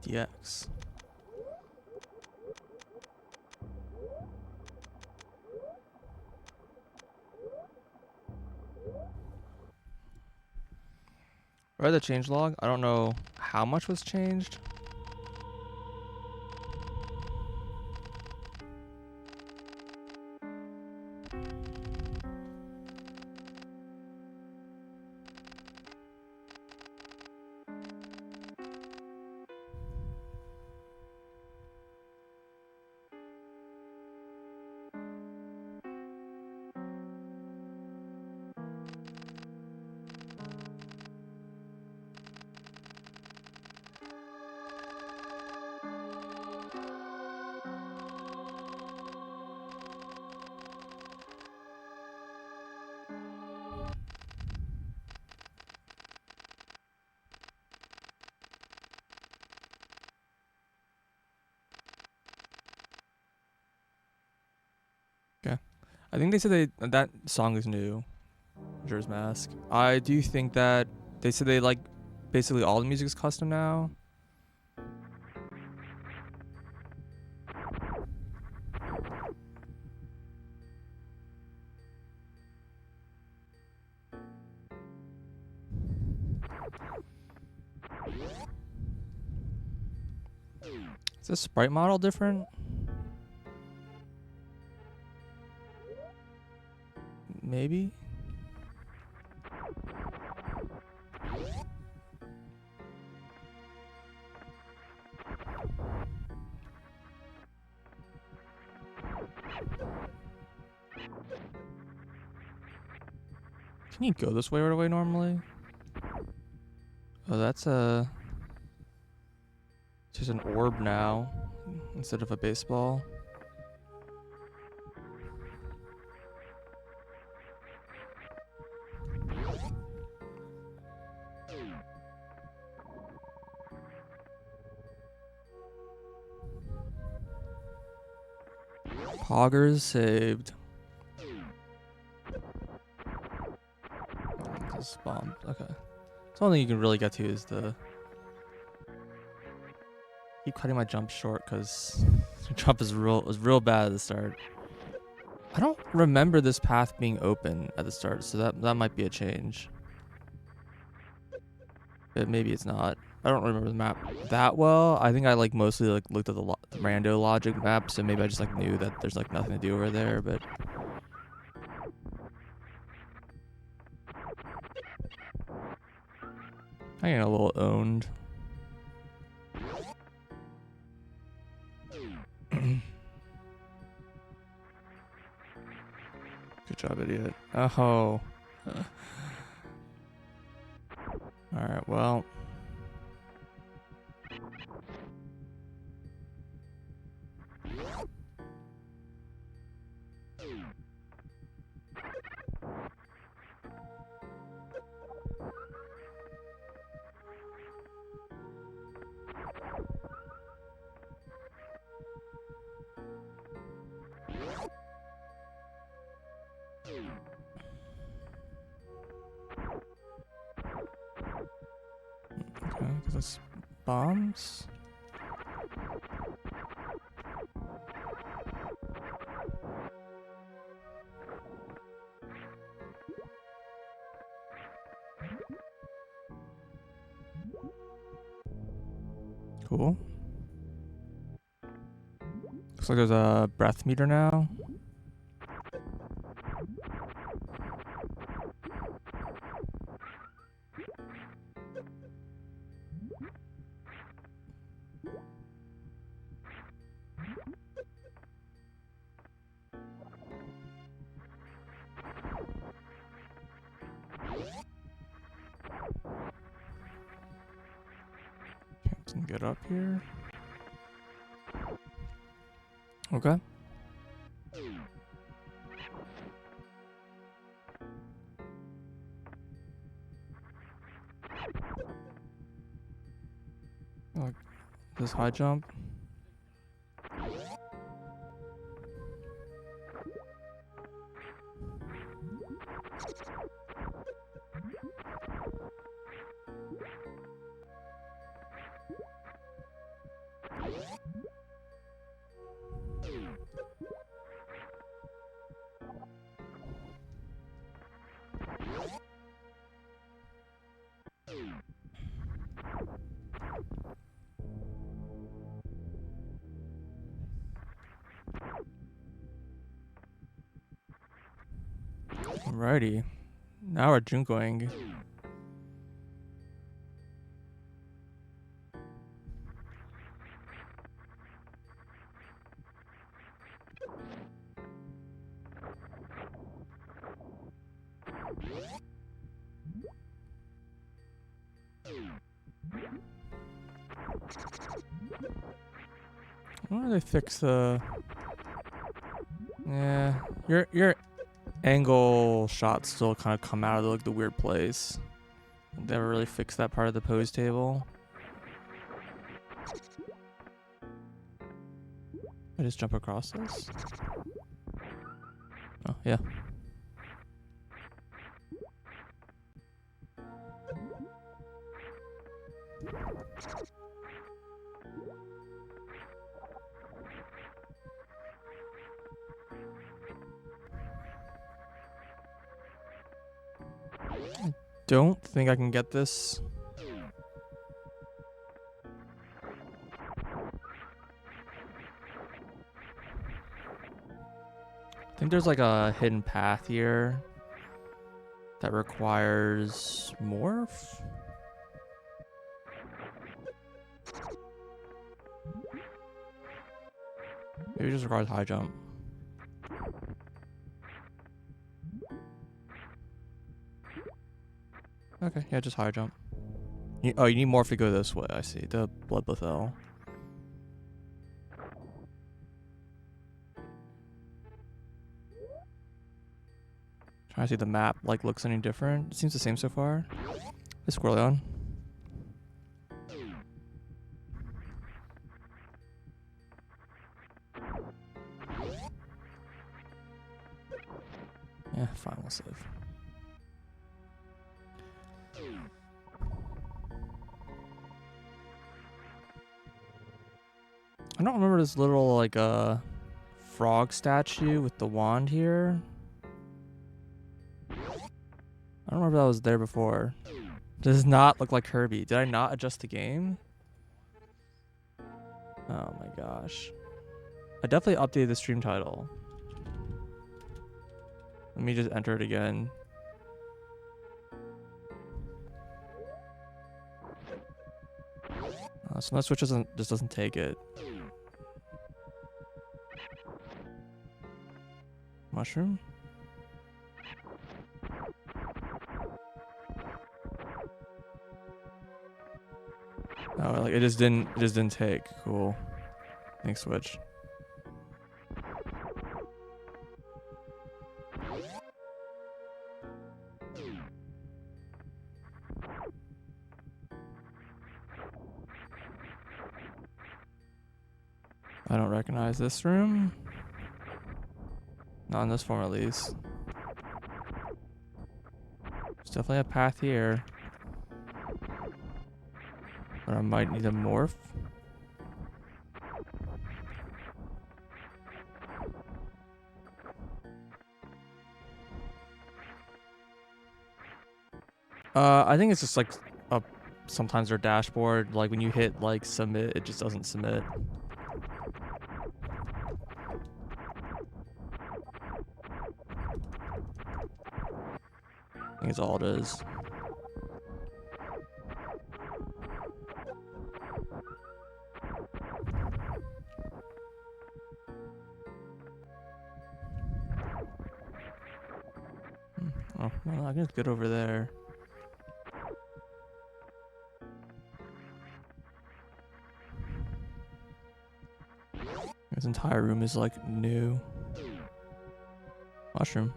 DX. Read the changelog. I don't know how much was changed. Okay. I think they said that song is new. Majora's Mask. I do think that they said they like basically all the music is custom now. Is the sprite model different? Maybe. Can you go this way right away normally? Oh, that's just an orb now instead of a baseball. Poggers saved. Just bombed. Okay. The only thing you can really get to is the. Keep cutting my jump short because the jump was real bad at the start. I don't remember this path being open at the start, so that might be a change. But maybe it's not. I don't remember the map that well. I think I like mostly like looked at the rando logic map, so maybe I just like knew that there's like nothing to do over there, but I get a little owned. Good job, idiot. Oh. Alright, well. Okay, because that's bombs. Cool. Looks like there's a breath meter now. Can't get up here. Okay. Like this high jump. Alrighty. Now we're Junkoing. I wonder if they fix the... Yeah, your angle shots still kind of come out of like the weird place. They never really fixed that part of the pose table. I just jump across this. Oh yeah. Don't think I can get this. I think there's like a hidden path here that requires morph. Maybe it just requires high jump. Okay, yeah, just high jump. Oh, you need morph to go this way. I see. The Bloodbath L. Trying to see the map like looks any different. It seems the same so far. Let's scroll on. Yeah, fine, we'll save. I don't remember this little like frog statue with the wand here. I don't remember that was there before. Does not look like Kirby. Did I not adjust the game? Oh my gosh. I definitely updated the stream title. Let me just enter it again. So that switch just doesn't take it. Mushroom? Oh, like it just didn't take. Cool. Thanks, Switch. I don't recognize this room. Not in this form, at least. There's definitely a path here. But I might need a morph. I think it's just like sometimes their dashboard, like when you hit like submit, it just doesn't submit. I think it's all it is. Oh, well, I can just get over there. This entire room is like new. Mushroom.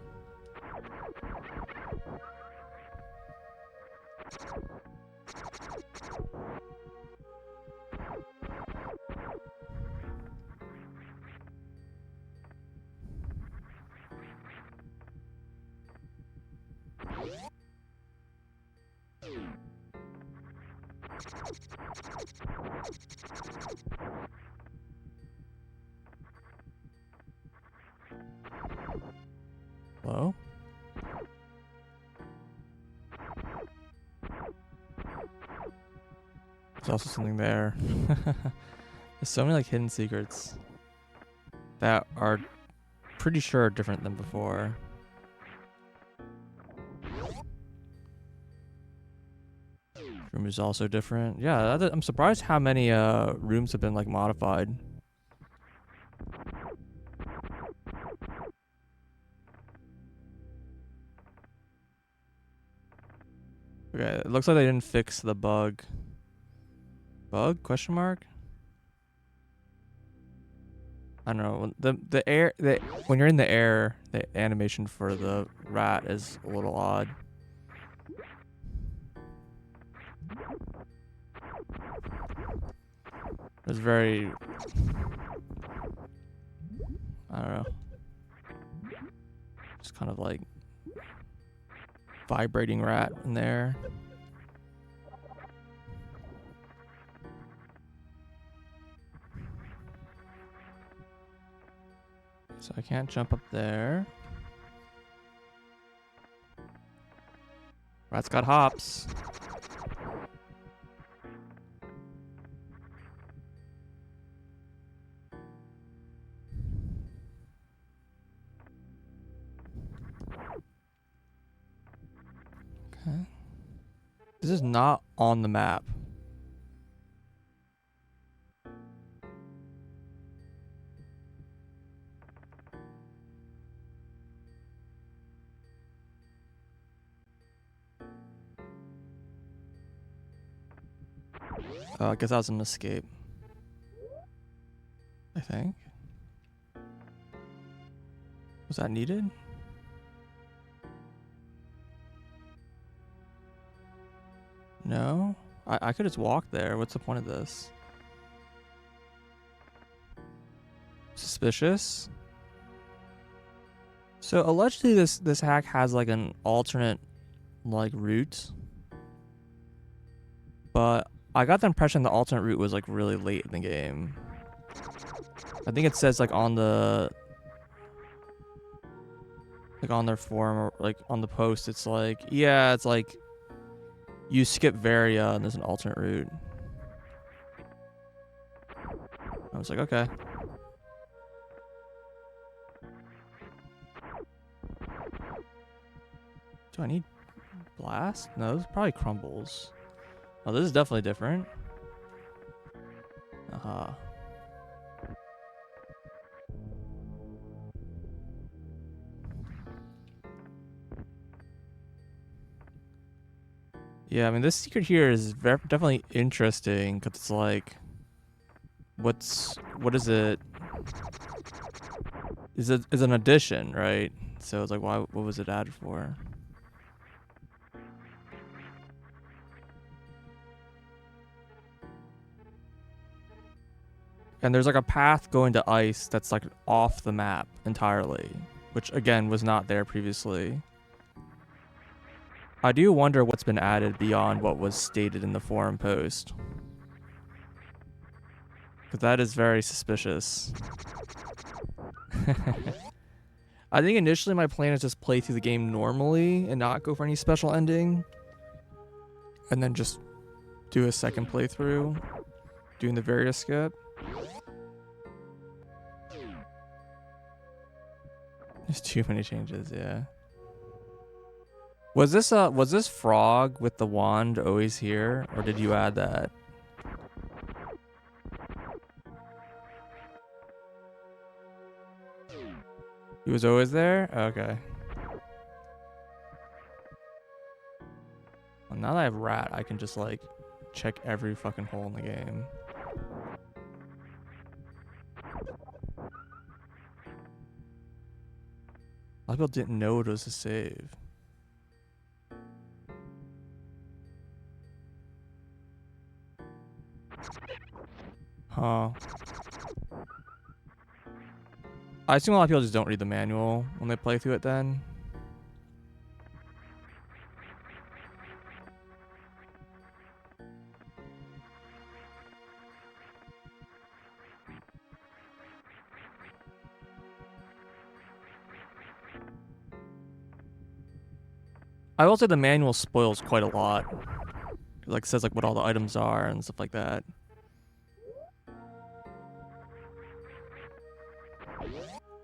Hello? There's also something there. There's so many like hidden secrets that are pretty sure different than before. Room is also different. Yeah, I'm surprised how many rooms have been like modified. Okay, it looks like they didn't fix the bug. Bug? Question mark? I don't know. When you're in the air, the animation for the rat is a little odd. It's very, I don't know. Just kind of like vibrating rat in there. So I can't jump up there. Rat's got hops. Okay. This is not on the map. I guess that was an escape. I think. Was that needed? No? I could just walk there. What's the point of this? Suspicious? So allegedly this hack has like an alternate like route. But I got the impression the alternate route was like really late in the game. I think it says like on the on their forum or like on the post it's like, yeah, it's like you skip Varia and there's an alternate route. I was like, okay. Do I need blast? No, this probably crumbles. Oh, this is definitely different. Aha. Yeah, I mean, this secret here is definitely interesting because it's like, what is it? Is an addition, right? So it's like, what was it added for? And there's like a path going to ice that's like off the map entirely, which again was not there previously. I do wonder what's been added beyond what was stated in the forum post. Because that is very suspicious. I think initially my plan is just play through the game normally and not go for any special ending. And then just do a second playthrough, doing the Varia skip. There's too many changes, yeah. Was this frog with the wand always here, or did you add that? He was always there? Okay. Well, now that I have rat, I can just like check every fucking hole in the game. A lot of people didn't know it was a save. Huh. I assume a lot of people just don't read the manual when they play through it then. I will say the manual spoils quite a lot. Like, it says like what all the items are and stuff like that.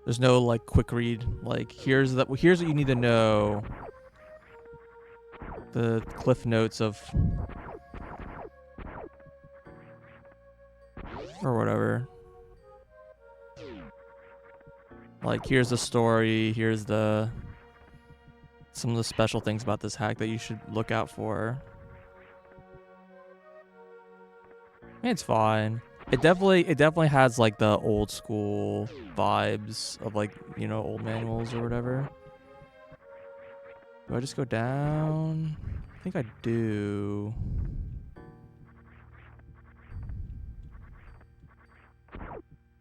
There's no like quick read. Like here's what you need to know. The cliff notes of Or whatever. Like, here's the story, here's some of the special things about this hack that you should look out for. It's fine. It definitely has like the old school vibes of like, you know, old manuals or whatever. Do I just go down? I think I do.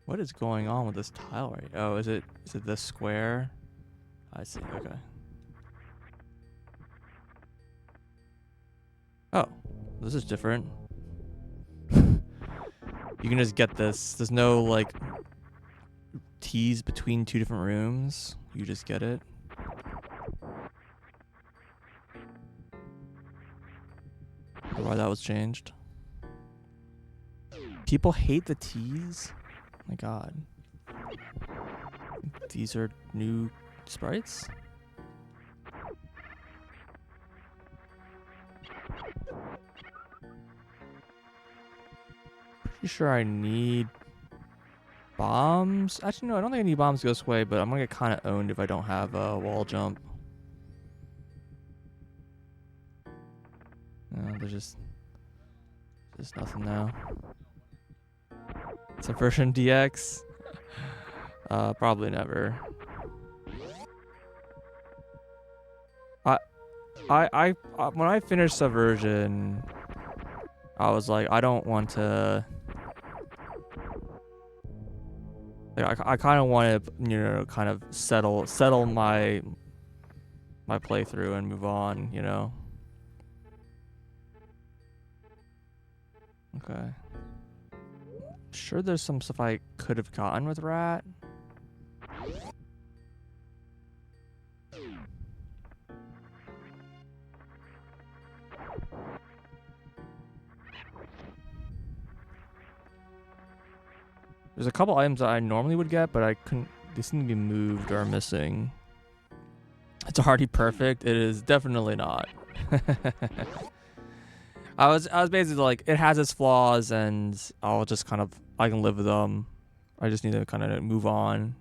What is going on with this tile right? Oh, is it this square? I see, okay. Oh, this is different. You can just get this. There's no like T's between two different rooms. You just get it. Why that was changed. People hate the T's? Oh my god. These are new sprites? Pretty sure I need bombs. Actually, no, I don't think I need bombs to go this way, but I'm gonna get kind of owned if I don't have a wall jump. No, there's just nothing now. Super DX? Probably never. I when I finished Subversion, I was like, I don't want to. Like, I kind of want to, you know, kind of settle my playthrough and move on, you know. Okay. Sure, there's some stuff I could have gotten with Rat. There's a couple items that I normally would get, but I couldn't. They seem to be moved or missing. It's already perfect. It is definitely not. I was basically like, it has its flaws, and I'll just kind of, I can live with them. I just need to kind of move on.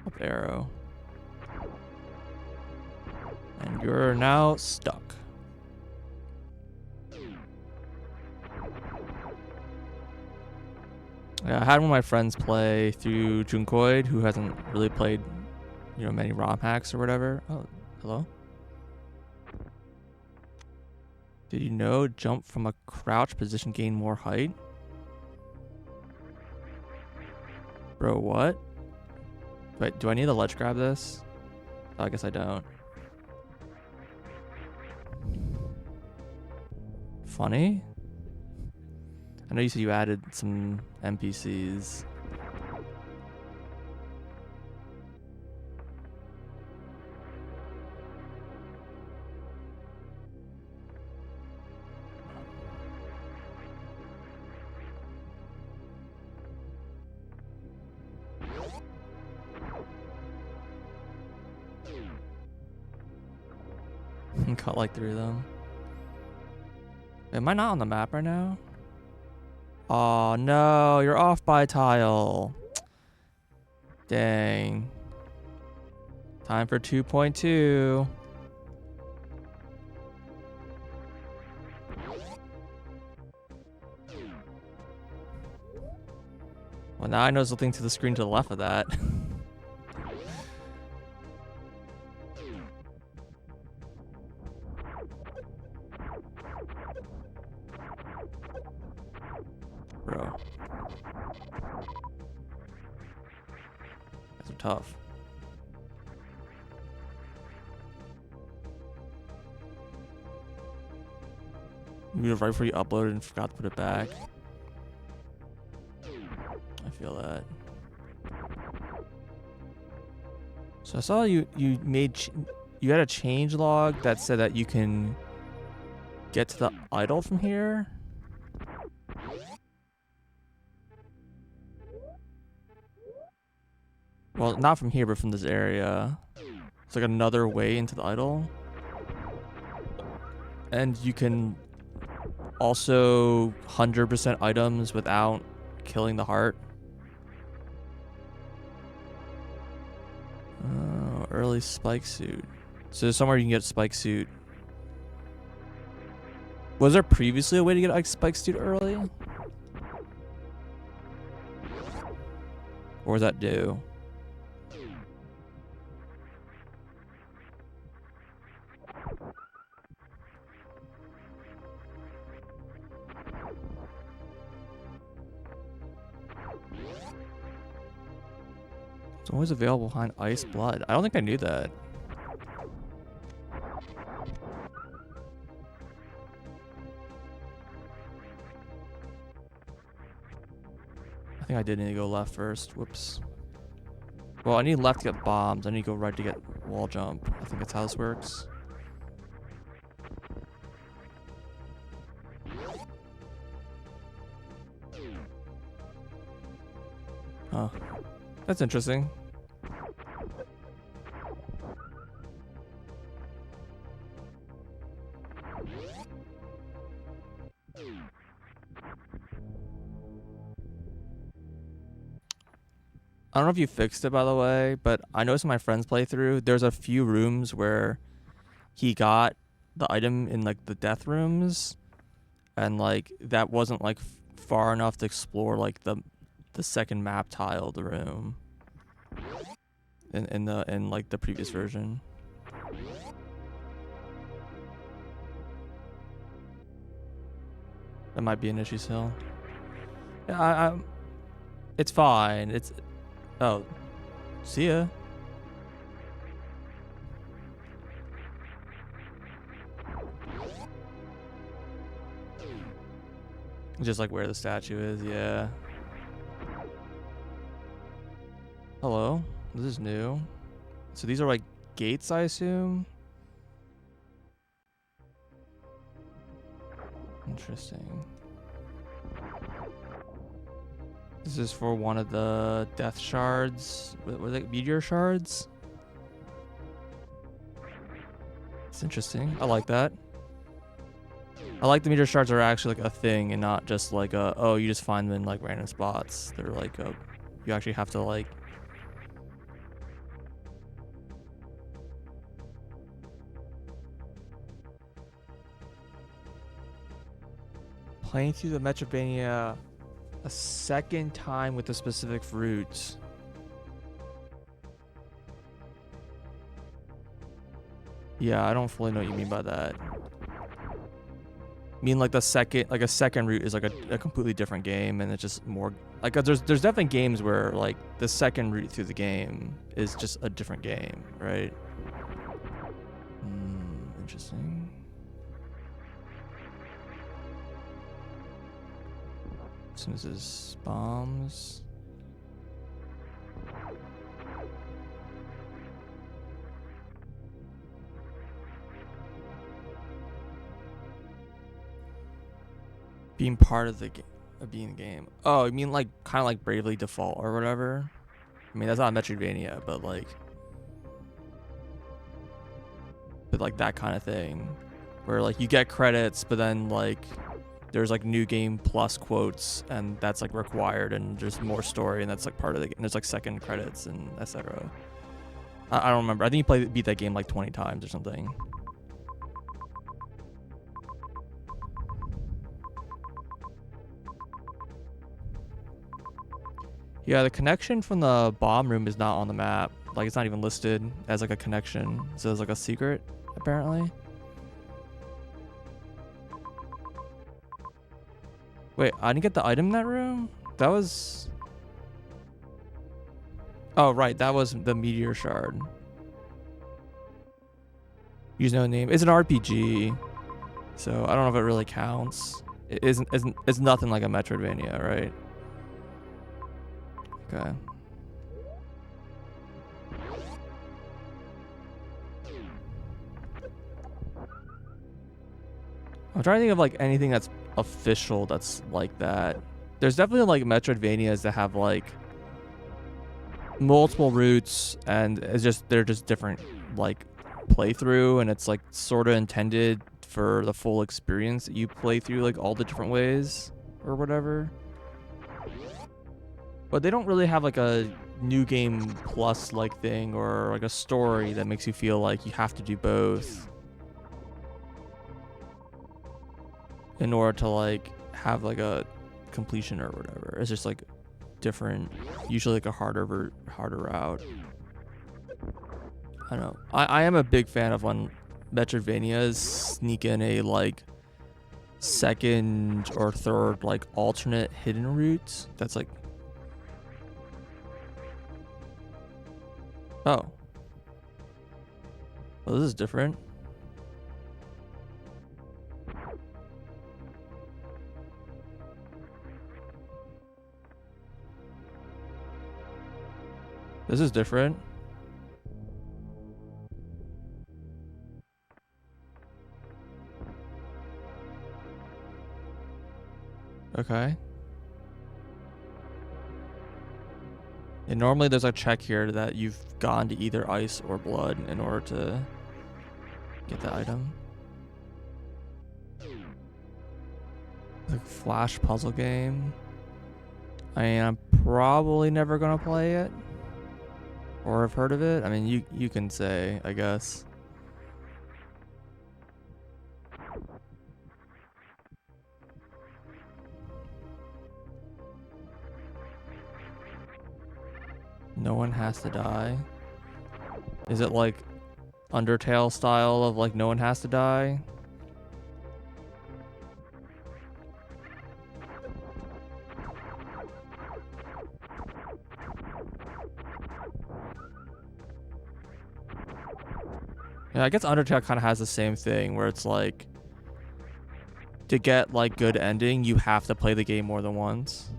Up arrow. And you're now stuck. Yeah, I had one of my friends play through Junkoid, who hasn't really played, you know, many ROM hacks or whatever. Oh, hello? Did you know jump from a crouch position gain more height? Bro, what? Wait, do I need to ledge grab this? Oh, I guess I don't. Funny? I know you said you added some NPCs. Cut like 3 of them. Am I not on the map right now? Oh no, you're off by a tile. Dang. Time for 2.2. Well, now I know something to the screen to the left of that. Bro. These are tough. You right before you uploaded and forgot to put it back. I feel that. So I saw you had a change log that said that you can get to the idol from here. Well, not from here, but from this area. It's like another way into the idol. And you can also 100% items without killing the heart. Early spike suit. So there's somewhere you can get spike suit. Was there previously a way to get like spike suit early? Or was that due? It's always available behind ice blood. I don't think I knew that. I think I did need to go left first. Whoops. Well, I need left to get bombs. I need to go right to get wall jump. I think that's how this works. Huh. That's interesting. I don't know if you fixed it, by the way, but I noticed in my friend's playthrough, there's a few rooms where he got the item in like the death rooms, and like that wasn't like far enough to explore like the second map tile of the room in like the previous version. That might be an issue still. Yeah, it's fine. It's oh, see ya. Just like where the statue is, yeah. Hello, this is new. So these are like gates, I assume. Interesting. This is for one of the death shards. Were they meteor shards? It's interesting. I like that. I like the meteor shards are actually like a thing and not just like a, oh, you just find them in like random spots. They're like a, you actually have to like playing through the Metroidvania a second time with the specific fruits. Yeah, I don't fully know what you mean by that. I mean like the second, like a second route is like a completely different game, and it's just more like there's definitely games where like the second route through the game is just a different game, right? Interesting. As soon as this bombs. Being part of the game, being the game. Oh, I mean like kind of like Bravely Default or whatever. I mean that's not Metroidvania, but like that kind of thing, where like you get credits, but then like there's like new game plus quotes, and that's like required, and there's more story, and that's like part of the game. There's like second credits and etc. I don't remember. I think you beat that game like 20 times or something. Yeah, the connection from the bomb room is not on the map. Like it's not even listed as like a connection. So it's like a secret, apparently. Wait, I didn't get the item in that room? That was... Oh, right, that was the meteor shard. Use no name. It's an RPG, so I don't know if it really counts. It it's nothing like a Metroidvania, right? Okay. I'm trying to think of like anything that's official that's like that. There's definitely like Metroidvanias that have like multiple routes, and they're just different like playthrough, and it's like sort of intended for the full experience that you play through like all the different ways or whatever. But they don't really have like a new game plus like thing or like a story that makes you feel like you have to do both in order to like have like a completion or whatever. It's just like different, usually like a harder route. I don't know. I am a big fan of when Metroidvanias sneak in a like second or third like alternate hidden route that's like, oh, well, this is different. This is different. Okay. And normally there's a check here that you've gone to either ice or blood in order to get the item. Like Flash puzzle game. I mean, I'm probably never gonna play it. Or have heard of it. I mean, you can say, I guess. No one has to die. Is it like Undertale style of like no one has to die? Yeah, I guess Undertale kind of has the same thing where it's like to get like good ending, you have to play the game more than once.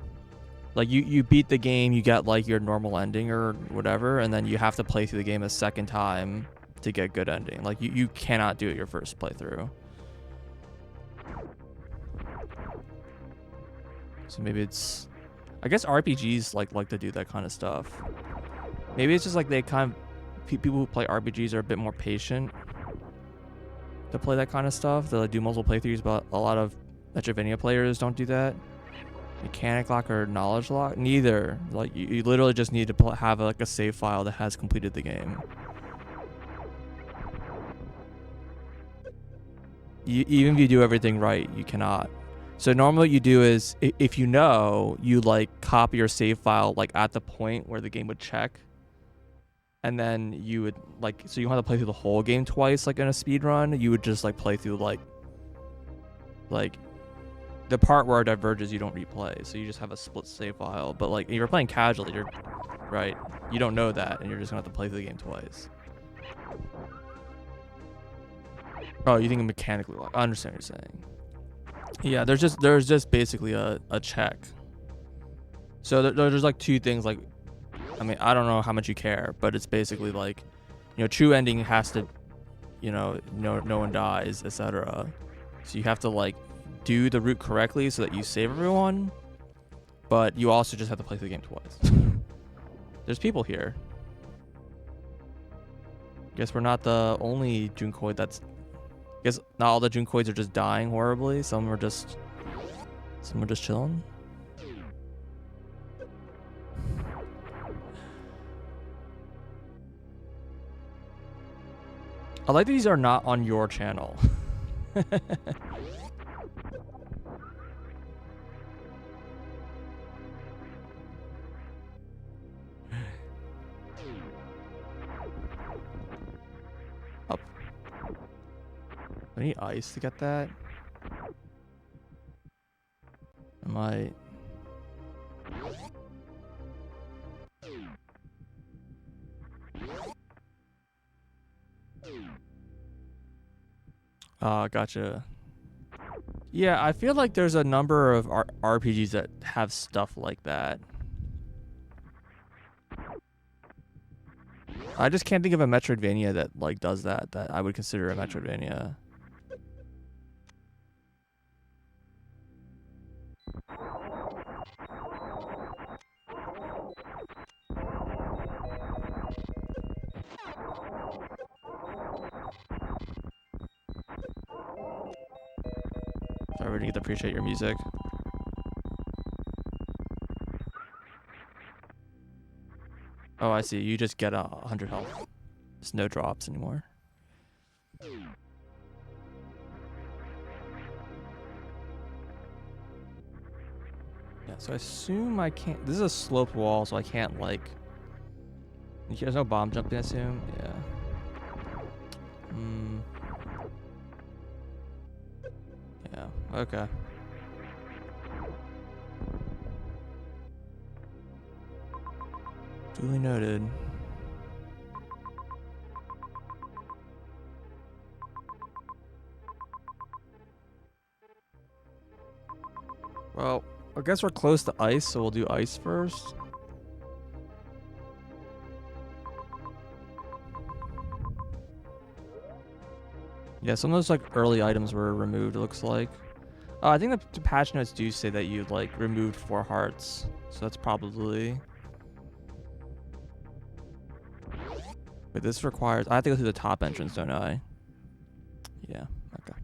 Like you beat the game, you get like your normal ending or whatever, and then you have to play through the game a second time to get good ending. Like you cannot do it your first playthrough. So maybe it's, I guess RPGs like to do that kind of stuff. Maybe it's just like they kind of, people who play RPGs are a bit more patient to play that kind of stuff. They like do multiple playthroughs, but a lot of Metroidvania players don't do that. Mechanic lock or knowledge lock? Neither. Like you literally just need to have like a save file that has completed the game. Even if you do everything right, you cannot. So normally what you do is, if you know, you like copy your save file like at the point where the game would check, and then you would like, so you don't have to play through the whole game twice like in a speed run. You would just like play through like the part where it diverges, you don't replay, so you just have a split save file. But like if you're playing casually, you're right, you don't know that, and you're just gonna have to play through the game twice. Oh, you think mechanically lock? I understand what you're saying. Yeah, there's just basically a check. So there's like two things. Like, I mean, I don't know how much you care, but it's basically like, you know, true ending has to, you know, no one dies, etc. So you have to like do the route correctly so that you save everyone, but you also just have to play through the game twice. There's people here. Guess we're not the only Junkoid that's, guess not all the Junkoids are just dying horribly. Some are just chilling. I like that these are not on your channel. Up. I need ice to get that. I might. Gotcha. Yeah, I feel like there's a number of RPGs that have stuff like that. I just can't think of a Metroidvania that like does that I would consider a Metroidvania. really get to appreciate your music. Oh, I see. You just get 100 health. There's no drops anymore. Yeah, so I assume I can't... This is a sloped wall, so I can't, like... There's no bomb jumping, I assume? Yeah. Yeah, okay. Duly noted. Well, I guess we're close to ice, so we'll do ice first. Yeah, some of those like early items were removed, it looks like. I think the patch notes do say that you like removed 4 hearts, so that's probably... But this requires... I have to go through the top entrance, don't I? Yeah, okay.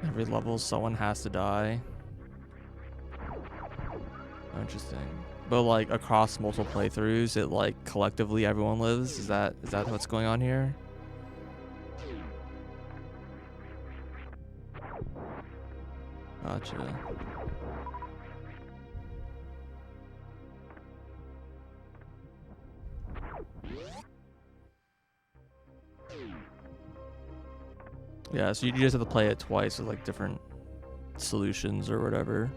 Every level, someone has to die. Interesting. But like across multiple playthroughs, it like collectively everyone lives. Is that what's going on here? Gotcha. Yeah, so you just have to play it twice with like different solutions or whatever.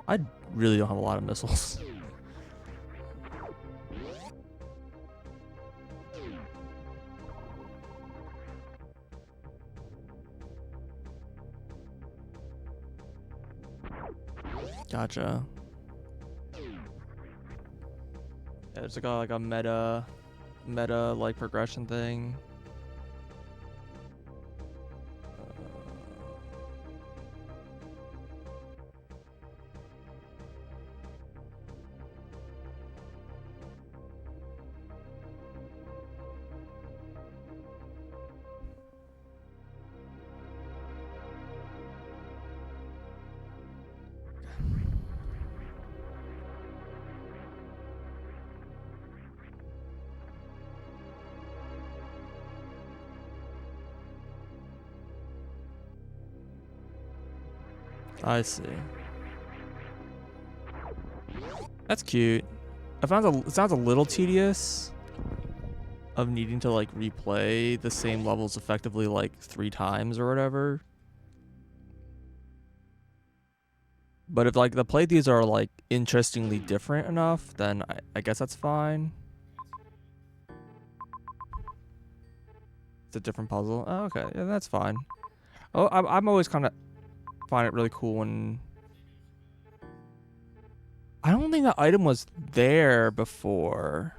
I really don't have a lot of missiles. Gotcha. Yeah, there's like a meta like progression thing. I see. That's cute. It sounds a little tedious of needing to like replay the same levels effectively like 3 times or whatever. But if like the playthroughs are like interestingly different enough, then I guess that's fine. It's a different puzzle. Oh, okay, yeah, that's fine. Oh, I'm always kind of find it really cool when... I don't think that item was there before.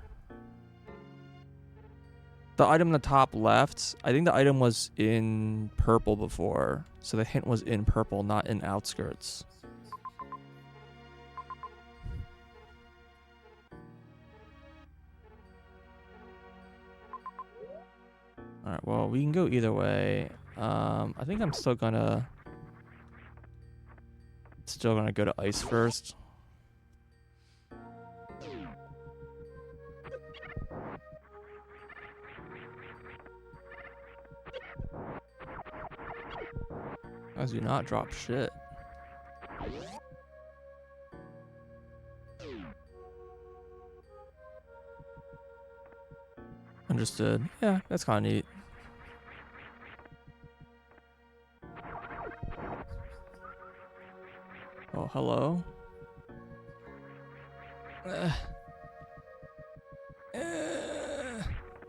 The item in the top left, I think the item was in purple before. So the hint was in purple, not in outskirts. Alright, well, we can go either way. I think I'm still gonna go to ice first. Guys do not drop shit. Understood. Yeah, that's kind of neat. Oh, hello.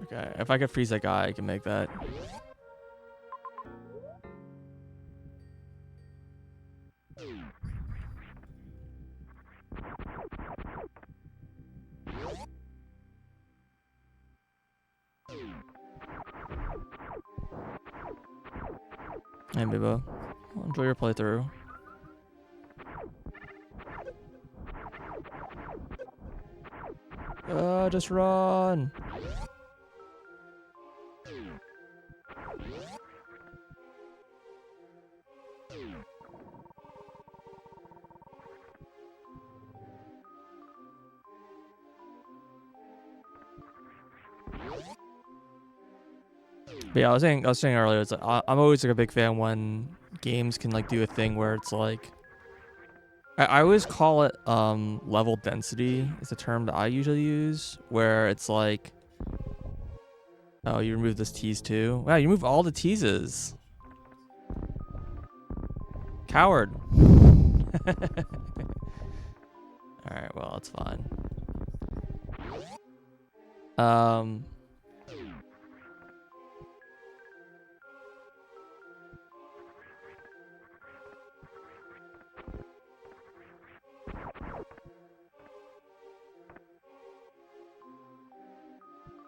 Okay, if I could freeze that guy, I can make that. Hey, Bibo. Well, enjoy your playthrough. Just run. But yeah, I was saying earlier, it's like, I'm always like a big fan when games can like do a thing where it's like, I always call it level density is the term that I usually use, where it's like, oh, you remove this tease too. Wow, you remove all the teases. Coward. All right, well, it's fine.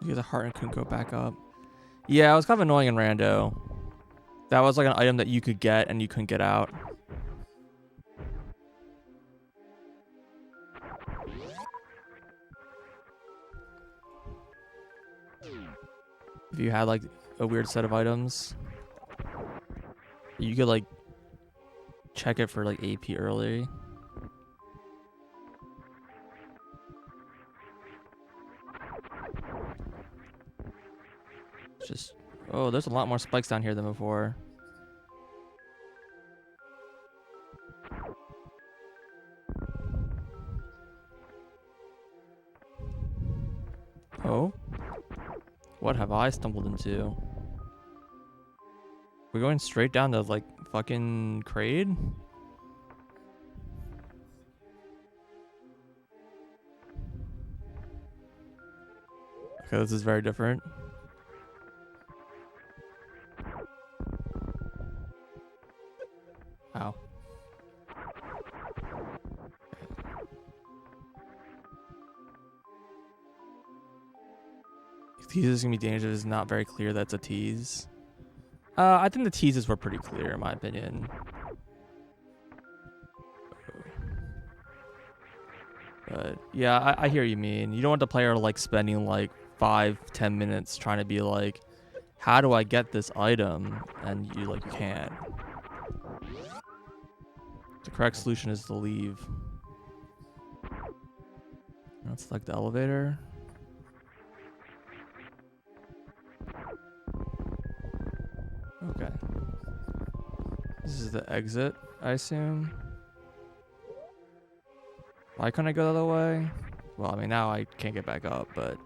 You get the heart and couldn't go back up. Yeah, it was kind of annoying in Rando. That was like an item that you could get and you couldn't get out. If you had like a weird set of items, you could like check it for like AP early. Just, oh, there's a lot more spikes down here than before. Oh, what have I stumbled into? We're going straight down to like fucking Kraid? Okay, this is very different. Ow. Tease is gonna be dangerous. It's not very clear that's a tease. I think the teases were pretty clear in my opinion. But yeah, I hear you mean. You don't want the player like spending like 5-10 minutes trying to be like, how do I get this item? And you like can't. The correct solution is to leave. Let's select the elevator. Okay. This is the exit, I assume. Why couldn't I go the other way? Well, I mean, now I can't get back up, but...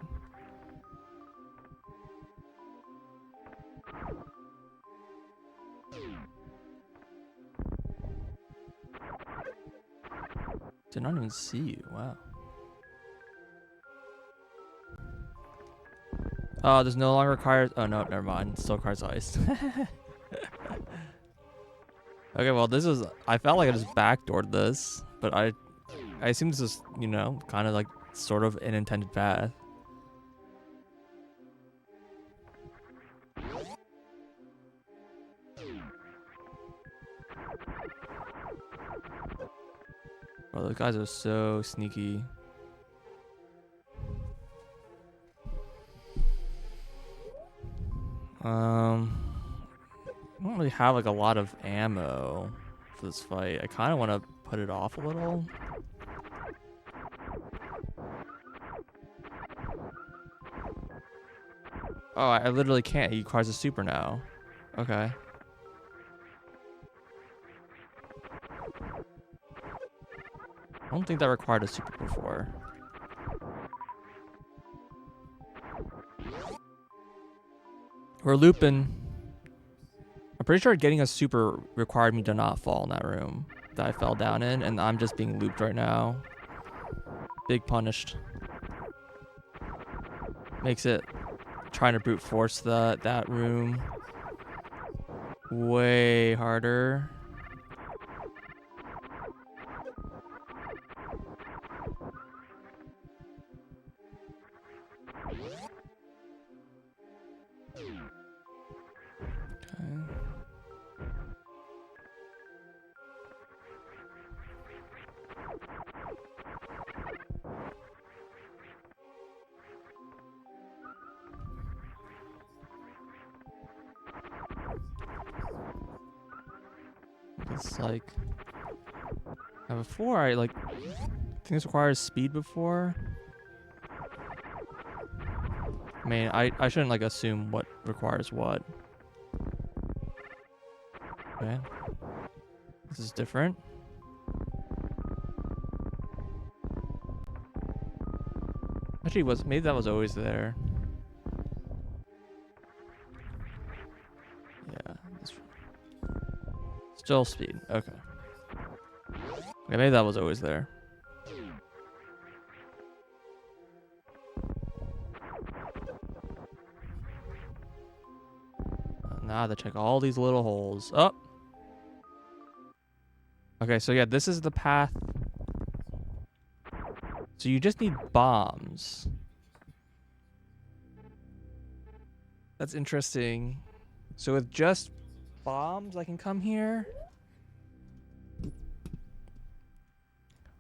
Did not even see you. Wow. Oh, there's no longer required... Oh, no, never mind. Still requires ice. Okay, well, this is... I felt like I just backdoored this, but I assume this is, you know, kind of like sort of an intended path. Bro, those guys are so sneaky. I don't really have like a lot of ammo for this fight. I kind of want to put it off a little. Oh, I literally can't. He requires a super now. Okay. I don't think that required a super before. We're looping. I'm pretty sure getting a super required me to not fall in that room that I fell down in, and I'm just being looped right now. Big punished. Makes it trying to brute force that room way harder. It's like before I like things requires speed before. I mean, I shouldn't like assume what requires what. Okay. This is different. Actually, maybe that was always there. Yeah. Still speed. Okay. Okay, maybe that was always there. Now I have to check all these little holes. Oh! Okay, so yeah, this is the path. So you just need bombs. That's interesting. So with just bombs, I can come here? I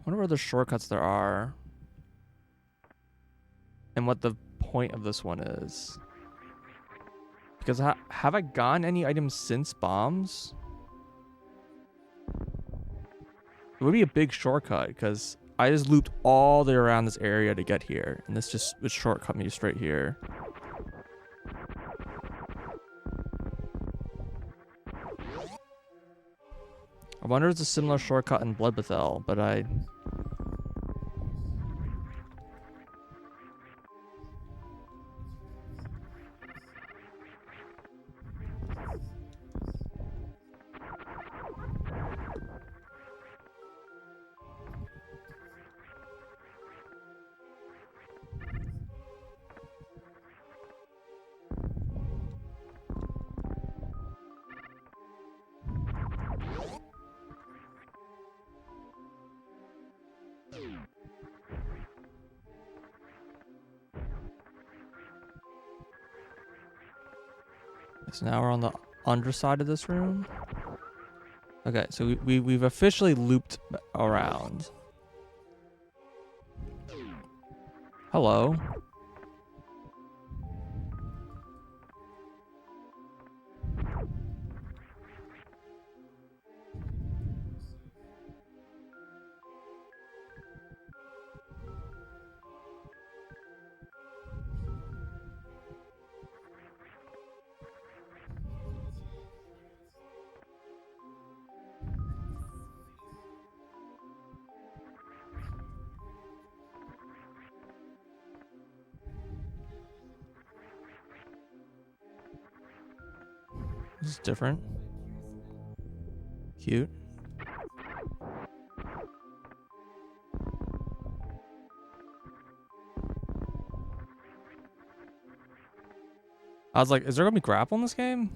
wonder what other shortcuts there are. And what the point of this one is. Because have I gotten any items since bombs? It would be a big shortcut because I just looped all the way around this area to get here. And this just would shortcut me straight here. I wonder if it's a similar shortcut in Blood Bethel, but I... So now we're on the underside of this room. Okay, so we've officially looped around. Hello. This is different. Cute. I was like, is there gonna be grapple in this game?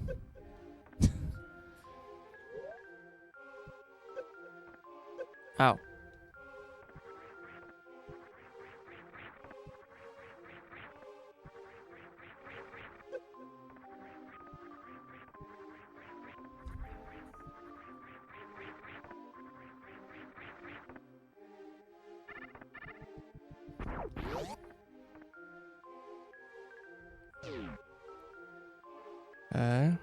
Ow. Okay.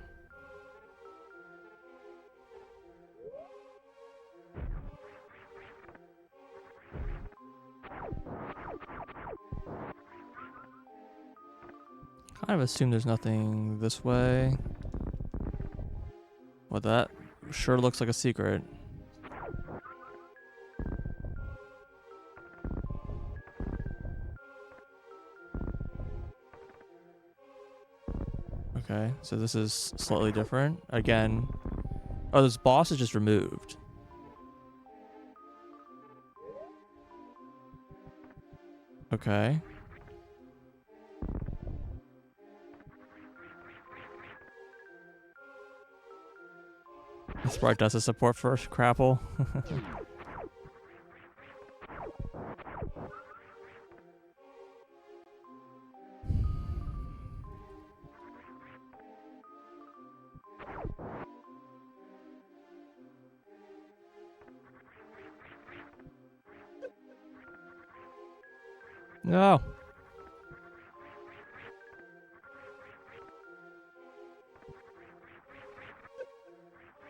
Kind of assume there's nothing this way. Well, that sure looks like a secret. Okay, so this is slightly different. Again, oh, this boss is just removed. Okay. This part does a support for grapple. No.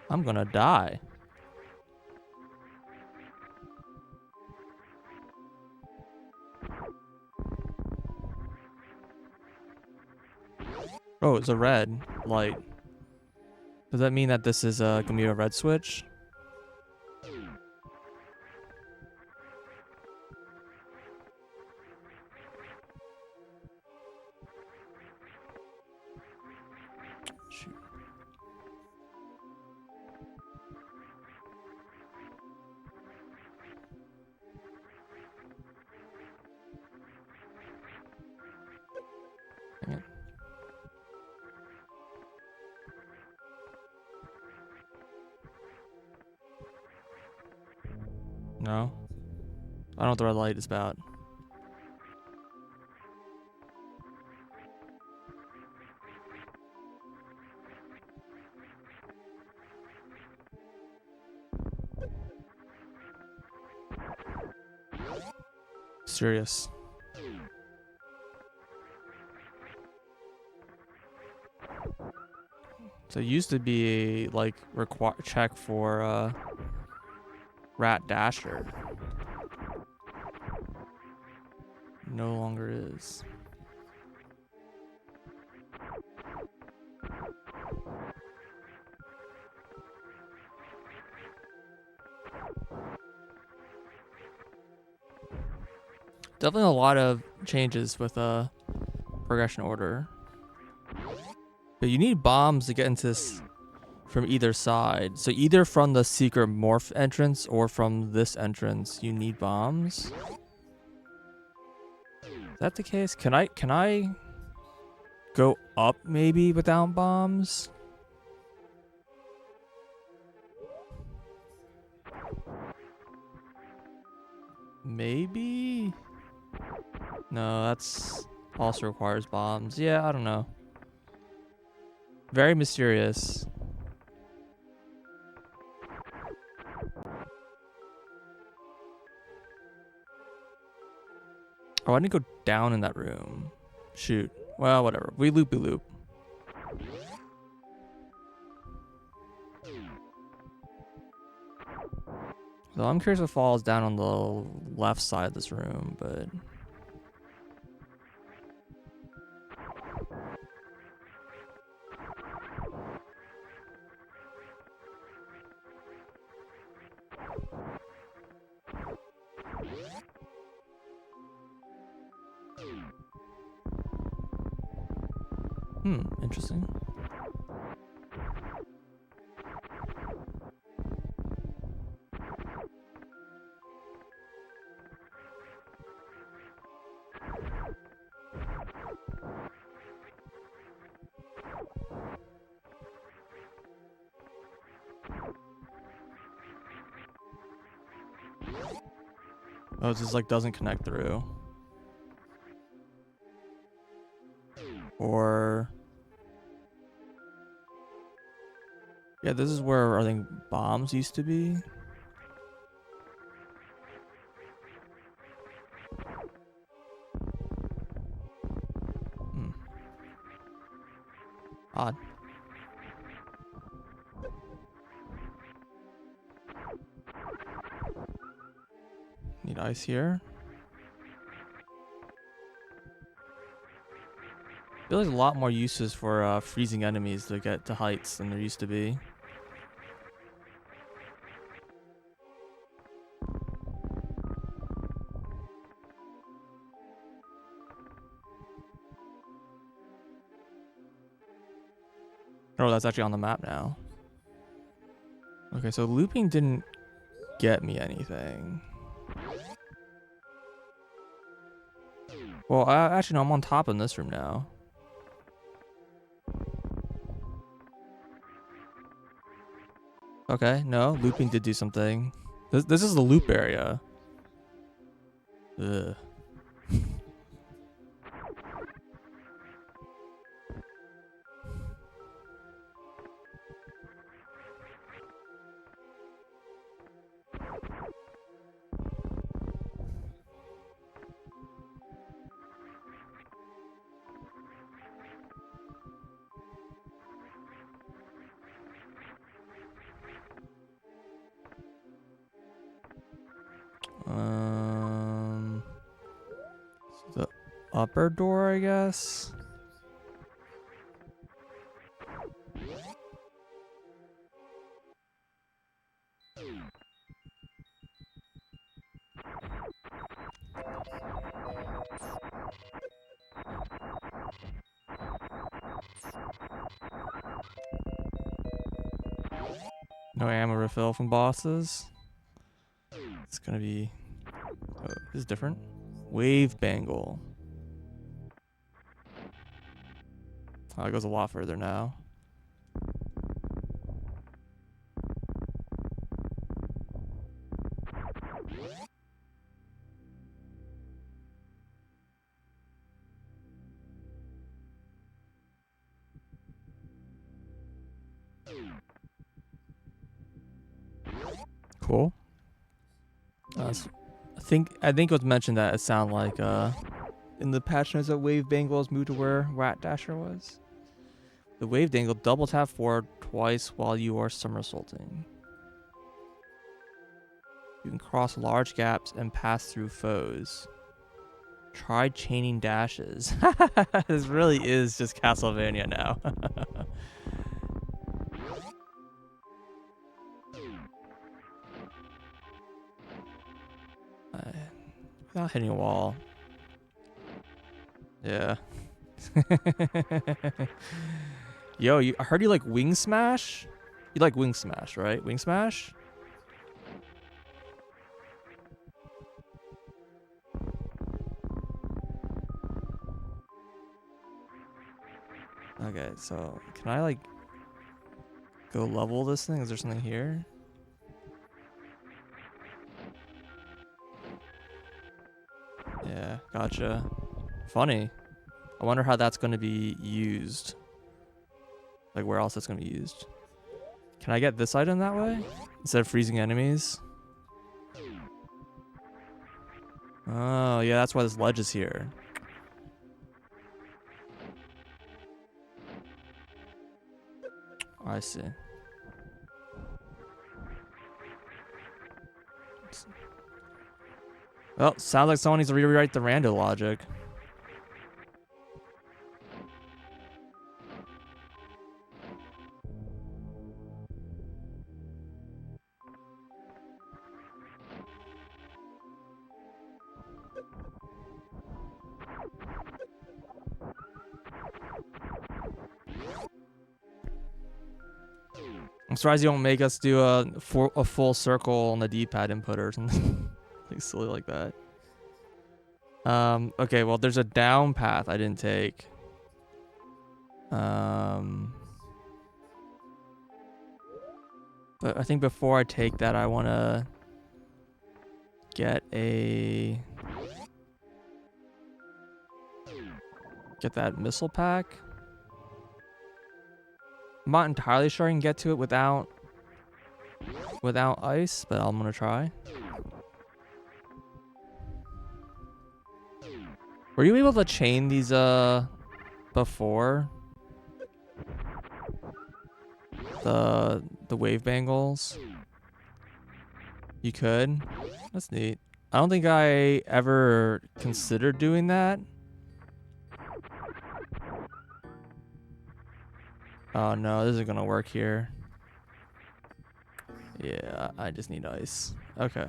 I'm gonna die. Oh, it's a red light. Does that mean that this is gonna be a red switch? Shoot. Dang it. No. I don't know what the red light is about. Serious. So it used to be like check for Rat Dasher. No longer is. Definitely a lot of changes with progression order. But you need bombs to get into this from either side. So either from the secret morph entrance or from this entrance, you need bombs. Is that the case? Can I go up maybe without bombs? Maybe? No, that's also requires bombs. Yeah, I don't know. Very mysterious. Oh, I need to go down in that room. Shoot. Well, whatever. We loop. So I'm curious if it falls down on the left side of this room, but... interesting. Oh, it just like doesn't connect through. Or... Yeah, this is where I think bombs used to be. Odd. Need ice here. I feel like there's a lot more uses for freezing enemies to get to heights than there used to be. Oh, that's actually on the map now. Okay, so looping didn't get me anything. Well, actually, no, I'm on top in this room now. Okay, no, looping did do something. This is the loop area. Ugh. The upper door, I guess. No ammo refill from bosses. It's gonna be... Oh, this is different. Wave Bangle. Oh, it goes a lot further now. Cool. I think it was mentioned that it sounded like in the patch notes that Wave Bangles moved to where Rat Dasher was. The Wave Dangle double tap forward twice while you are somersaulting. You can cross large gaps and pass through foes. Try chaining dashes. This really is just Castlevania now. Without hitting a wall. Yeah. Yo, I heard you like Wing Smash? You like Wing Smash, right? Wing Smash? Okay, so can I like go level this thing? Is there something here? Yeah, gotcha. Funny. I wonder how that's going to be used. Like where else that's going to be used. Can I get this item that way? Instead of freezing enemies? Oh, yeah, that's why this ledge is here. I see. Well, sounds like someone needs to rewrite the rando logic. I'm surprised you don't make us do a full circle on the D-pad input or something. Like silly like that. Okay, well, there's a down path I didn't take. But I think before I take that, I want to get that missile pack. I'm not entirely sure I can get to it without ice, but I'm gonna try. Were you able to chain these before? The wave bangles? You could? That's neat. I don't think I ever considered doing that. Oh no, this isn't gonna work here. Yeah, I just need ice. Okay.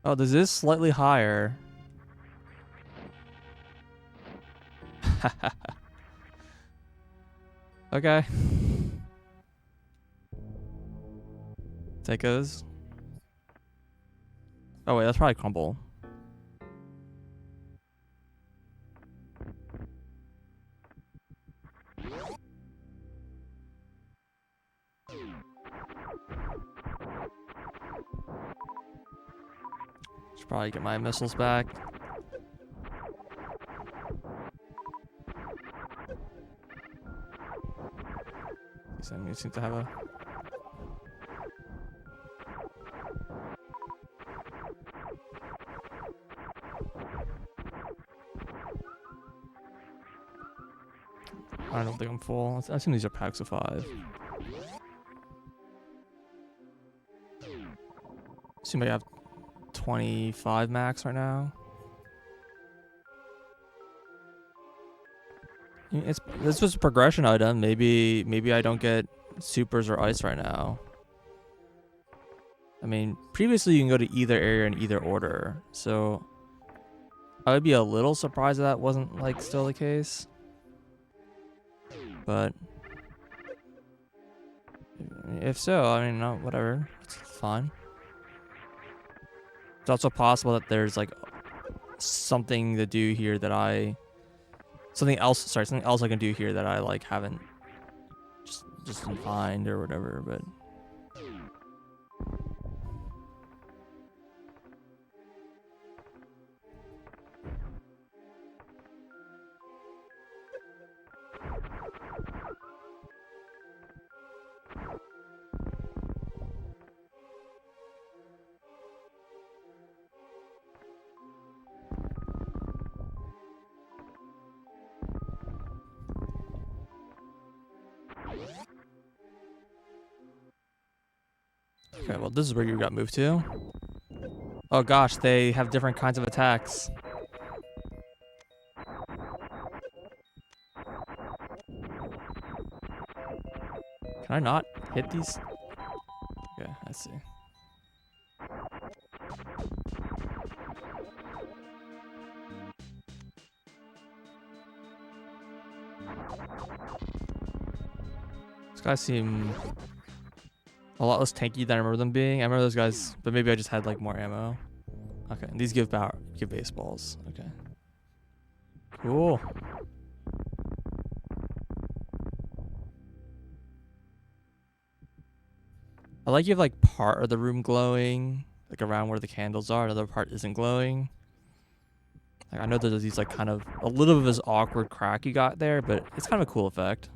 Oh, this is slightly higher. Okay. Take those. Oh wait, that's probably crumble. Should probably get my missiles back. These enemies seem to have a... I don't think I'm full. I assume these are packs of 5. Assume I have 25 max right now. This was a progression item. Maybe I don't get supers or ice right now. I mean, previously you can go to either area in either order, so I would be a little surprised if that wasn't like still the case. but if so, I mean, no, whatever. It's fine. It's also possible that there's like something to do here that something else I can do here that I like haven't just didn't find or whatever, but okay, well, this is where you got moved to. Oh gosh, they have different kinds of attacks. Can I not hit these? Okay, I see. These guys seem a lot less tanky than I remember them being. I remember those guys, but maybe I just had like more ammo. Okay, and these give baseballs. Okay. Cool. I like you have like part of the room glowing, like around where the candles are, another part isn't glowing. Like I know there's these like kind of a little bit of this awkward crack you got there, but it's kind of a cool effect.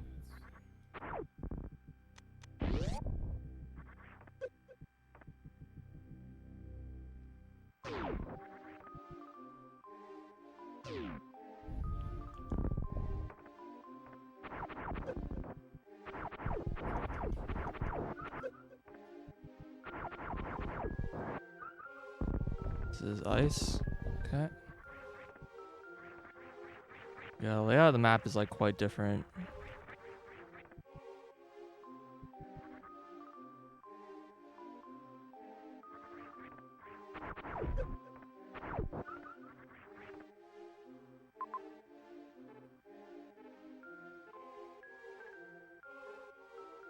This is ice. Okay. Yeah, the layout of the map is like quite different.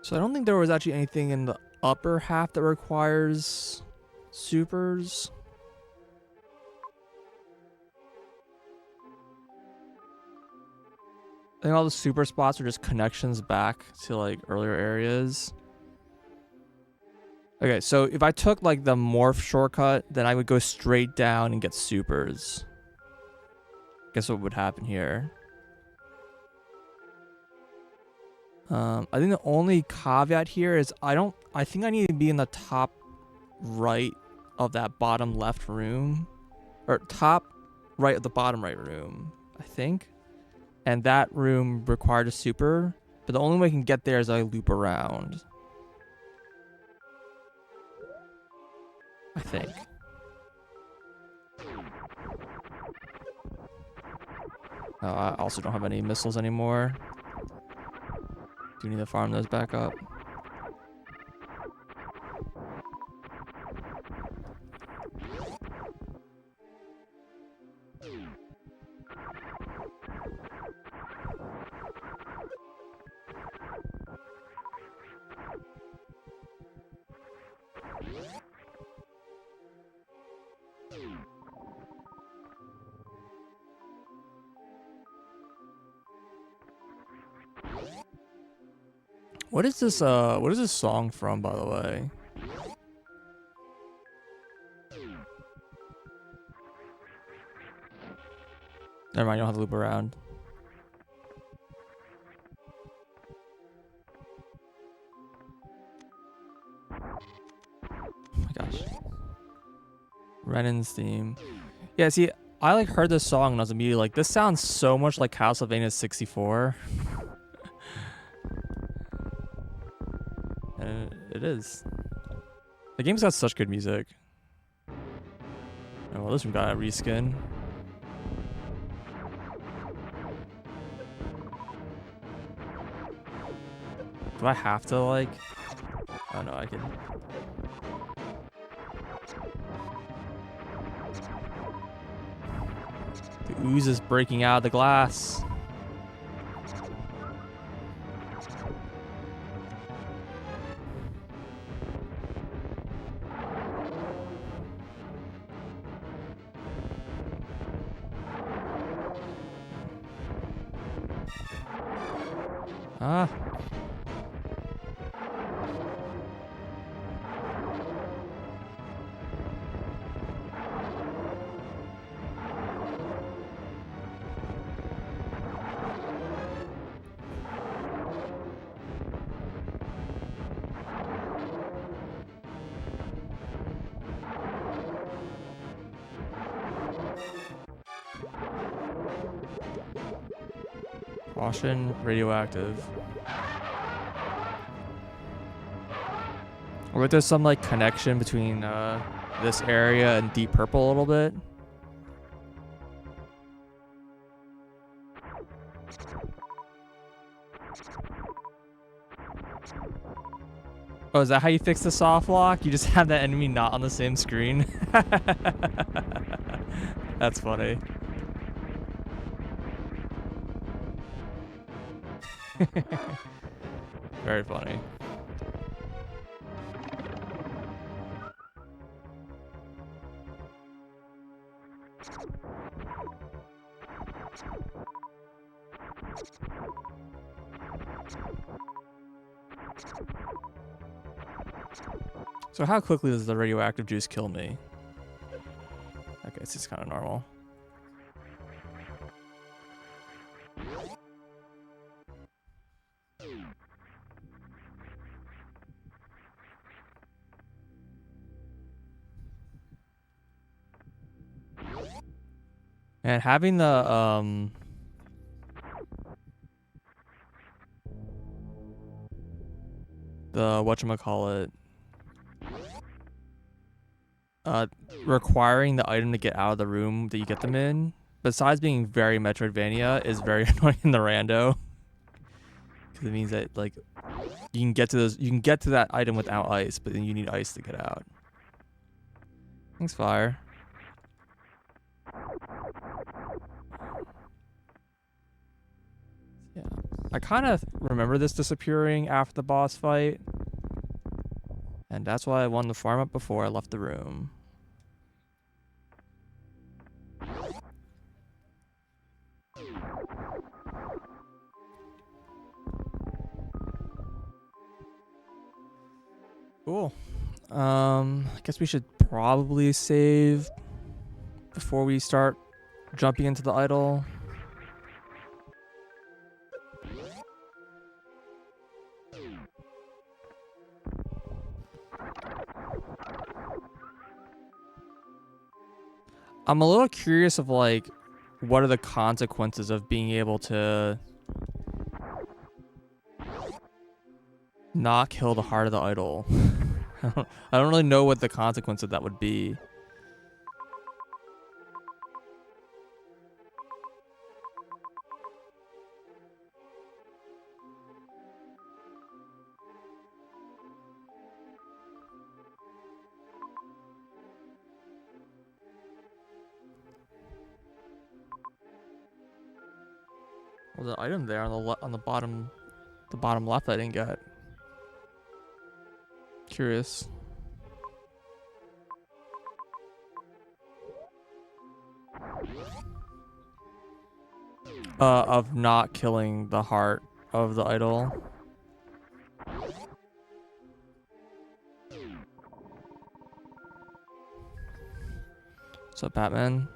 So I don't think there was actually anything in the upper half that requires supers. I think all the super spots are just connections back to like earlier areas. Okay, so if I took like the morph shortcut, then I would go straight down and get supers. Guess what would happen here? I think the only caveat here is I think I need to be in the top right of that bottom left room. Or top right of the bottom right room, I think. And that room required a super, but the only way I can get there is I loop around. I think. Oh, I also don't have any missiles anymore. Do need to farm those back up. What is this song from, by the way? Never mind, you don't have to loop around. Oh my gosh. Renan's theme. Yeah, see, I like heard this song and I was immediately like, this sounds so much like Castlevania 64. And it is. The game's got such good music. Oh, well, this one got a reskin. Do I have to, like... Oh, no, I can... The ooze is breaking out of the glass. Ah. Caution, radioactive. Or like there's some like connection between this area and Deep Purple a little bit. Oh, is that how you fix the soft lock? You just have that enemy not on the same screen? That's funny. Very funny. So how quickly does the radioactive juice kill me? Okay, it's just kind of normal. And having the whatchamacallit, requiring the item to get out of the room that you get them in, besides being very Metroidvania, is very annoying in the rando. Because it means that like you can get to that item without ice, but then you need ice to get out. Thanks, fire. Yeah, I kind of remember this disappearing after the boss fight, and that's why I wanted to farm up before I left the room. Cool. I guess we should probably save before we start jumping into the idol. I'm a little curious of like, what are the consequences of being able to not kill the heart of the idol? I don't really know what the consequence of that would be. Well, the item there on the bottom left I didn't get. Curious. Of not killing the heart of the idol. What's up, Batman?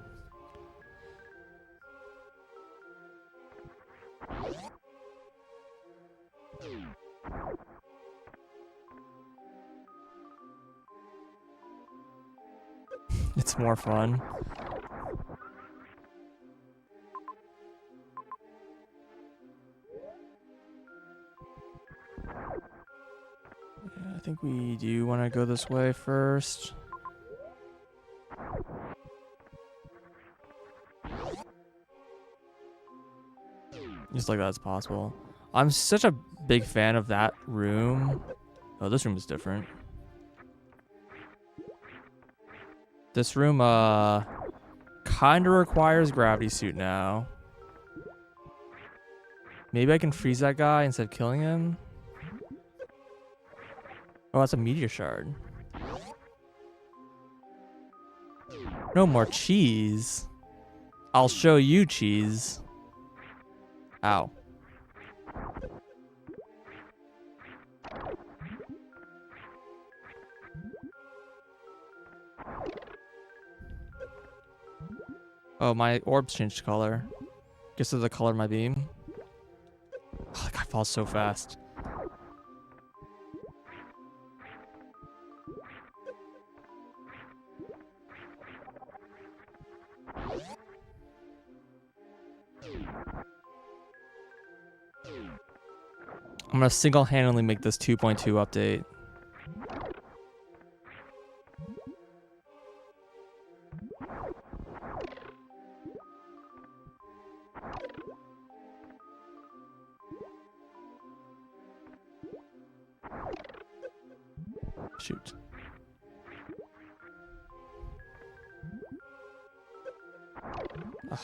It's more fun. Yeah, I think we do want to go this way first. Just like that's possible. I'm such a big fan of that room. Oh, this room is different. This room, kind of requires gravity suit now. Maybe I can freeze that guy instead of killing him. Oh, that's a meteor shard. No more cheese. I'll show you cheese. Ow. Oh, my orbs changed color. Guess it's the color of my beam. Oh, that guy falls so fast. I'm gonna single-handedly make this 2.2 update. Shoot. Ugh.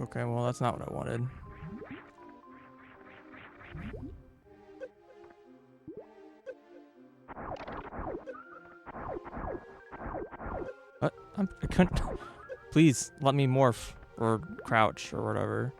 Okay, well, that's not what I wanted. What? I couldn't. Please let me morph or crouch or whatever.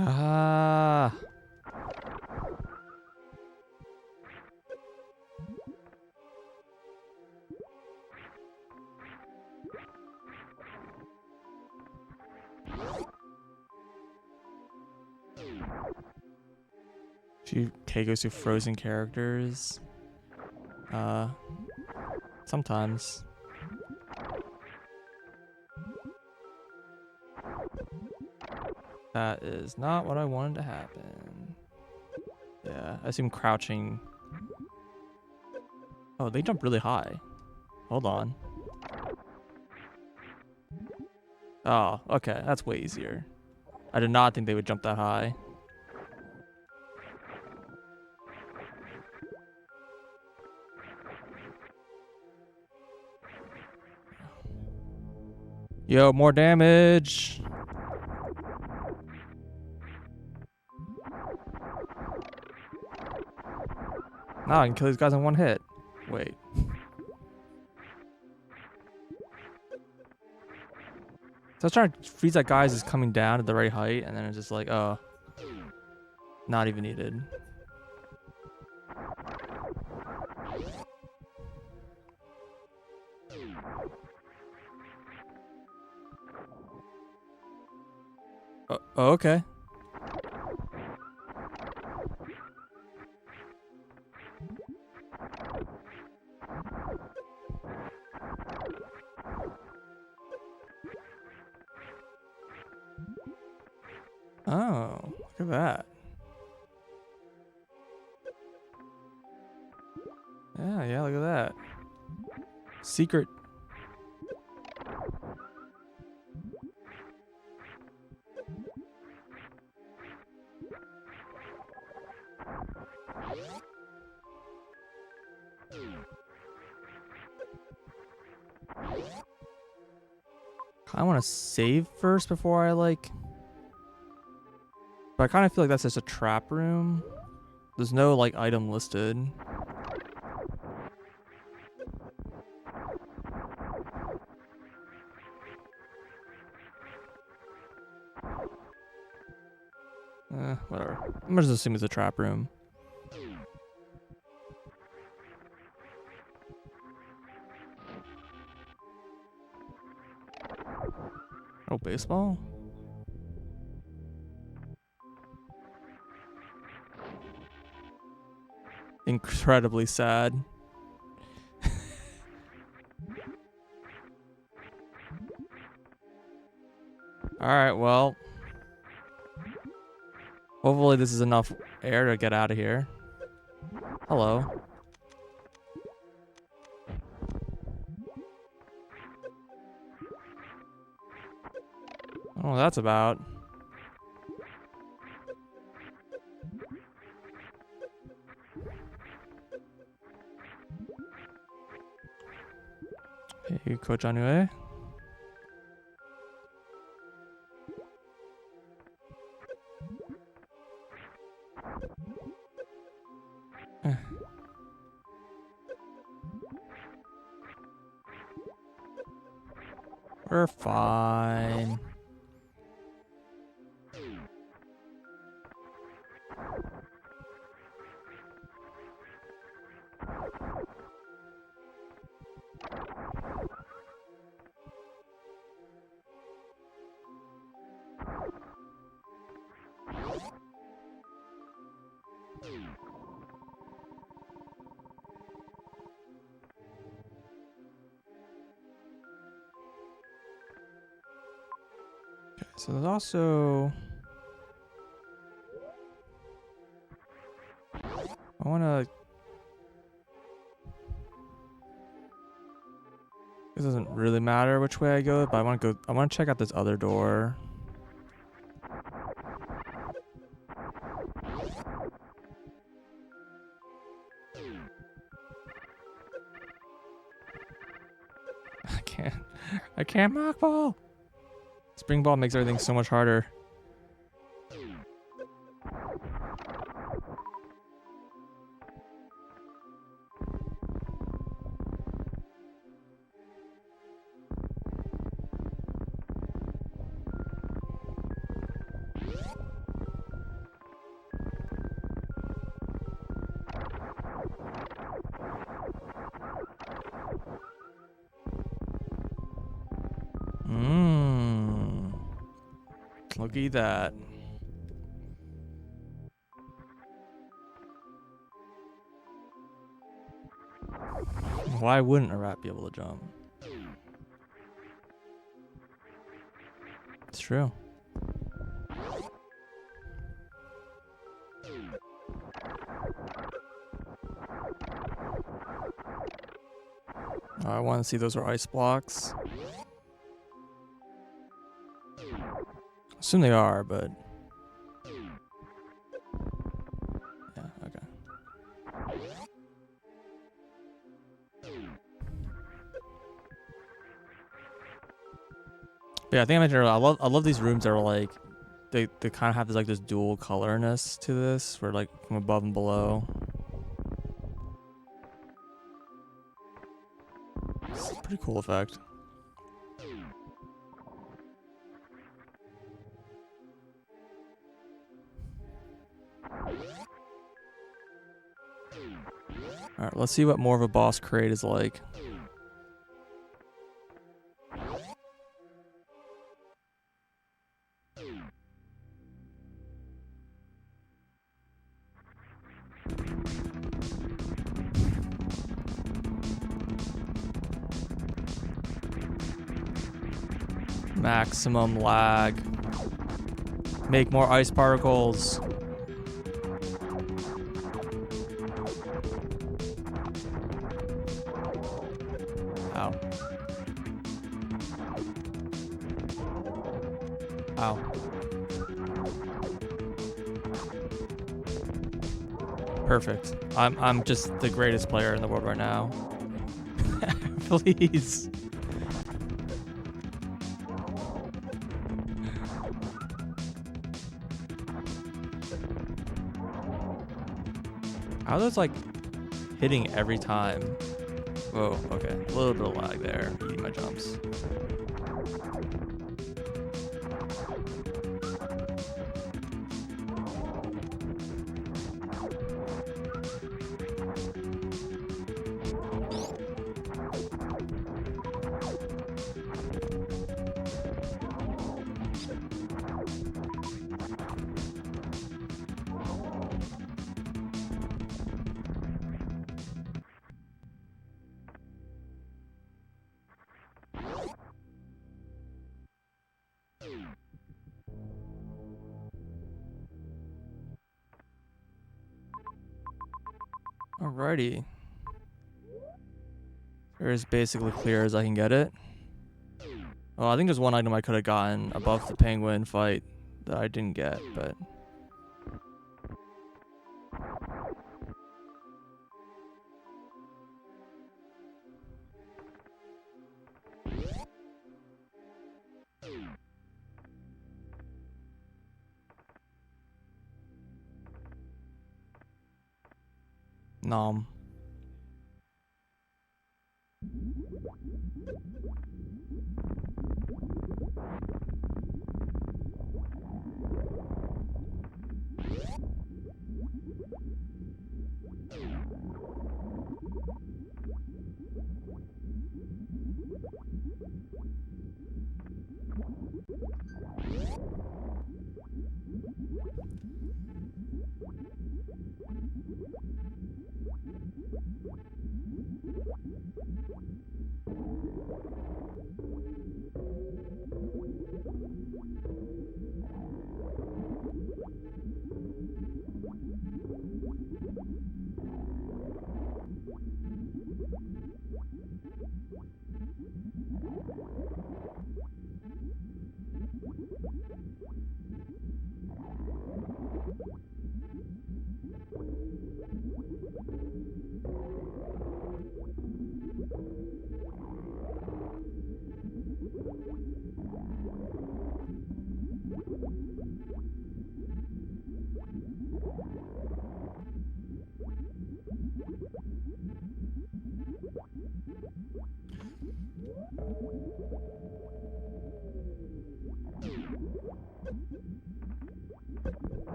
Ah. She goes through frozen characters. Sometimes. That is not what I wanted to happen. Yeah, I assume crouching. Oh, they jump really high. Hold on. Oh, okay, that's way easier. I did not think they would jump that high. Yo, more damage. Now I can kill these guys in one hit. Wait. So I was trying to freeze that guy as he's coming down at the right height, and then it's just like, oh. Not even needed. Oh, okay. Oh, look at that. Yeah, look at that. Secret. I want to save first before I like. But I kind of feel like that's just a trap room. There's no like item listed. Whatever. I'm gonna just assume it's a trap room. Oh, baseball? Incredibly sad. Alright, well. Hopefully this is enough air to get out of here. Hello. I don't know what that's about. Hey, Coach Anue. We're fine. So there's also... I want to... It doesn't really matter which way I go, but I want to check out this other door. I can't mock ball. Spring ball makes everything so much harder. Look at that. Why wouldn't a rat be able to jump? It's true. I want to see those are ice blocks. Assume they are, but yeah, okay. But yeah, I think I mentioned earlier, I love these rooms that are like they kind of have this dual colorness to this, where like from above and below. It's a pretty cool effect. Alright, let's see what more of a boss crate is like. Maximum lag. Make more ice particles. Ow. Ow. Perfect. I'm just the greatest player in the world right now. Please. How are those like hitting every time? Whoa, okay. A little bit of lag there. Eating my jumps. Alrighty. They're as basically clear as I can get it. Well, I think there's one item I could have gotten above the penguin fight that I didn't get, but... Nom.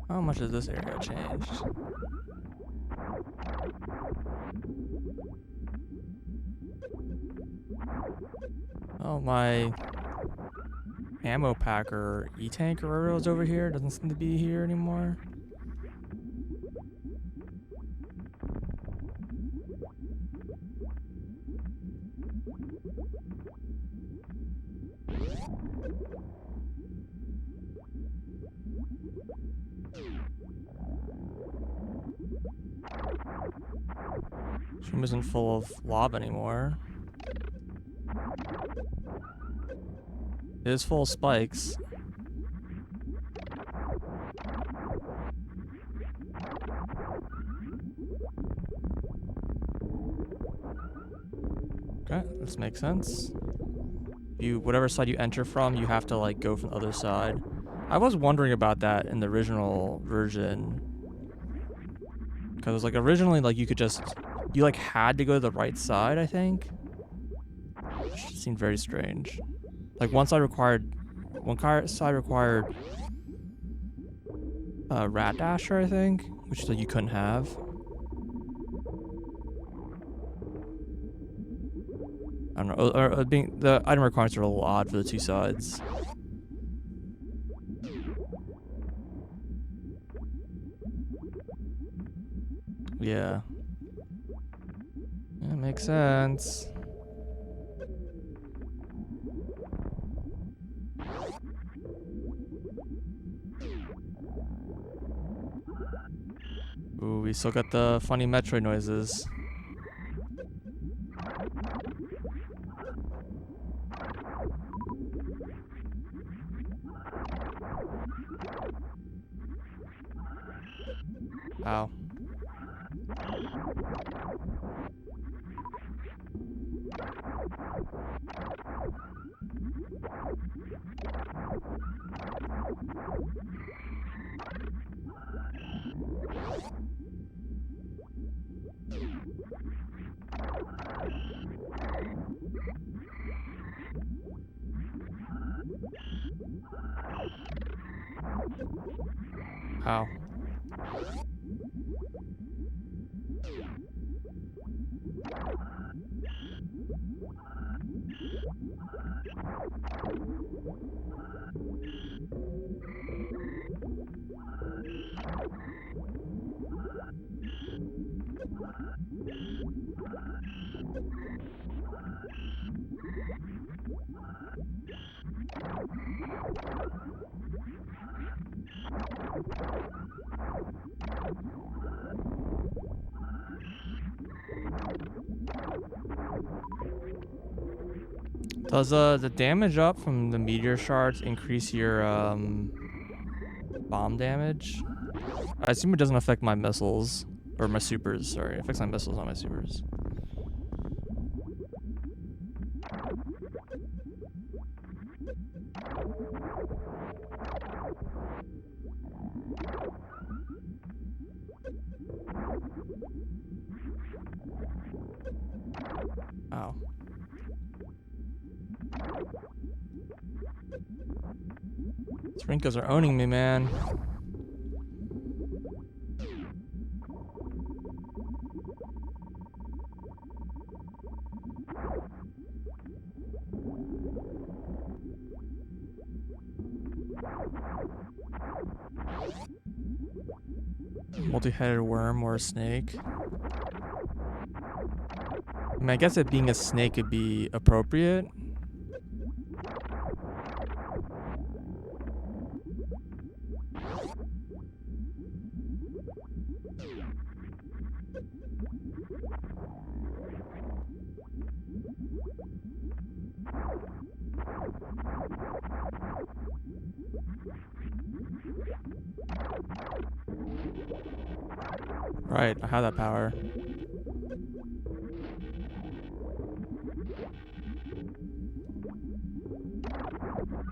How much has this area changed? Oh, my ammo packer E-tank or whatever was over here doesn't seem to be here anymore. This room isn't full of lava anymore. It is full of spikes. Okay, this makes sense. Whatever side you enter from, you have to like go from the other side. I was wondering about that in the original version. Because like originally like you like had to go to the right side, I think. It seemed very strange. Like one side required Rat Dasher, I think, which like you couldn't have. I don't know. Or the item requirements are a little odd for the two sides. Yeah. That makes sense. Ooh, we still got the funny Metroid noises. Ow. Ow. Does the damage up from the meteor shards increase your bomb damage? I assume it doesn't affect my missiles. Or my supers, sorry. It affects my missiles, not my supers. Ow. These Rinkas are owning me, man. Multi-headed worm or a snake. I mean, I guess it being a snake could be appropriate. Right, I have that power.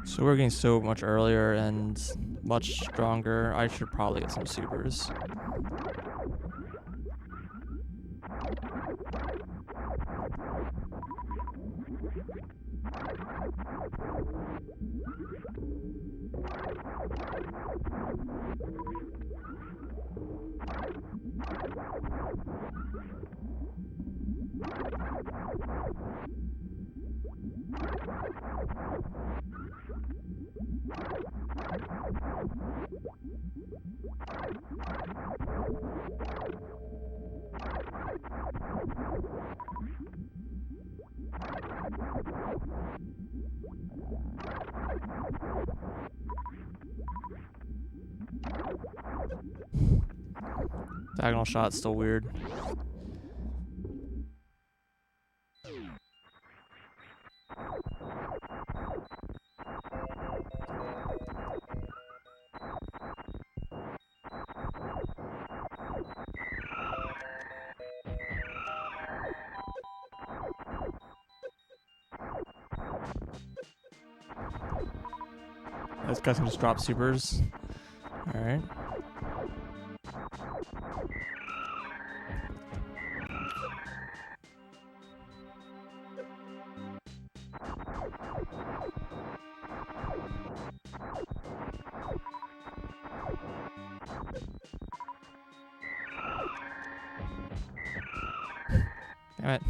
So we're getting so much earlier and much stronger. I should probably get some supers. Diagonal shot's still weird. This guy can just drop supers. Alright. Damn it.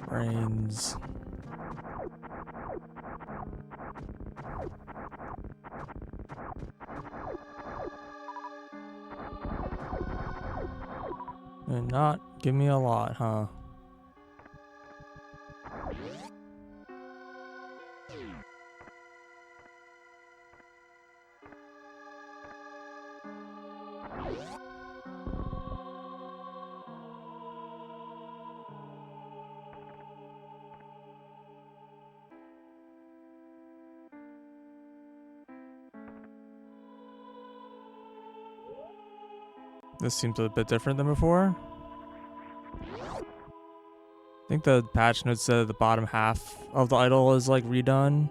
Brains. And not give me a lot, huh? This seems a bit different than before. I think the patch notes said the bottom half of the idol is like redone.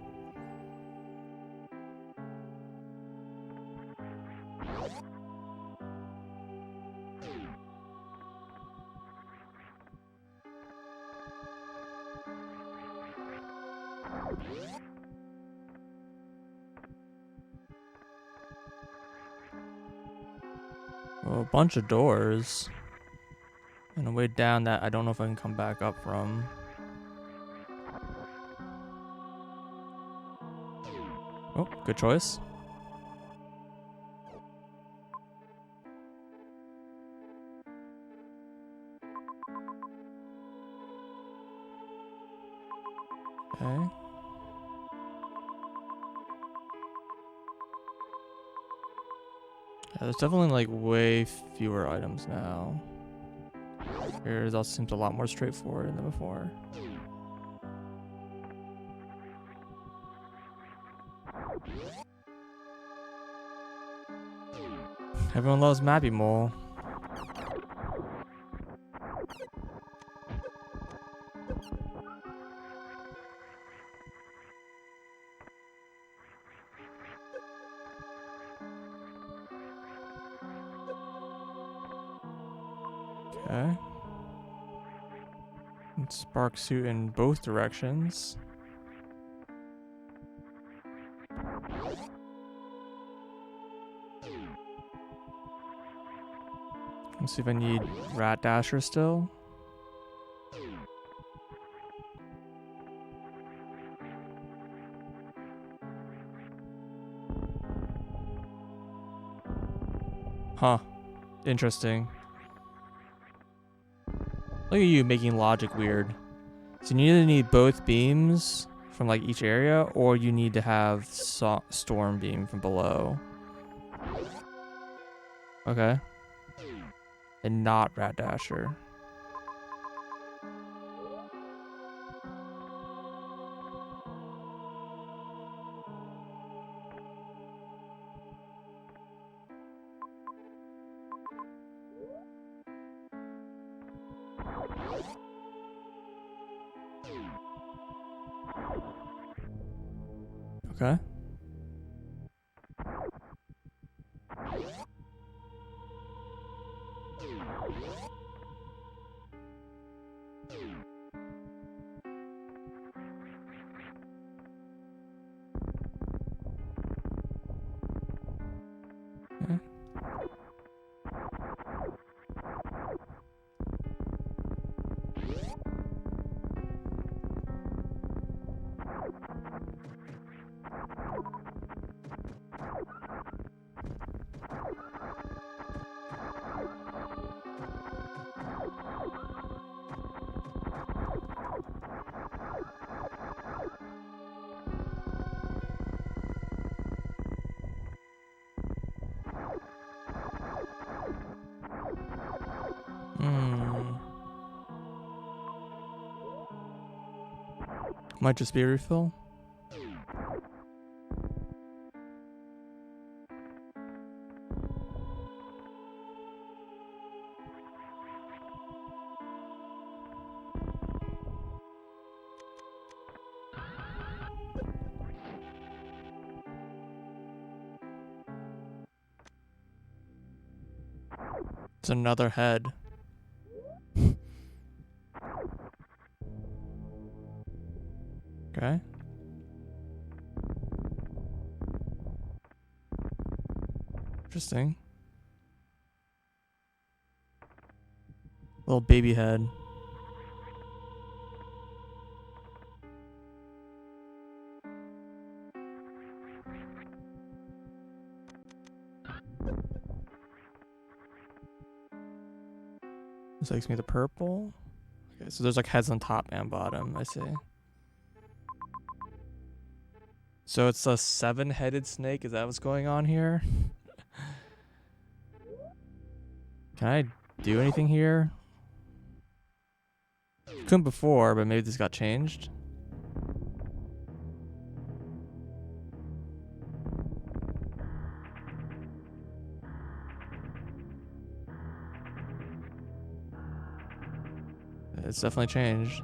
Well, a bunch of doors. And a way down that I don't know if I can come back up from. Oh, good choice. Okay. Yeah, there's definitely like way fewer items now. Here it also seems a lot more straightforward than before. Everyone loves Mappy Mole. Okay. And spark suit in both directions. Let's see if I need Rat Dasher still. Huh. Interesting. Look at you making logic weird. So you either need both beams from like each area, or you need to have Storm Beam from below. Okay. And not Rat Dasher. Okay. Okay. Might just be a refill. It's another head. Okay. Interesting. Little baby head. This takes me to purple. Okay, so there's like heads on top and bottom. I see. So it's a 7-headed snake. Is that what's going on here? Can I do anything here? Couldn't before, but maybe this got changed. It's definitely changed.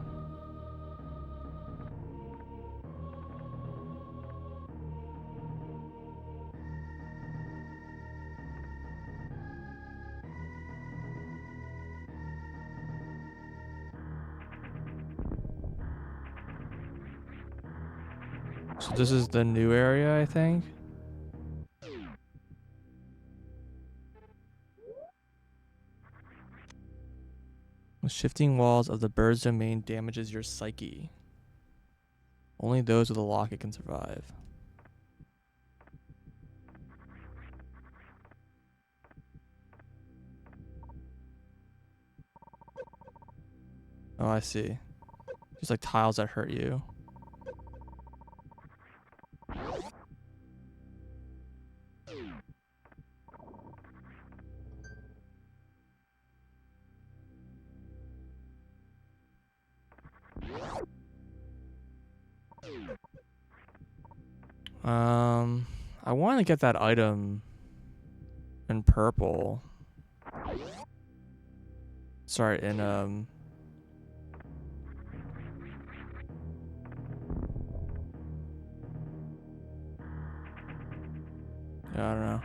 So this is the new area, I think. The shifting walls of the bird's domain damages your psyche. Only those with a locket can survive. Oh, I see. Just like tiles that hurt you. I want to get that item in purple. Sorry, in yeah, I don't know.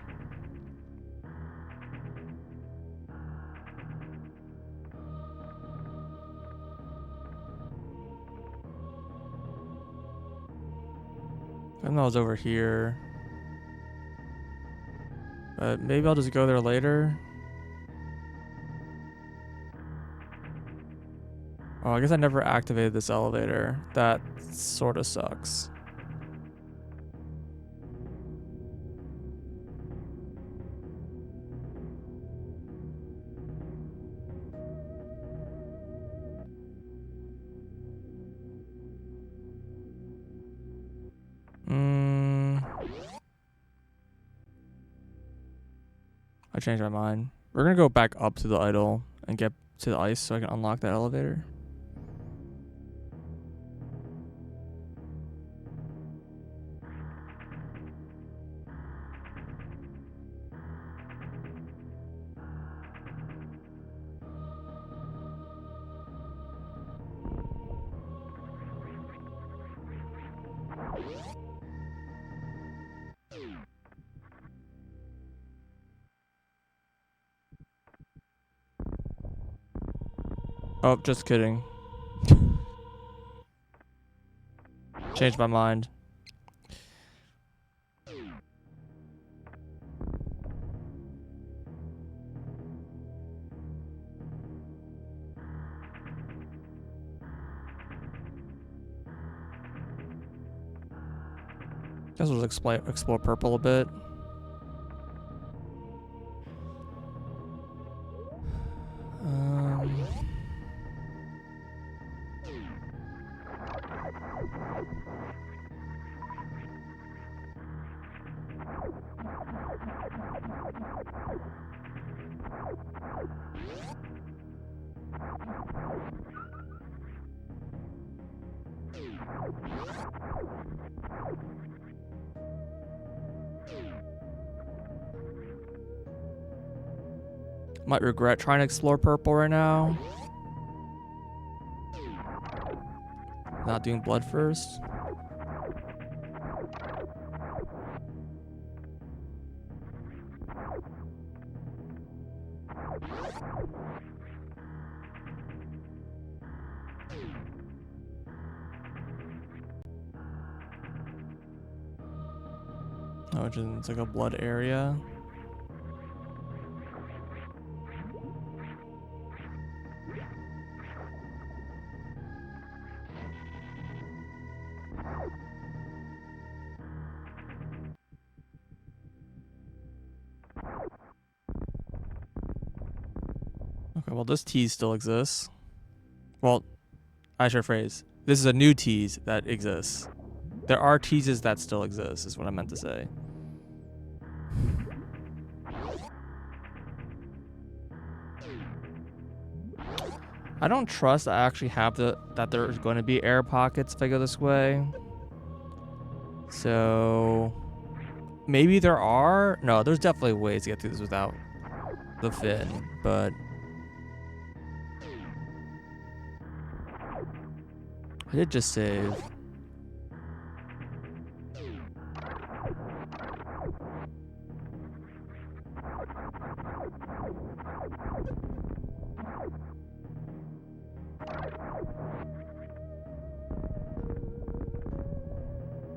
I know I was over here. But maybe I'll just go there later. Oh, I guess I never activated this elevator. That sort of sucks. I changed my mind. We're gonna go back up to the idol and get to the ice so I can unlock that elevator. Oh, just kidding. Changed my mind. Guess we'll just explore purple a bit. Might regret trying to explore purple right now. Not doing blood first. Oh, it's like a blood area. Okay, well, this tease still exists. Well, I should phrase. This is a new tease that exists. There are teases that still exist, is what I meant to say. I don't trust I actually have that there's going to be air pockets if I go this way. So maybe there are. No, there's definitely ways to get through this without the fin, but I did just save.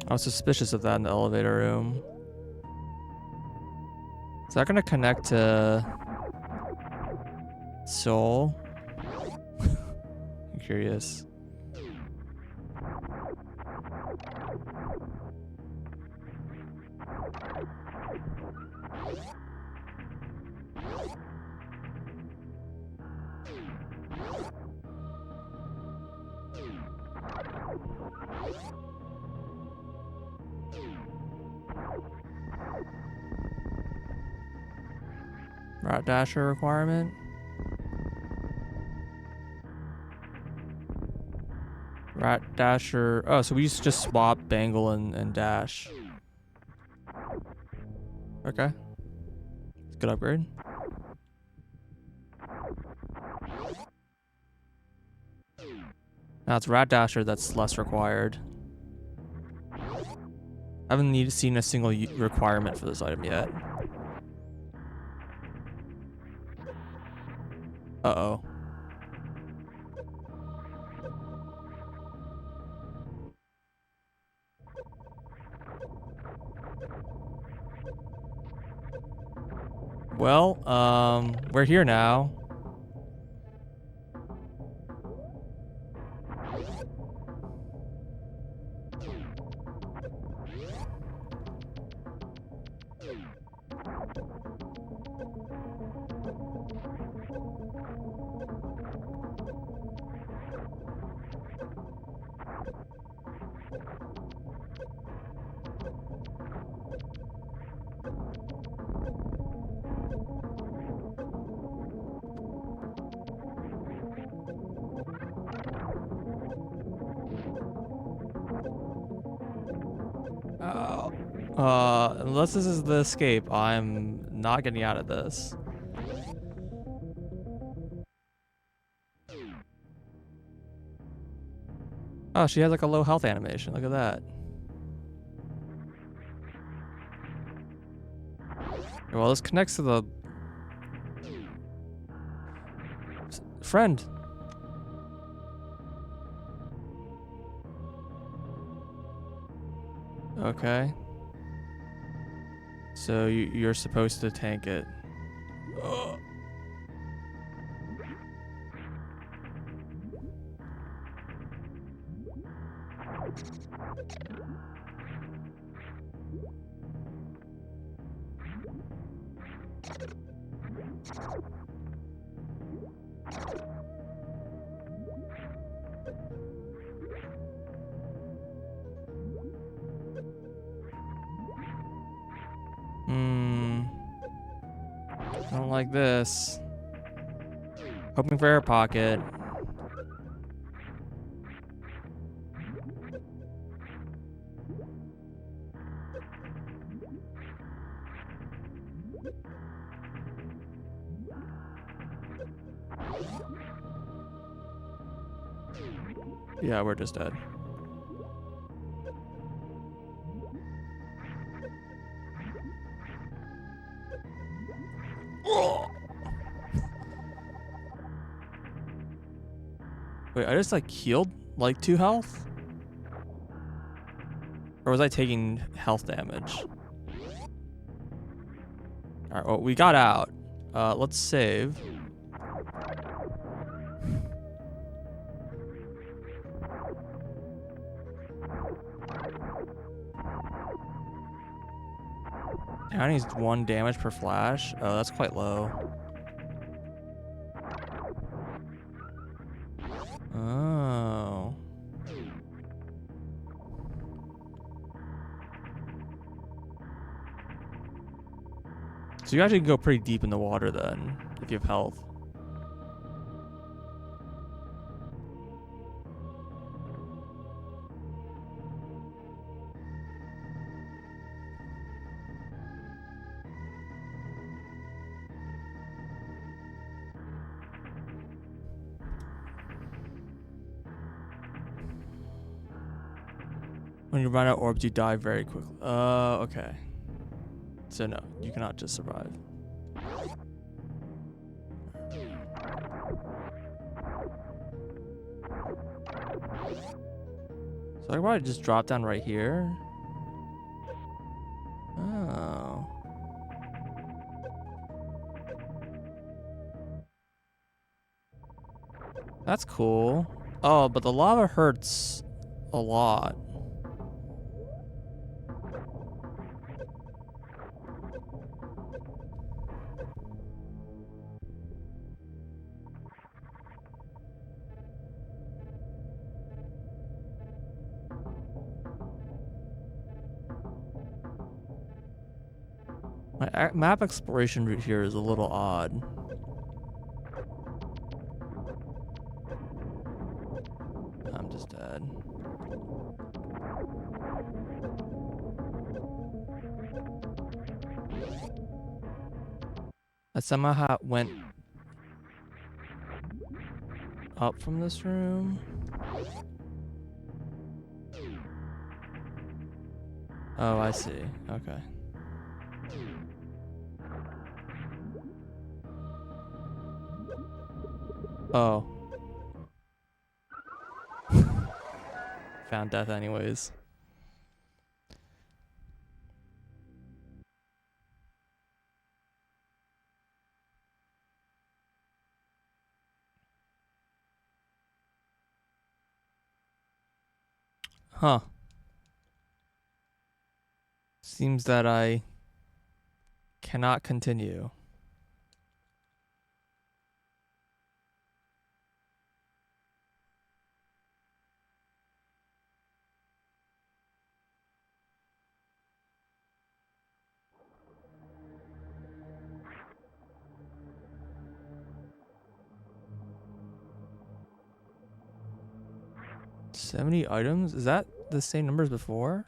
I was suspicious of that in the elevator room. Is that gonna connect to Soul? I'm curious. Rat Dasher requirement? Rat Dasher. Oh, so we used to just swap Bangle and Dash. Okay. It's a good upgrade. Now it's Rat Dasher that's less required. I haven't seen a single requirement for this item yet. Uh-oh. Well, we're here now. Unless this is the escape, I'm not getting out of this. Oh, she has like a low health animation. Look at that. Well, this connects to the friend. Okay. So you're supposed to tank it. Ugh. I don't like this. Hoping for air pocket. Yeah, we're just dead. Wait, I just like healed like 2 health? Or was I taking health damage? Alright, well, we got out. Let's save. Down needs 1 damage per flash. Oh, that's quite low. Oh. So you actually can go pretty deep in the water then, if you have health. When you run out orbs, you die very quickly. Okay. So no, you cannot just survive. So I can probably just drop down right here. That's cool. Oh, but the lava hurts a lot. My map exploration route here is a little odd. I'm just dead. I somehow went up from this room. Oh, I see. Okay. Oh. Found death anyways. Huh. Seems that I cannot continue. $70 items? Is that the same number as before?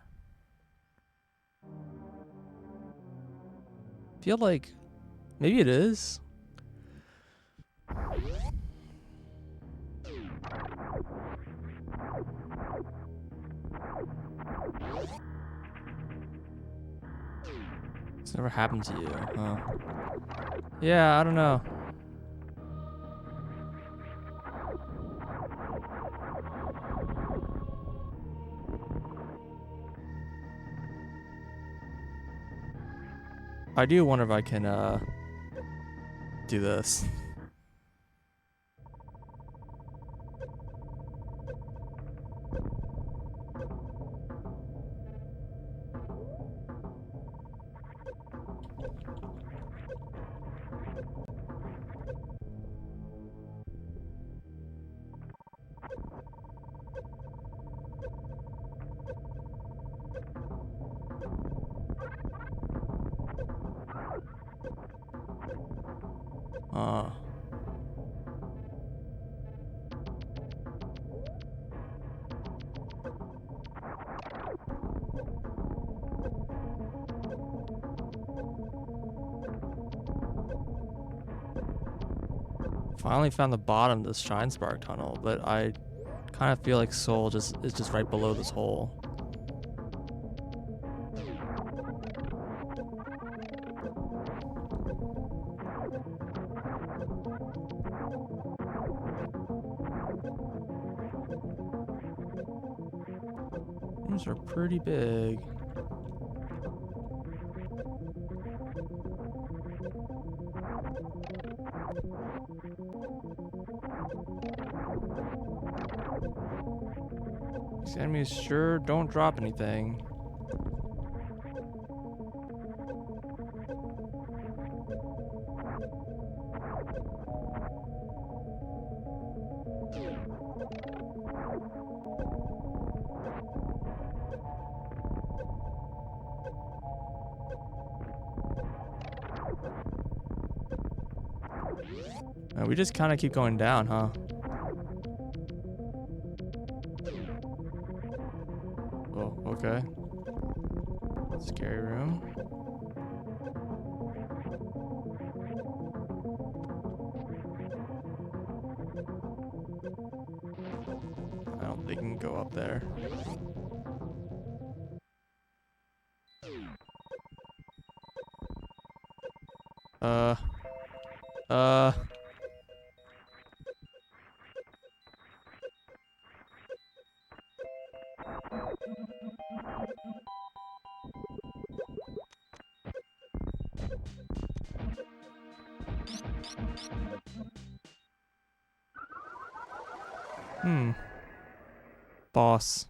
Feel like maybe it is. It's never happened to you, huh? Yeah, I don't know. I do wonder if I can do this. Uh Finally found the bottom of this Shine Spark tunnel, but I kind of feel like Soul is just right below this hole. Rooms are pretty big. These enemies sure don't drop anything. We just kind of keep going down, huh? Oh, okay. Scary room. I don't think I can go up there. Uh. Boss.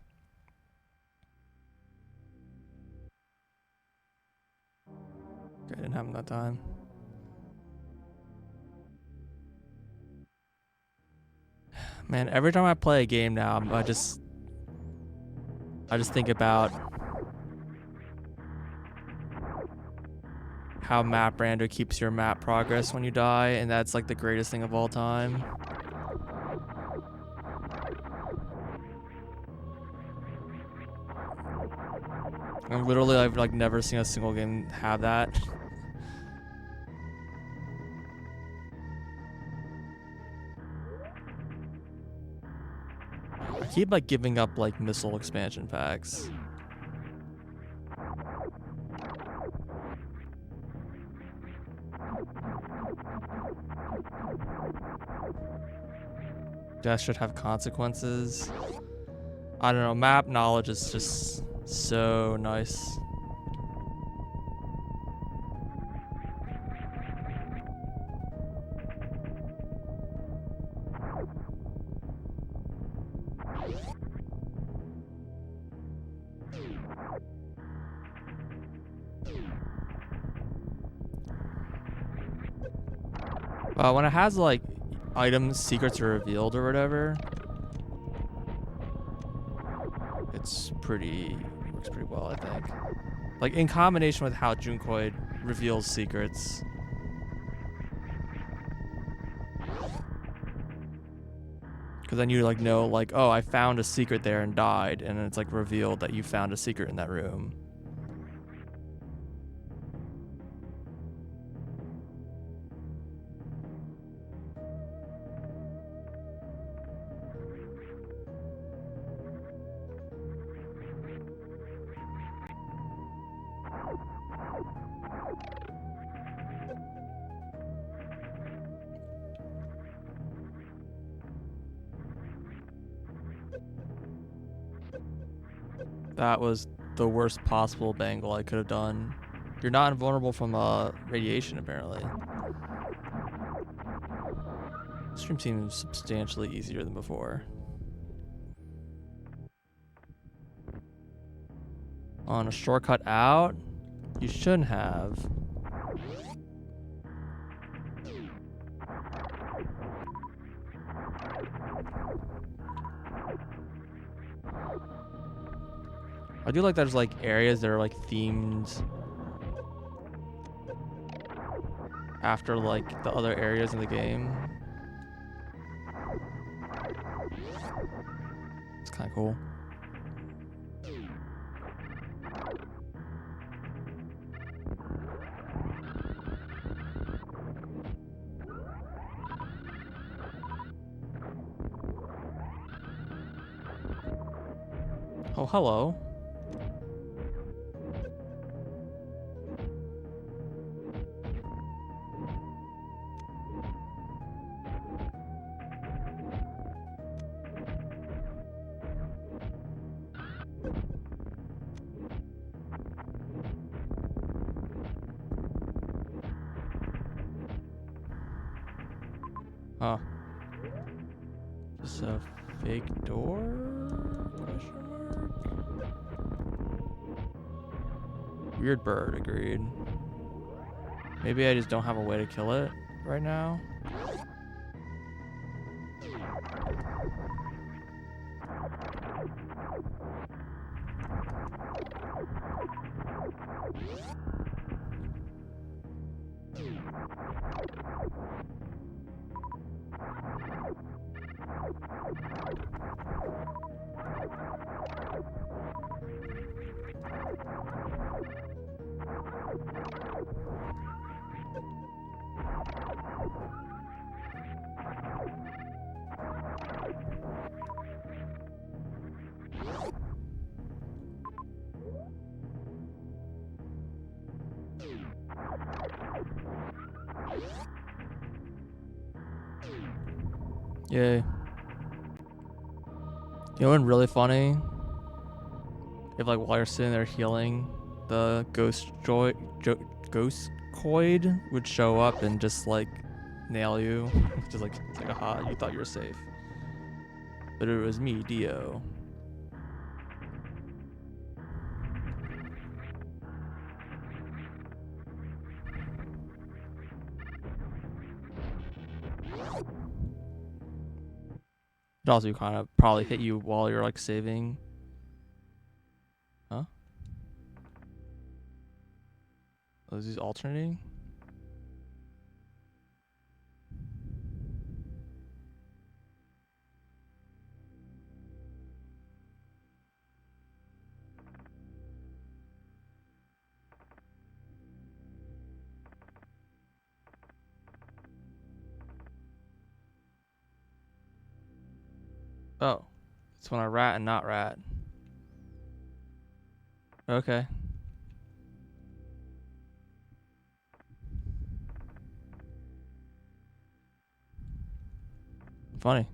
Okay, I didn't have him that time. Man, every time I play a game now, I just think about how map rando keeps your map progress when you die, and that's like the greatest thing of all time. And literally, I've like never seen a single game have that. I keep like giving up like missile expansion packs. That should have consequences. I don't know, map knowledge is just so nice. When it has like items, secrets are revealed or whatever, it's works pretty well, I think. Like in combination with how Junkoid reveals secrets. Because then you like know like, oh, I found a secret there and died, and it's like revealed that you found a secret in that room. That was the worst possible bangle I could have done. You're not invulnerable from radiation, apparently. This stream seems substantially easier than before. On a shortcut out? You shouldn't have. I do like there's like areas that are like themed after like the other areas in the game. It's kind of cool. Oh, hello. Huh. Just a fake door? Question mark? Weird bird, agreed. Maybe I just don't have a way to kill it right now. Yay. You know what's really funny? If like while you're sitting there healing, the Ghost-Koid would show up and just like nail you. Just like, it's like, aha, you thought you were safe. But it was me, Dio. It also kind of probably hit you while you're like saving. Huh? Oh, is these alternating? Oh, it's when I rat and not rat. Okay. Funny.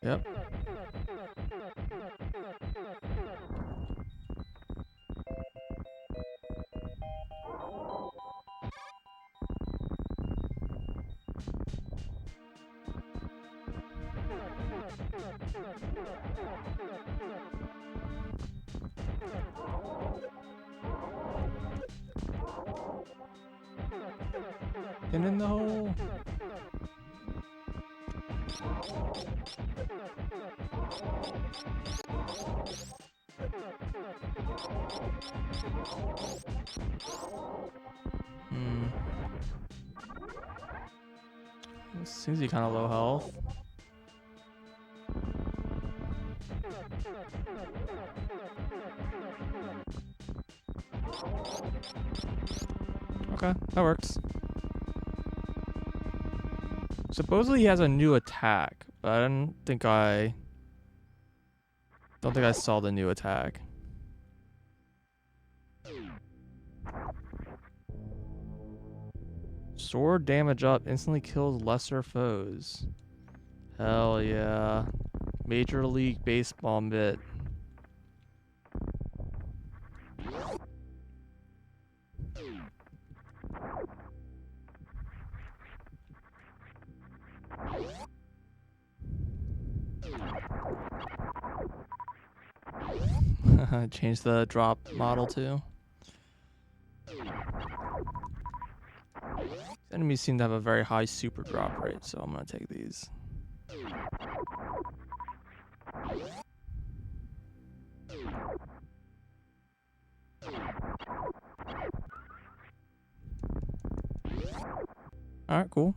Yep. And in the hole. Seems to be kind of low health. Okay, that works. Supposedly he has a new attack, but I don't think I saw the new attack. Sword damage up instantly kills lesser foes. Hell yeah. Major League Baseball bit. Change the drop model too. Enemies seem to have a very high super drop rate, so I'm gonna take these. Alright, cool.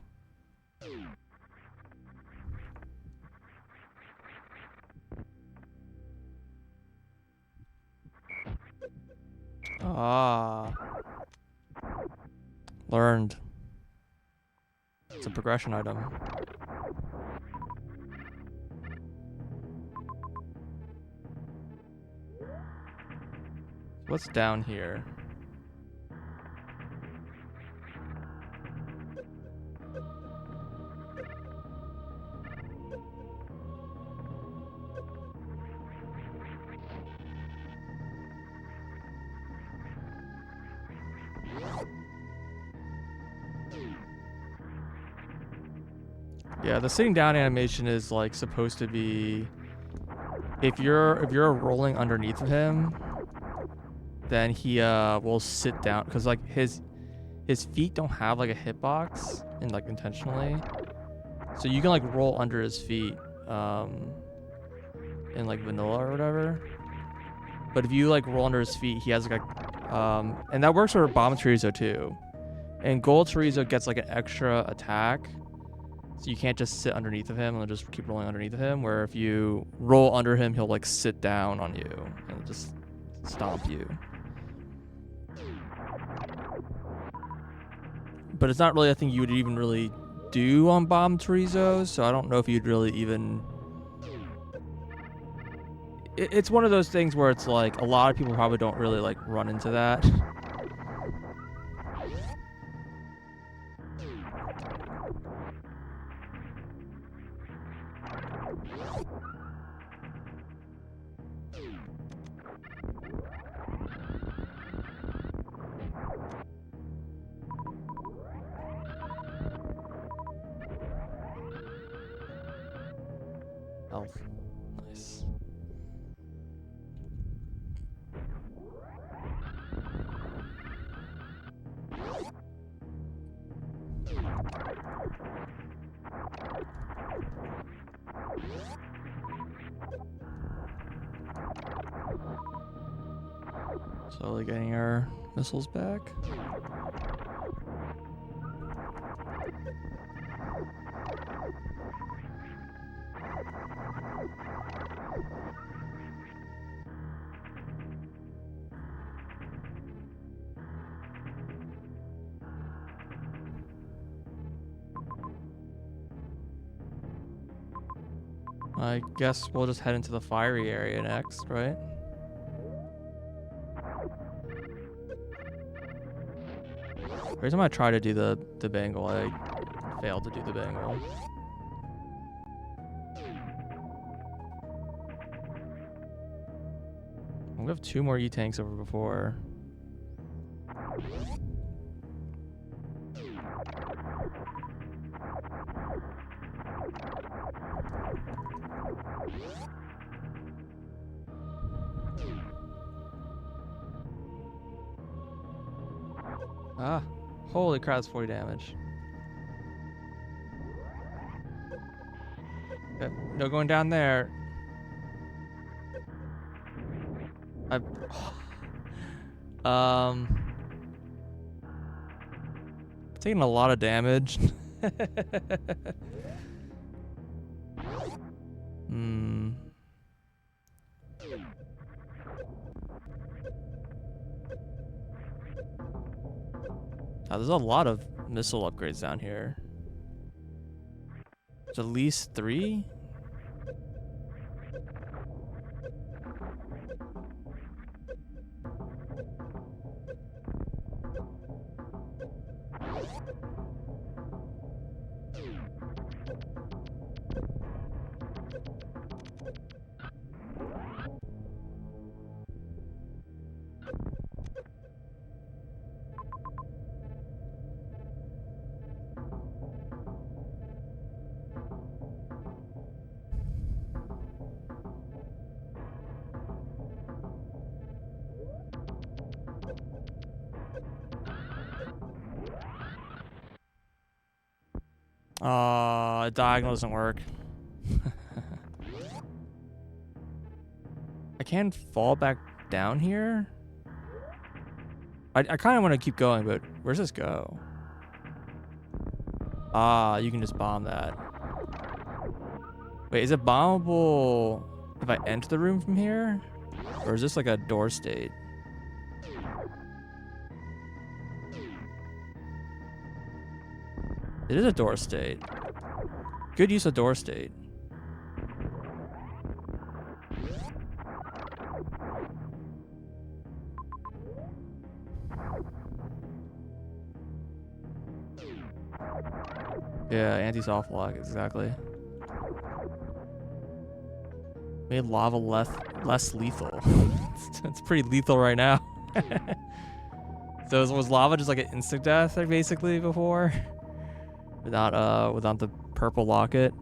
Ah. Learned. It's a progression item. What's down here? Yeah, the sitting down animation is like supposed to be if you're rolling underneath of him, then he will sit down because like his feet don't have like a hitbox and like intentionally, so you can like roll under his feet in like vanilla or whatever. But if you like roll under his feet, he has like a and that works for Bomb Chorizo too. And Gold Chorizo gets like an extra attack. So you can't just sit underneath of him and just keep rolling underneath of him, where if you roll under him, he'll like sit down on you and just stomp you. But it's not really a thing you would even really do on Bomb Chorizo, so I don't know if you'd really even... It's one of those things where it's like a lot of people probably don't really like run into that. Elf. Nice. Slowly getting our missiles back. I guess we'll just head into the fiery area next, right? Every time I try to do the bangle, I fail to do the bangle. We have 2 more E-tanks over before. Ah, holy crap, that's 40 damage. Okay, no going down there. Taking a lot of damage. There's a lot of missile upgrades down here. There's at least 3? Diagonal doesn't work. I can't fall back down here? I kind of want to keep going, but where's this go? Ah, you can just bomb that. Wait, is it bombable if I enter the room from here? Or is this like a door state? It is a door state. Good use of door state. Yeah, anti-soft lock, exactly. Made lava less lethal. It's pretty lethal right now. So was lava just like an instant death, like, basically before? Without the purple locket.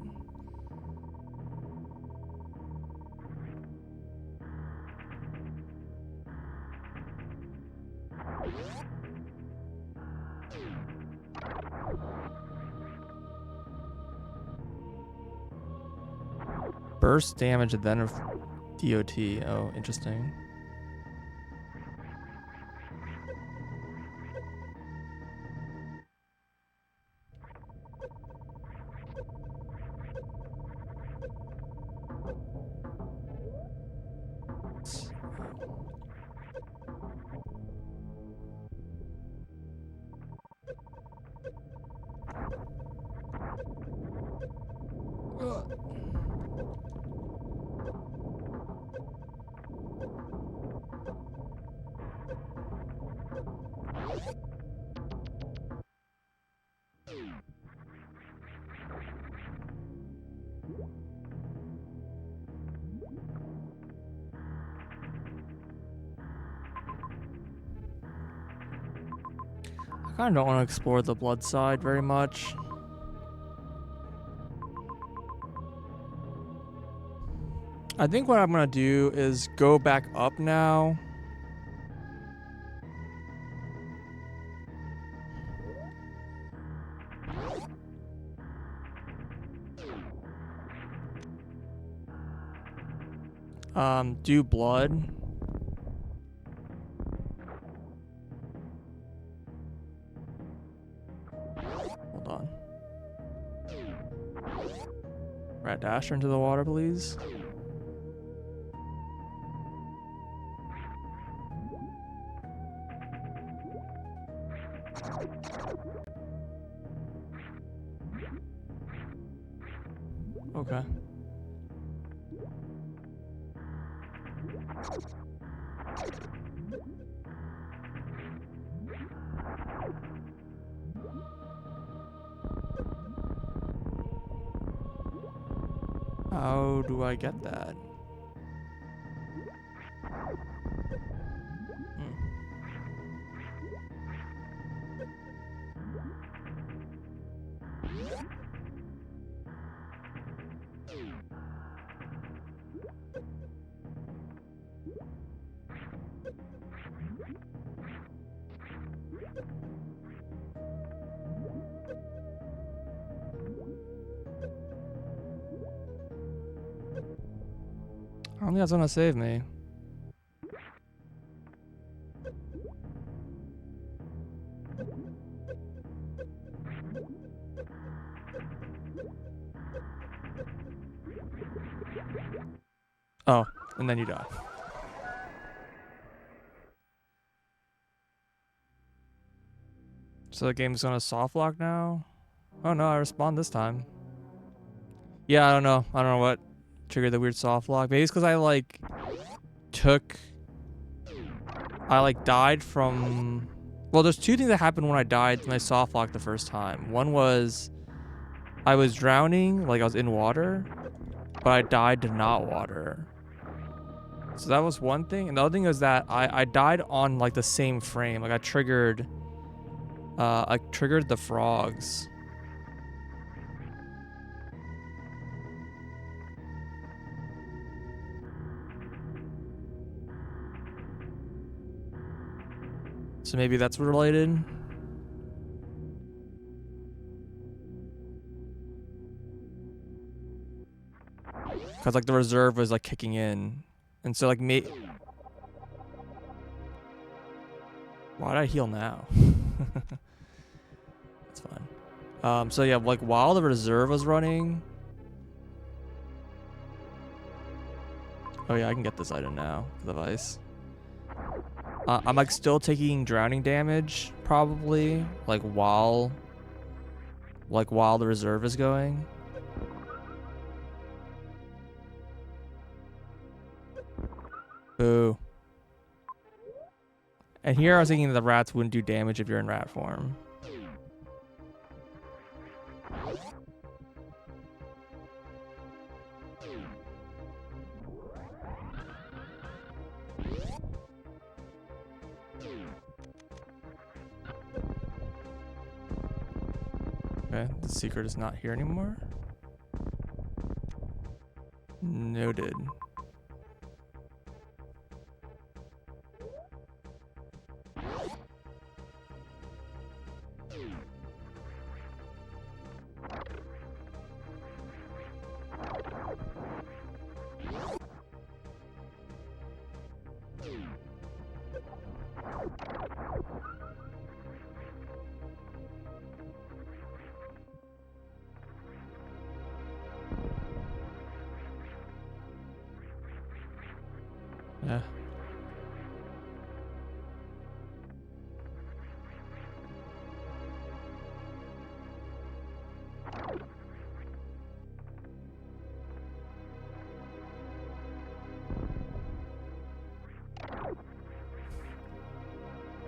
Burst damage and then DOT. Oh, interesting. kind of don't want to explore the blood side very much. I think what I'm going to do is go back up now. Do blood. Hold on. Rat Dasher into the water, please. Okay. How do I get that? I don't think that's gonna save me. Oh, and then you die. So the game's gonna soft lock now? Oh no, I respawned this time. Yeah, I don't know. I don't know what triggered the weird soft lock. Maybe it's because I died from... Well, there's two things that happened when I died when I soft locked the first time. One was I was drowning, like I was in water, but I died to not water. So that was one thing. And the other thing is that I died on like the same frame. Like I triggered the frogs. So maybe that's related. Cause like the reserve was like kicking in. And so like why'd I heal now? That's fine. So yeah, like while the reserve was running. Oh yeah, I can get this item now, the device. I'm like still taking drowning damage, probably, like while the reserve is going. Boo. And here I was thinking that the rats wouldn't do damage if you're in rat form. Okay, the secret is not here anymore. Noted. Yeah.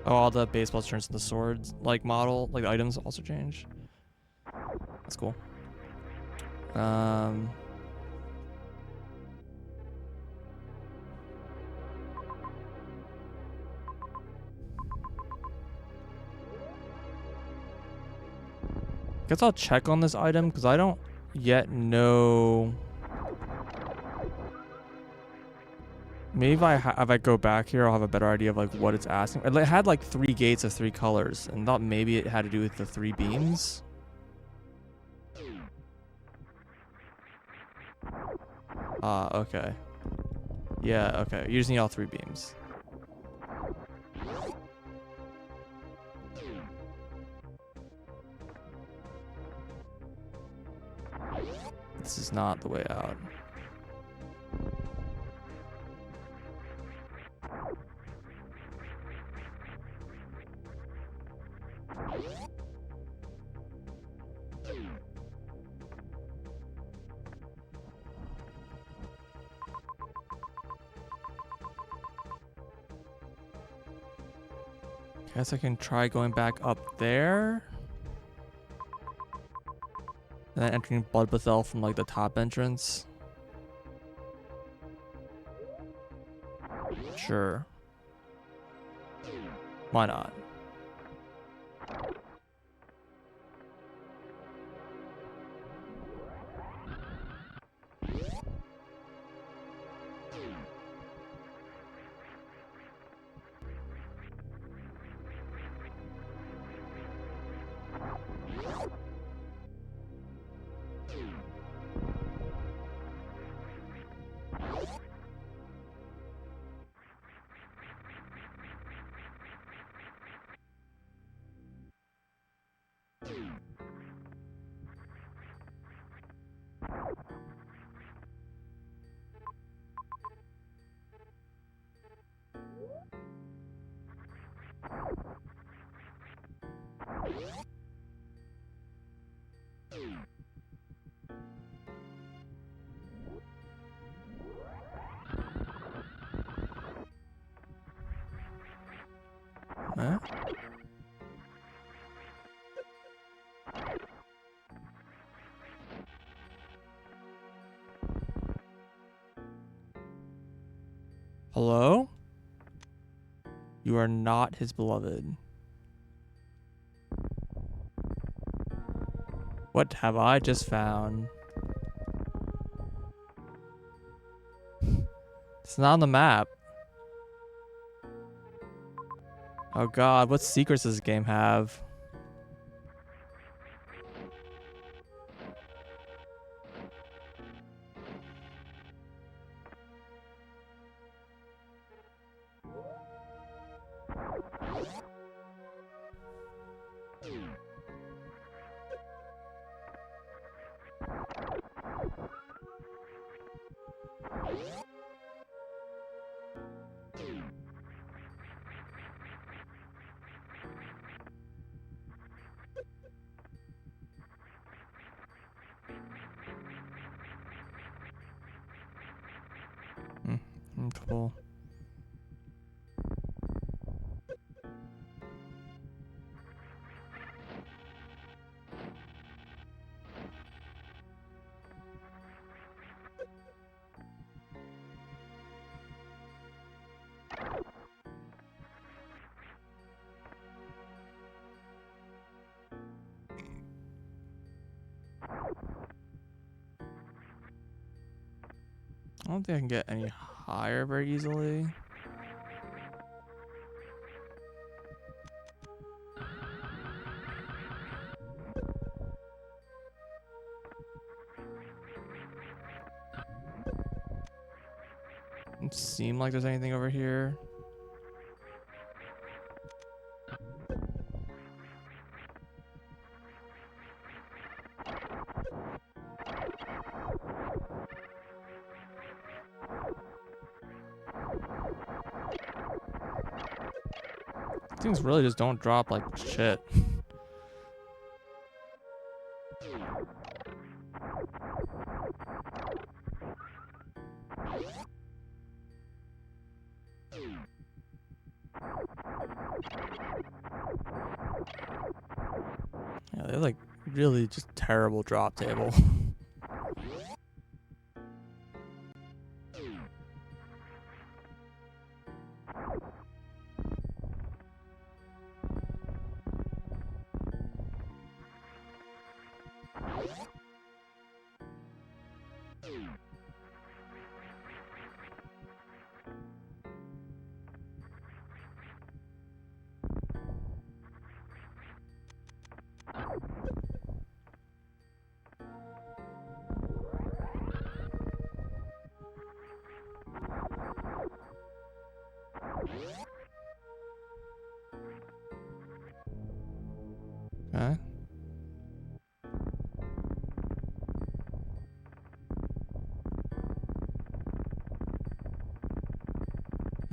Oh, all the baseballs turns into swords, like model, like the items also change. That's cool. Guess I'll check on this item because I don't yet know. Maybe if I go back here, I'll have a better idea of like what it's asking. It had like 3 gates of 3 colors, and thought maybe it had to do with the 3 beams. Okay. Yeah, okay. You just need all 3 beams. This is not the way out. Guess I can try going back up there. And then entering Blood Bethel from like the top entrance. Sure. Why not? Huh? Hello? You are not his beloved. What have I just found? It's not on the map. Oh god, what secrets does this game have? Cool. I don't think I can get any higher very easily. Doesn't seem like there's anything over here. Things really just don't drop like shit. Yeah, they're like really just terrible drop table. Okay.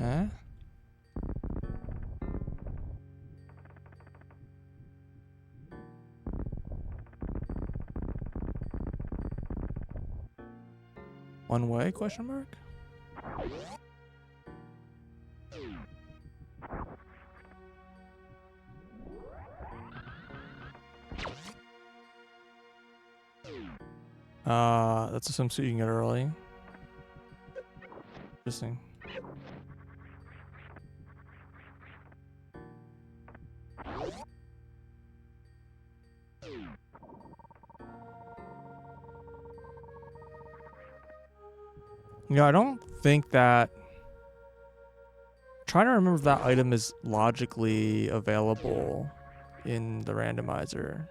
Eh? One way, question mark? That's a swimsuit you can get early. Interesting. Yeah, I don't think that... Trying to remember if that item is logically available in the randomizer.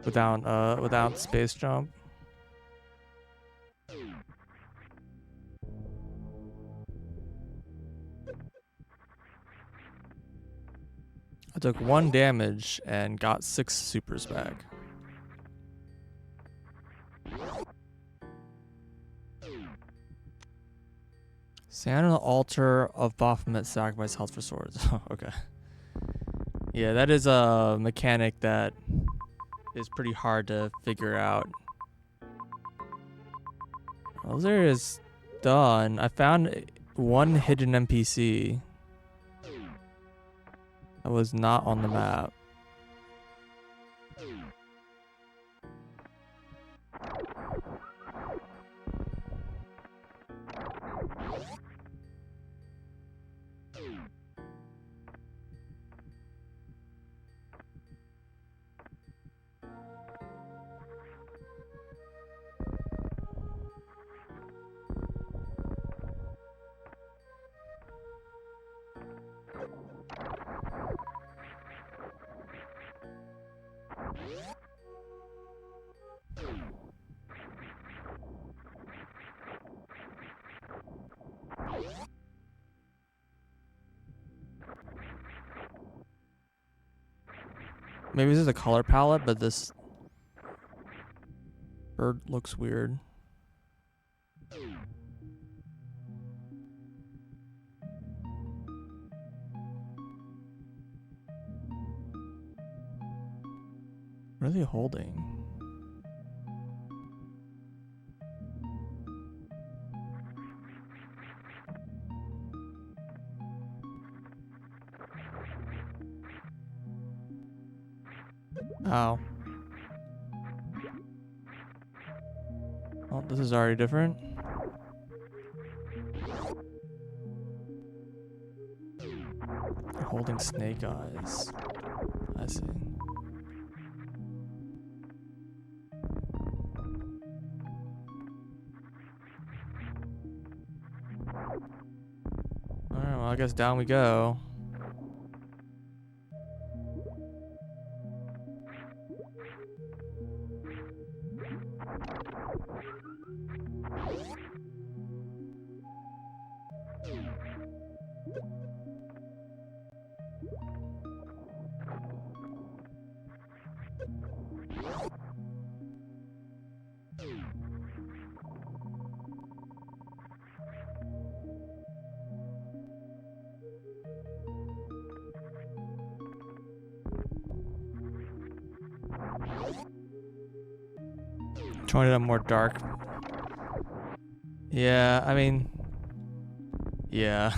Without space jump. I took 1 damage and got 6 supers back. Stand on the altar of Baphomet, sacrifice health for swords. Okay. Yeah, that is a mechanic that is pretty hard to figure out. Well, those areas done. I found 1 hidden NPC that was not on the map. Maybe this is a color palette, but this bird looks weird. What are they holding? Oh. Oh, this is already different. They're holding snake eyes. I see. Alright, well, I guess down we go. Trying it up more dark. Yeah, I mean... Yeah.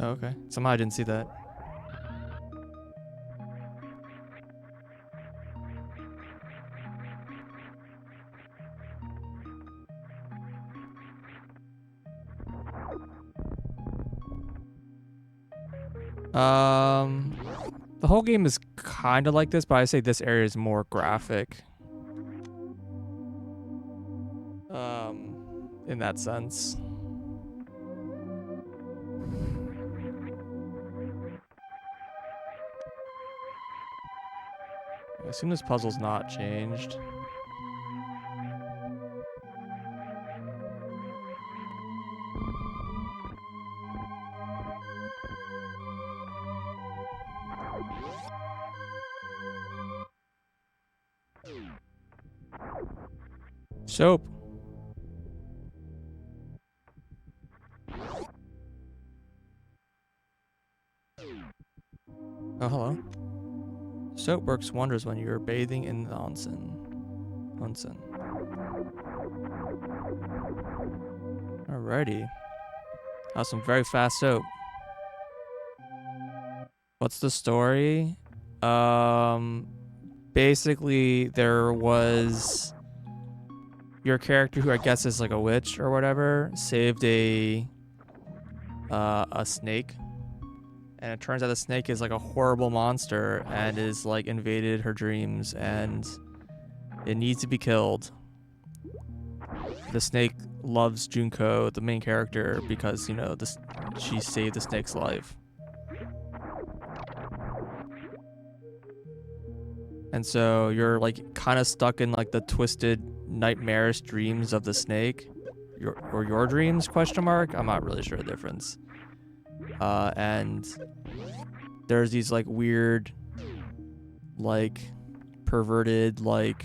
Oh, okay. Somehow I didn't see that. The whole game is kind of like this, but I say this area is more graphic. In that sense. I assume this puzzle's not changed. Soap. Oh, hello. Soap works wonders when you're bathing in the onsen. Alrighty. That was some very fast soap. What's the story? Basically there was your character, who I guess is like a witch or whatever, saved a snake. And it turns out the snake is like a horrible monster and is like invaded her dreams and it needs to be killed. The snake loves Junko, the main character, because, you know, she saved the snake's life. And so you're like kind of stuck in like the twisted, nightmarish dreams of the snake. Your dreams, question mark? I'm not really sure the difference. And there's these like weird, like perverted, like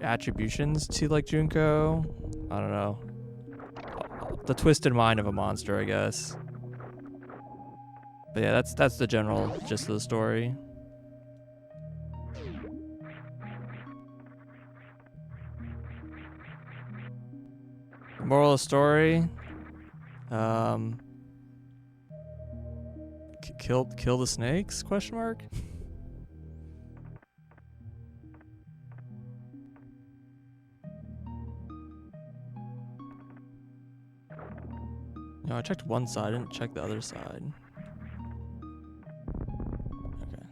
attributions to like Junko. I don't know. The twisted mind of a monster, I guess. But yeah, that's the general gist of the story. Moral of the story: kill the snakes? Question mark. No, I checked one side. I didn't check the other side. Okay.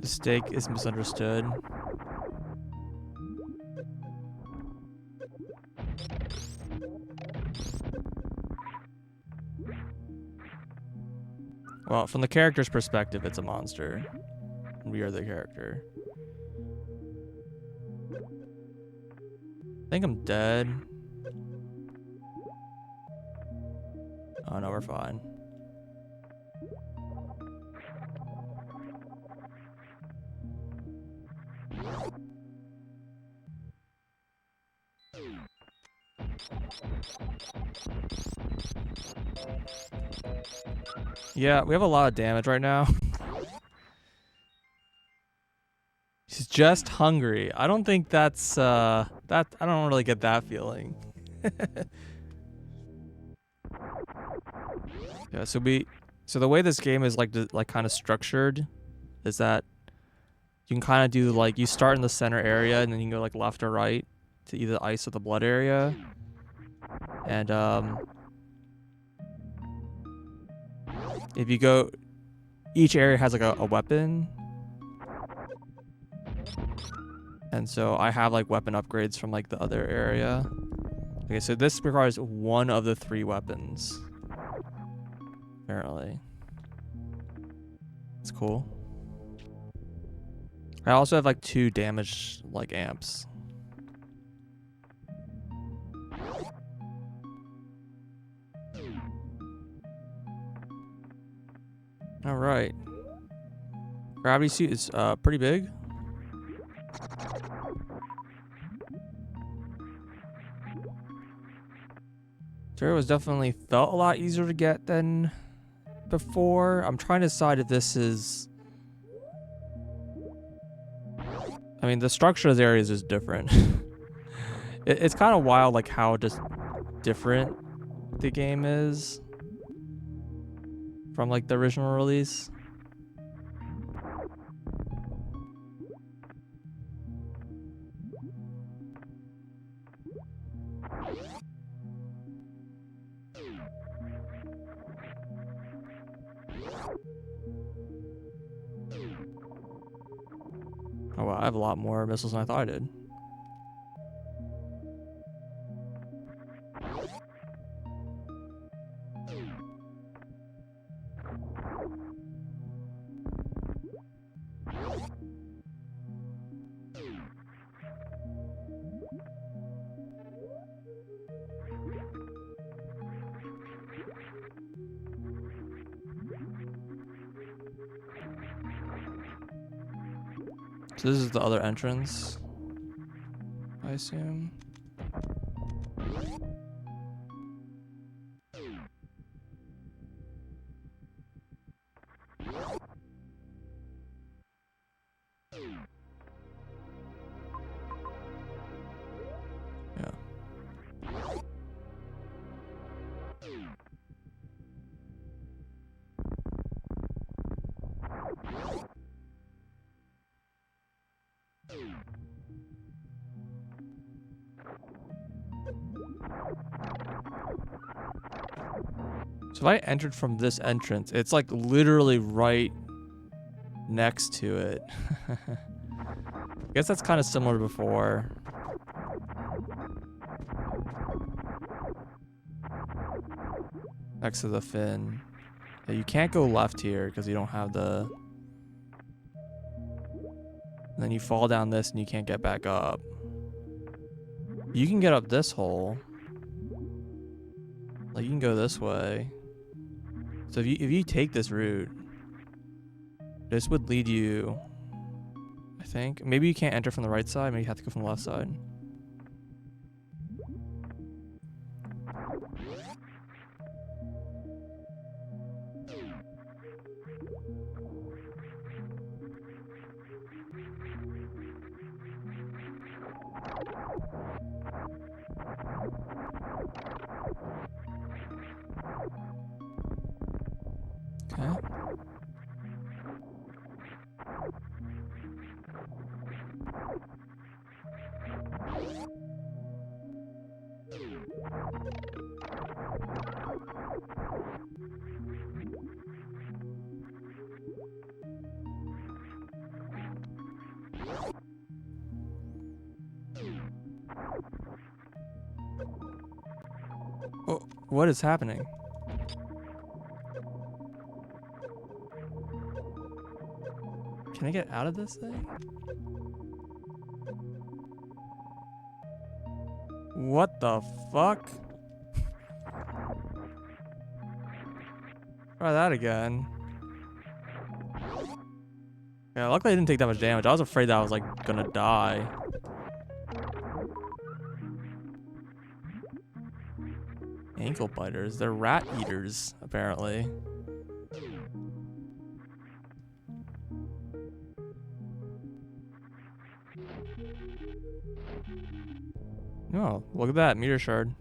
The steak is misunderstood. Well, from the character's perspective, it's a monster. We are the character. I think I'm dead. Oh no, we're fine. Yeah, we have a lot of damage right now. He's just hungry. I don't think that's I don't really get that feeling. Yeah, so the way this game is like kind of structured is that you can kind of do like, you start in the center area and then you can go like left or right to either the ice or the blood area. And if you go, each area has like a weapon. And so I have like weapon upgrades from like the other area. Okay, so this requires one of the 3 weapons. Apparently. It's cool. I also have like 2 damage like amps. All right. Gravity suit is pretty big. Terra was definitely felt a lot easier to get than before. I'm trying to decide if this is... I mean, the structure of the areas is different. It's kind of wild, like, how just different the game is from, like, the original release. Oh wow, I have a lot more missiles than I thought I did. So this is the other entrance, I assume. Yeah. So if I entered from this entrance, it's like literally right next to it. I guess that's kind of similar to before. Next to the fin. Yeah, you can't go left here because you don't have the... And then you fall down this and you can't get back up. You can get up this hole. Like you can go this way. So if you take this route, this would lead you, I think. Maybe you can't enter from the right side. Maybe you have to go from the left side. Okay. Oh, what is happening? Can I get out of this thing? What the fuck? Try that again. Yeah, luckily I didn't take that much damage. I was afraid that I was like gonna die. Ankle biters. They're rat eaters, apparently. Oh, look at that meteor shard.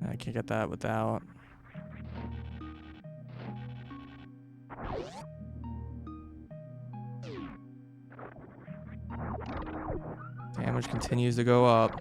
I can't get that without. Damage continues to go up.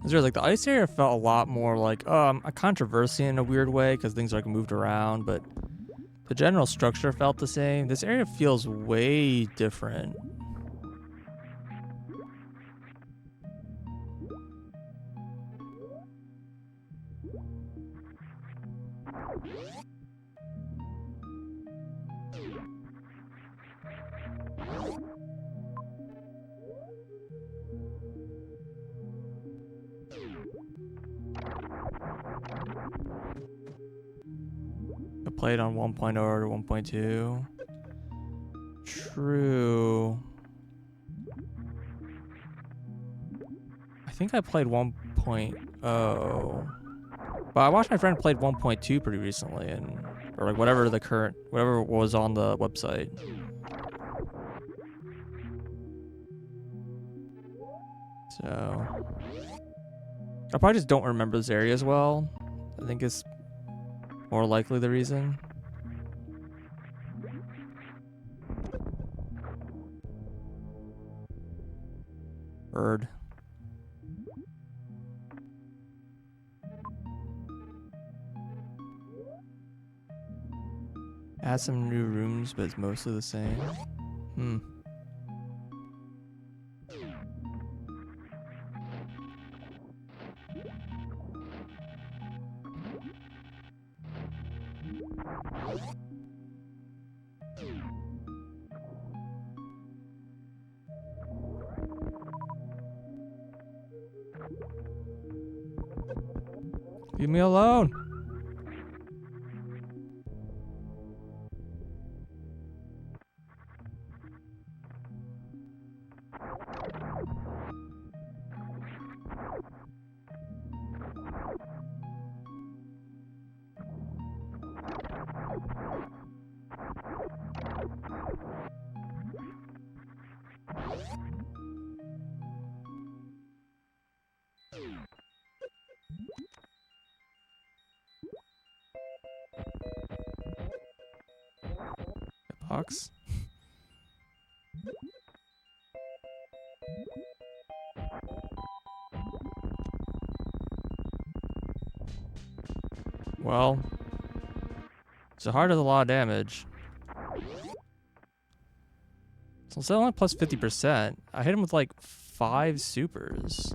Like the ice area felt a lot more like a controversy in a weird way because things like moved around, but the general structure felt the same. This area feels way different. I played on 1.0 or 1.2. True. I think I played 1.0. But I watched my friend played 1.2 pretty recently, or or like whatever was on the website. So I probably just don't remember this area as well. I think it's more likely the reason. Bird. Add some new rooms, but it's mostly the same. Leave me alone. Box. Well, so hard does a lot of damage. So it's only plus 50%. I hit him with like 5 supers.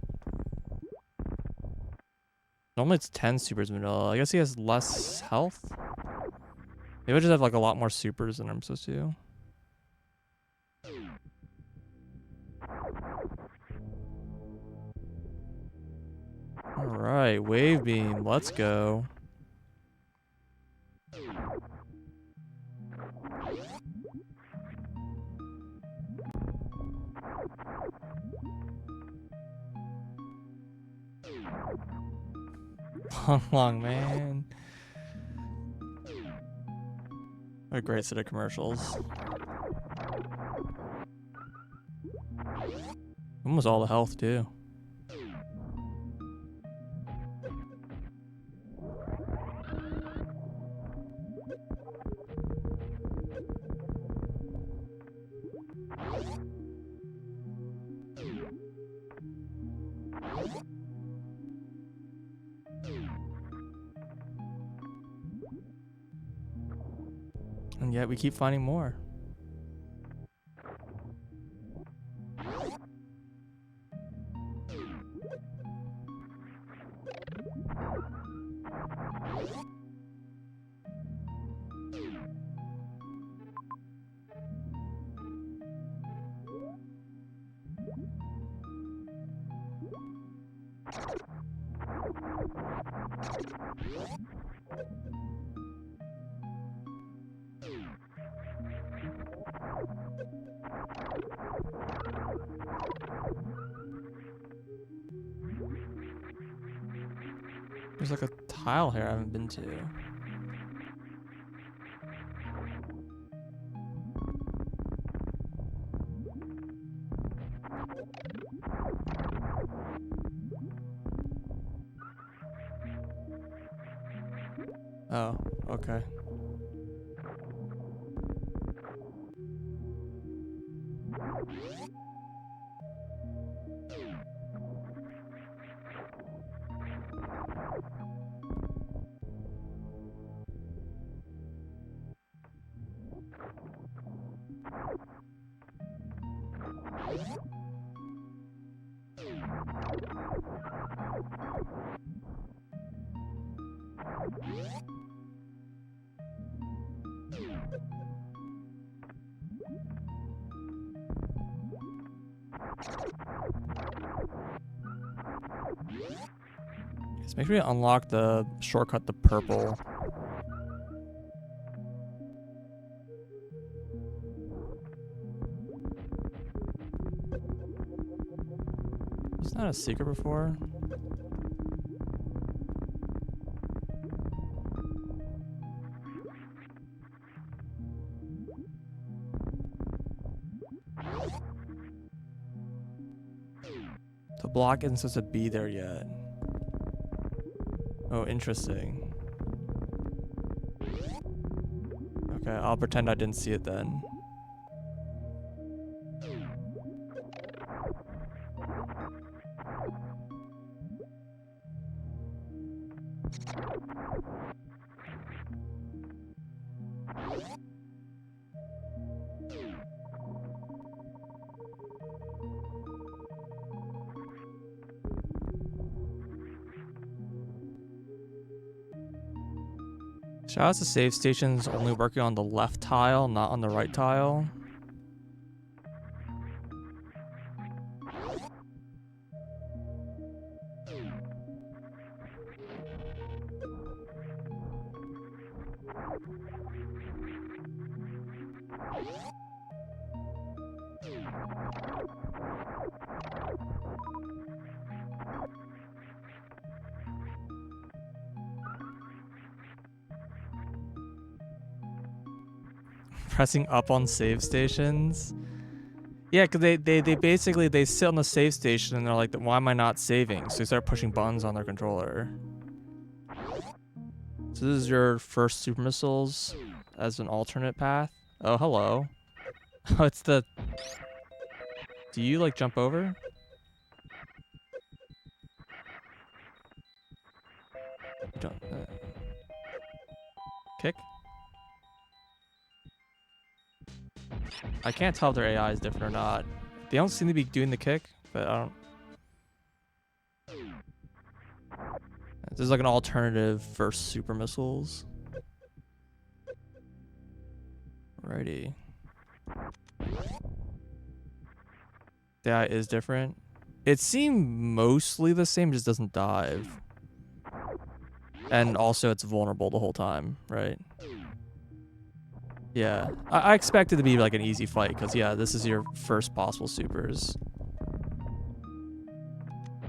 Normally it's 10 supers vanilla. I guess he has less health. Maybe I just have like a lot more supers than I'm supposed to. Alright, wave beam, let's go. Long man. What a great set of commercials. Almost all the health too. And yet we keep finding more. There's like a tile here I haven't been to. Oh, okay. Just make sure you unlock the shortcut to purple. It's not a secret before. The block isn't supposed to be there yet. Oh, interesting. Okay, I'll pretend I didn't see it then. Shout out to save stations only working on the left tile, not on the right tile. Pressing up on save stations. Yeah, because they basically they sit on the save station and they're like, why am I not saving? So they start pushing buttons on their controller. So this is your first super missiles as an alternate path. Oh, hello. Oh, it's the... Do you like jump over? You don't... Kick? I can't tell if their AI is different or not. They don't seem to be doing the kick, but I don't... This is like an alternative for super missiles. Alrighty. The AI is different. It seemed mostly the same, just doesn't dive. And also it's vulnerable the whole time, right? Yeah, I expect it to be like an easy fight, because yeah, this is your first possible supers.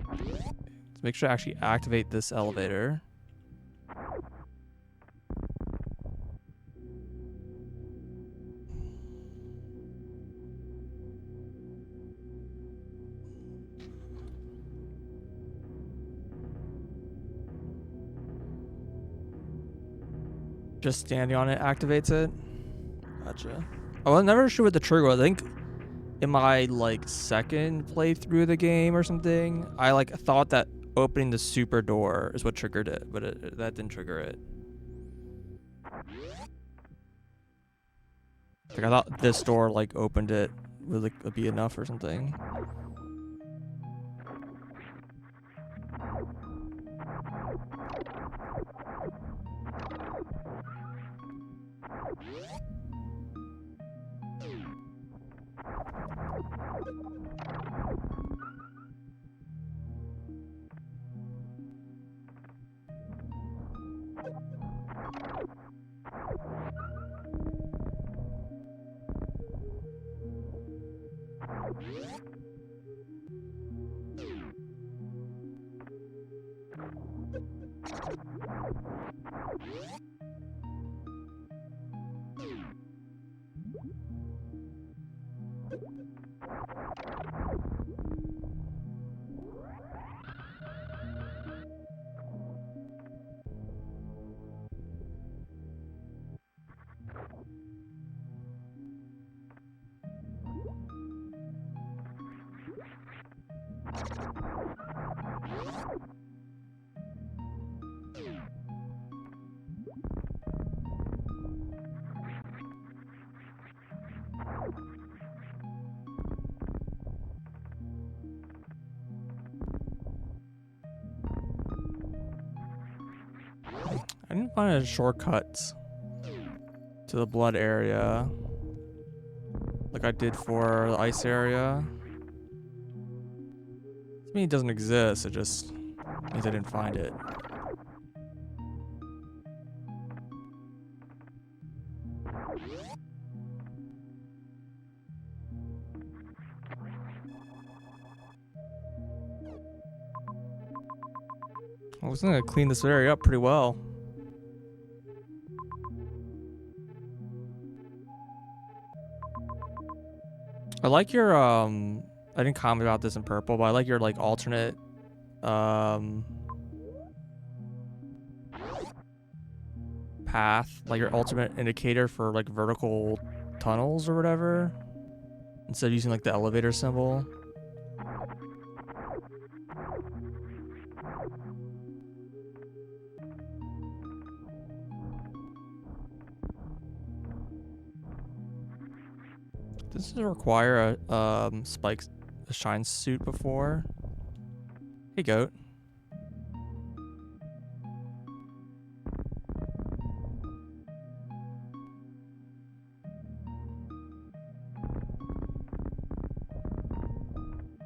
Let's make sure to actually activate this elevator. Just standing on it activates it. Gotcha. I was never sure what the trigger was. I think in my like second playthrough of the game or something, I like thought that opening the super door is what triggered it, but that didn't trigger it. Like I thought this door like opened it would like be enough or something. I didn't find a shortcut to the blood area like I did for the ice area. Doesn't mean it doesn't exist, it just means I didn't find it. I was gonna clean this area up pretty well. I like your I didn't comment about this in purple, but I like your like alternate path, like your ultimate indicator for like vertical tunnels or whatever, instead of using like the elevator symbol. Does this require a a shine suit before? Hey, goat.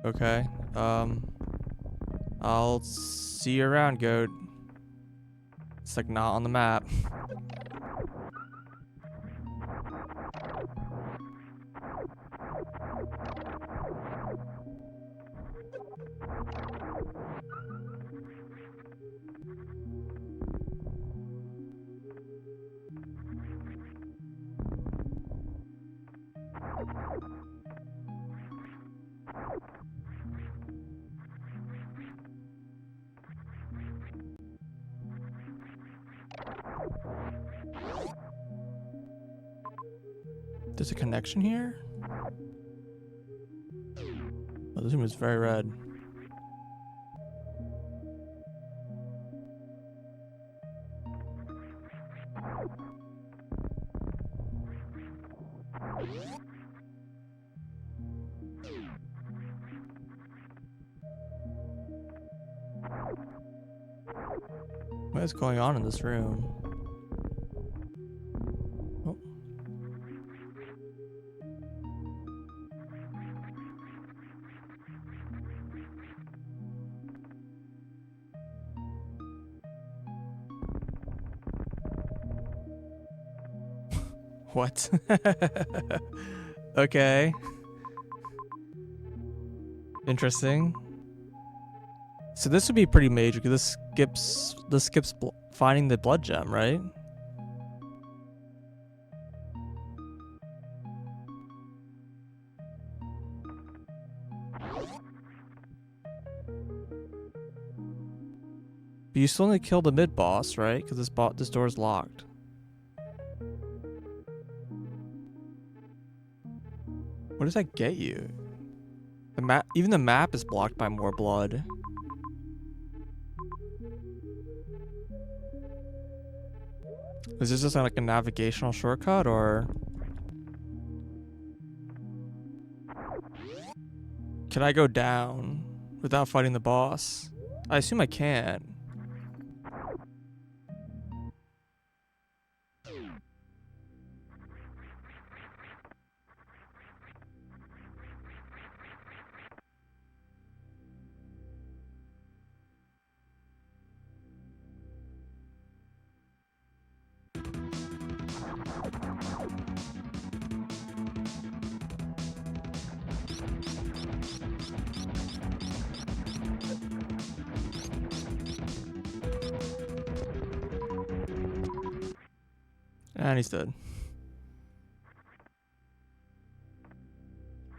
Okay. I'll see you around, goat. It's like not on the map. There's a connection here? Oh, this room is very red. What is going on in this room? Oh. What? Okay. Interesting. So this would be pretty major because this skips finding the blood gem, right? But you still need to kill the mid boss, right? Because this door is locked. What does that get you? The map, even the map is blocked by more blood. Is this just like a navigational shortcut, or can I go down without fighting the boss? I assume I can. And he's dead.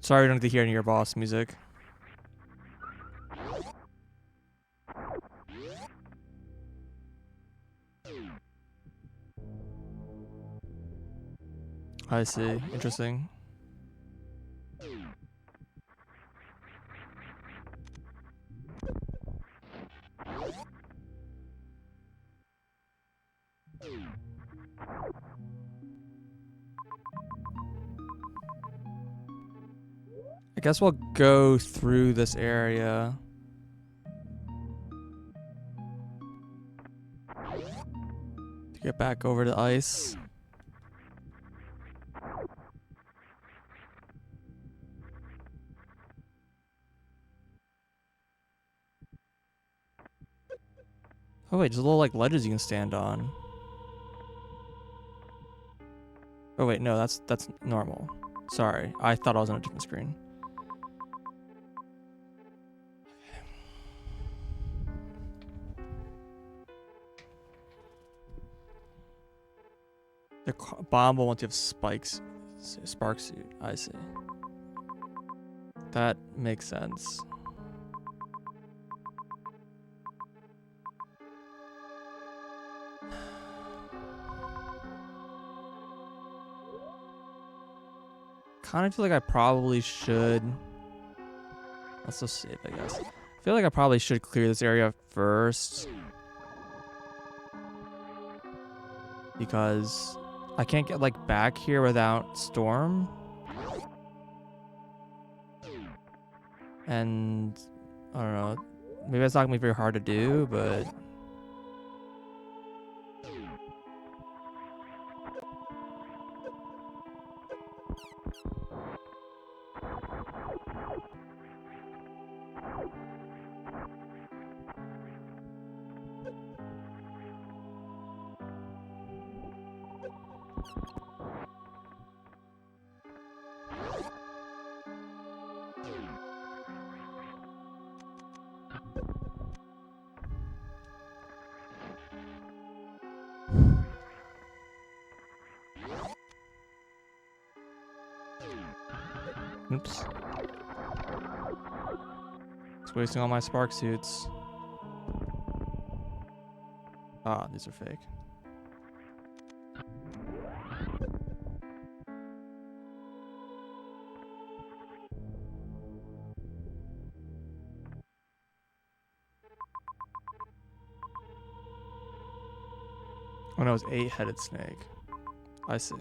Sorry we don't get to hear any of your boss music. I see. Interesting. I guess we'll go through this area. To get back over to ice. Oh wait, there's little like ledges you can stand on. Oh wait, no, that's normal. Sorry, I thought I was on a different screen. The bomb will want to have spikes, spark suit. I see. That makes sense. Kind of feel like I probably should. Let's just save, I guess. I feel like I probably should clear this area first, because I can't get like back here without storm. And I don't know, maybe that's not gonna be very hard to do, but oops. It's wasting all my spark suits. Ah, these are fake. Oh no, it's 8-headed snake. I see.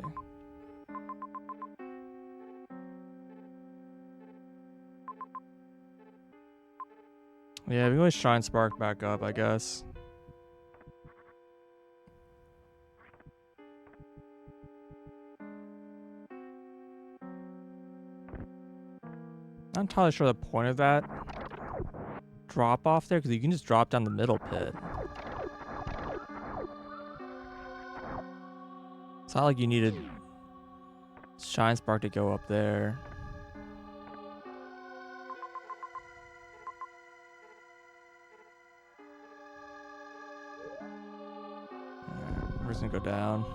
Yeah, we can always try and spark back up, I guess. Not entirely sure the point of that drop off there, because you can just drop down the middle pit. It's not like you needed Shine Spark to go up there. Alright, we're just gonna go down.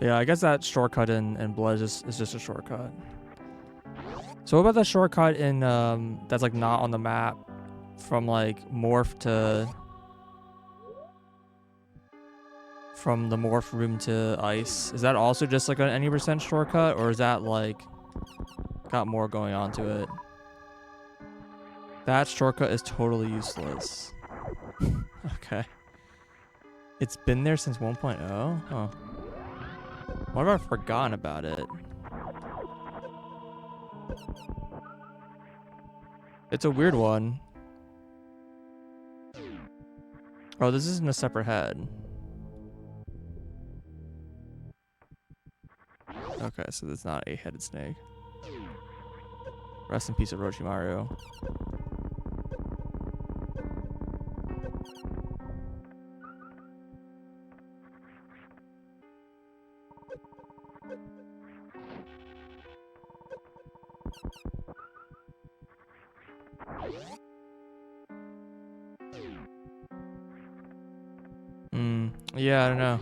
Yeah, I guess that shortcut in Blood is just a shortcut. So what about the shortcut in that's like not on the map from like morph to from the morph room to ice? Is that also just like an any % shortcut, or is that like got more going on to it? That shortcut is totally useless. Okay. It's been there since 1.0? Oh. What have I forgotten about it? It's a weird one. Oh, this isn't a separate head. Okay, so that's not a 8-headed snake. Rest in peace, Orochimaru. Yeah, I don't know.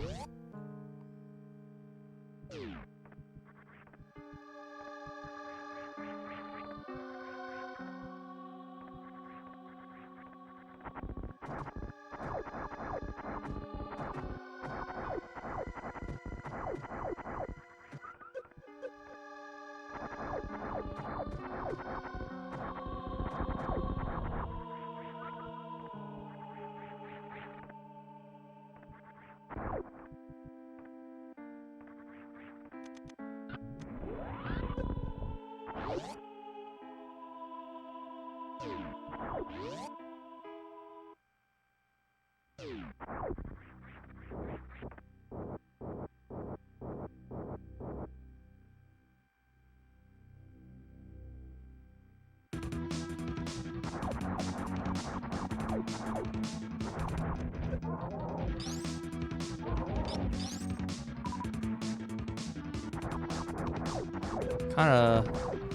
Kinda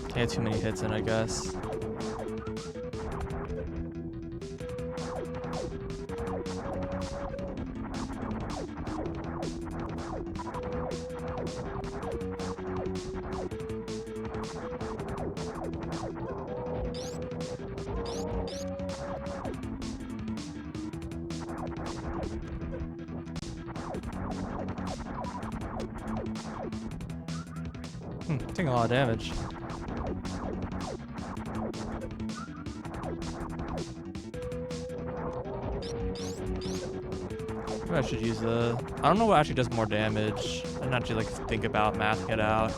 can't get too many hits in, I guess. Taking a lot of damage. Maybe I should use the... I don't know what actually does more damage. I didn't actually like think about mathing it out.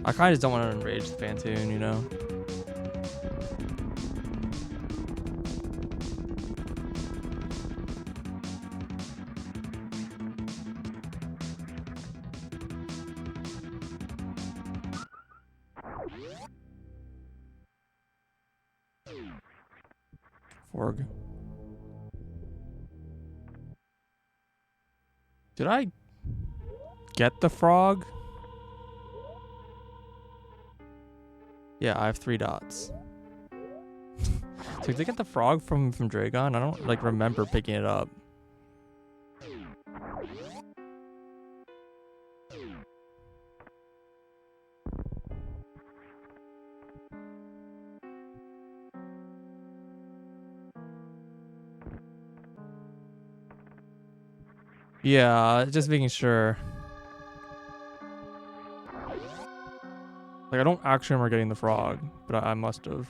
I kind of just don't want to enrage the Phantoon, you know? Forg. Did I get the frog? Yeah, I have 3 dots. So did I get the frog from Dragon? I don't like remember picking it up. Yeah, just making sure. Like, I don't actually remember getting the frog, but I must have.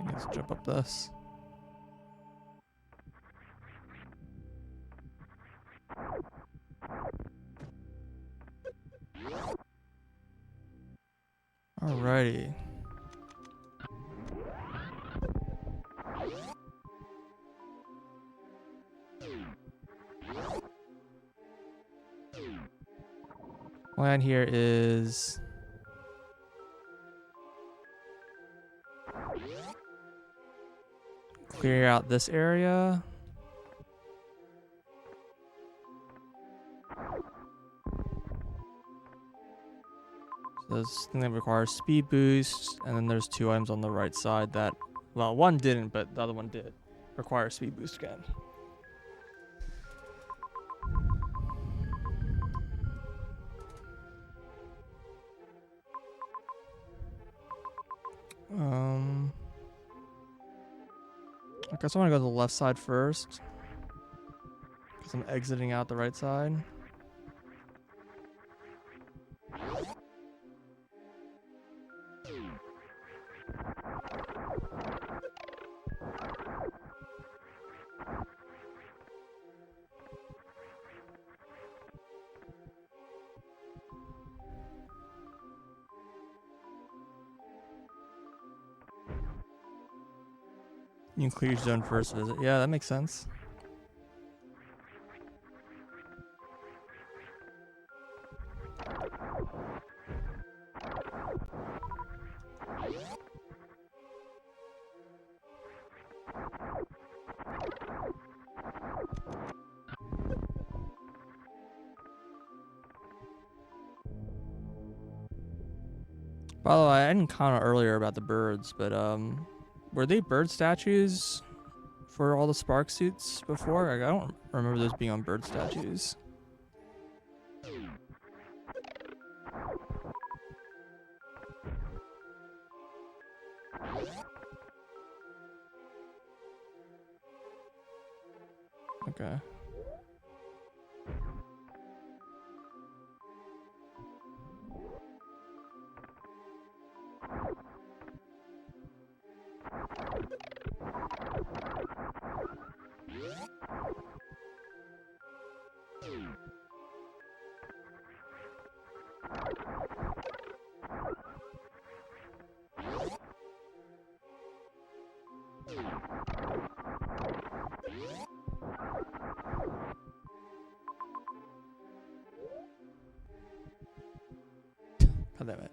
Let's jump up this. Alrighty. Plan here is clear out this area. So this thing that requires speed boost, and then there's 2 items on the right side that, well, one didn't, but the other one did require speed boost again. I guess I want to go to the left side first, because I'm exiting out the right side. You can clear your zone first visit. Yeah, that makes sense. By the way, I didn't comment earlier about the birds, but were they bird statues for all the Spark suits before? Like, I don't remember those being on bird statues. Okay. God damn it.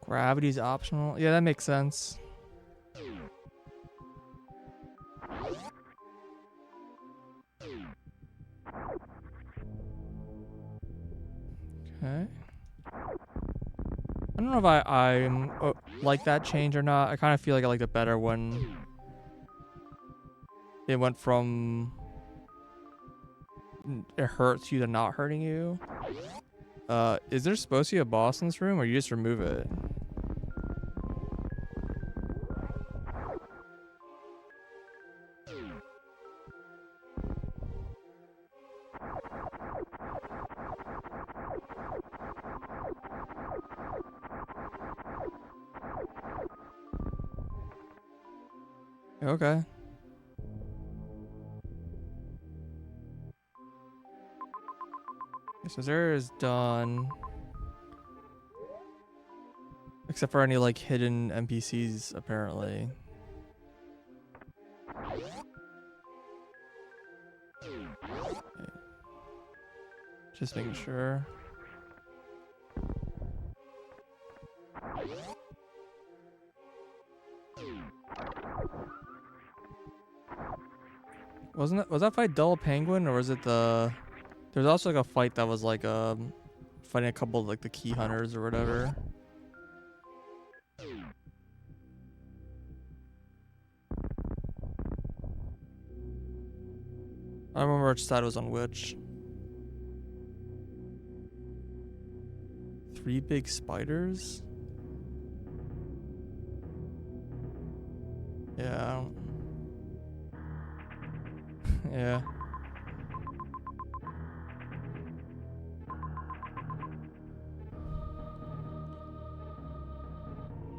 Gravity's optional. Yeah, that makes sense. Okay. I don't know if I'm like that change or not. I kind of feel like I liked it better when it went from it hurts you to not hurting you. Is there supposed to be a boss in this room, or you just remove it? Okay. So there is done. Except for any like hidden NPCs, apparently. Okay. Just making sure. Was that fight Dull Penguin, or was it the? There was also like a fight that was like fighting a couple of like the key hunters or whatever. I don't remember which side was on which. 3 big spiders? Yeah, I don't... yeah.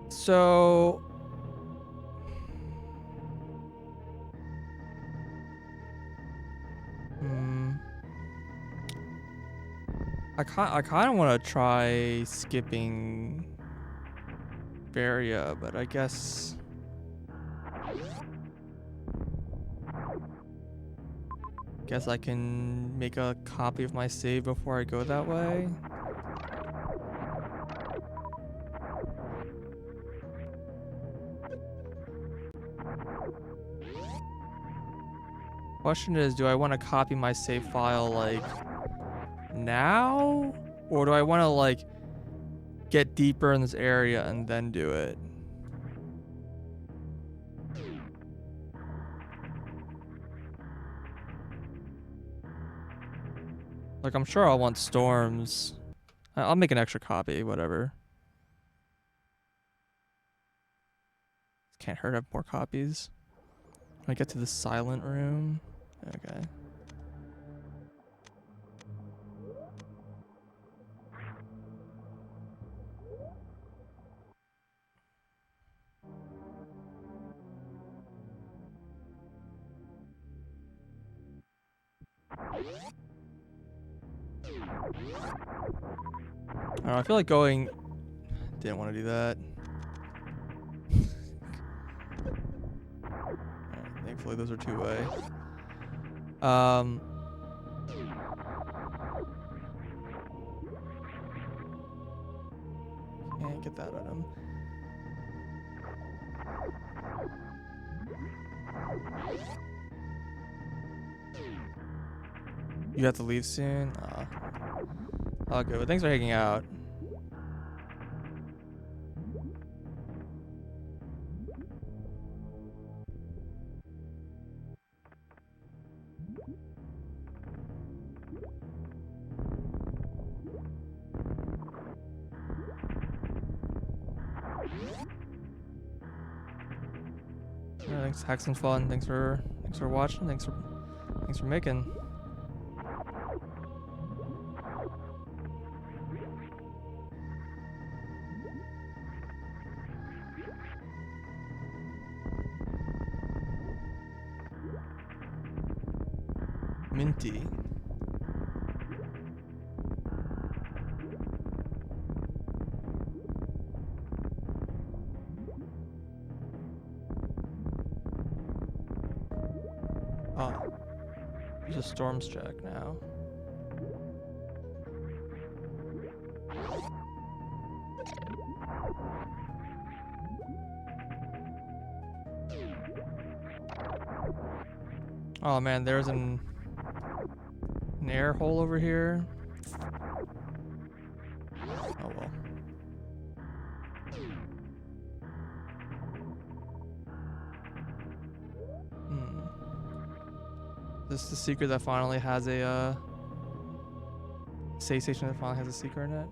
So... I kind of want to try skipping Varia, but I guess... Guess I can make a copy of my save before I go that way. Question is, do I want to copy my save file like now? Or do I want to like get deeper in this area and then do it? Like, I'm sure I'll want storms. I'll make an extra copy, whatever. Can't hurt to have more copies. I get to the silent room. Okay. I don't know, I feel like going... Didn't want to do that. Right, thankfully those are two-way. Can't get that item. You have to leave soon? I'll go. Thanks for hanging out. Yeah, thanks, had some fun. Thanks for watching. Thanks for making. Minty. Oh. There's a storms check now. Oh man, there's an air hole over here. Oh well. This is the secret that finally has a save station that finally has a secret in it.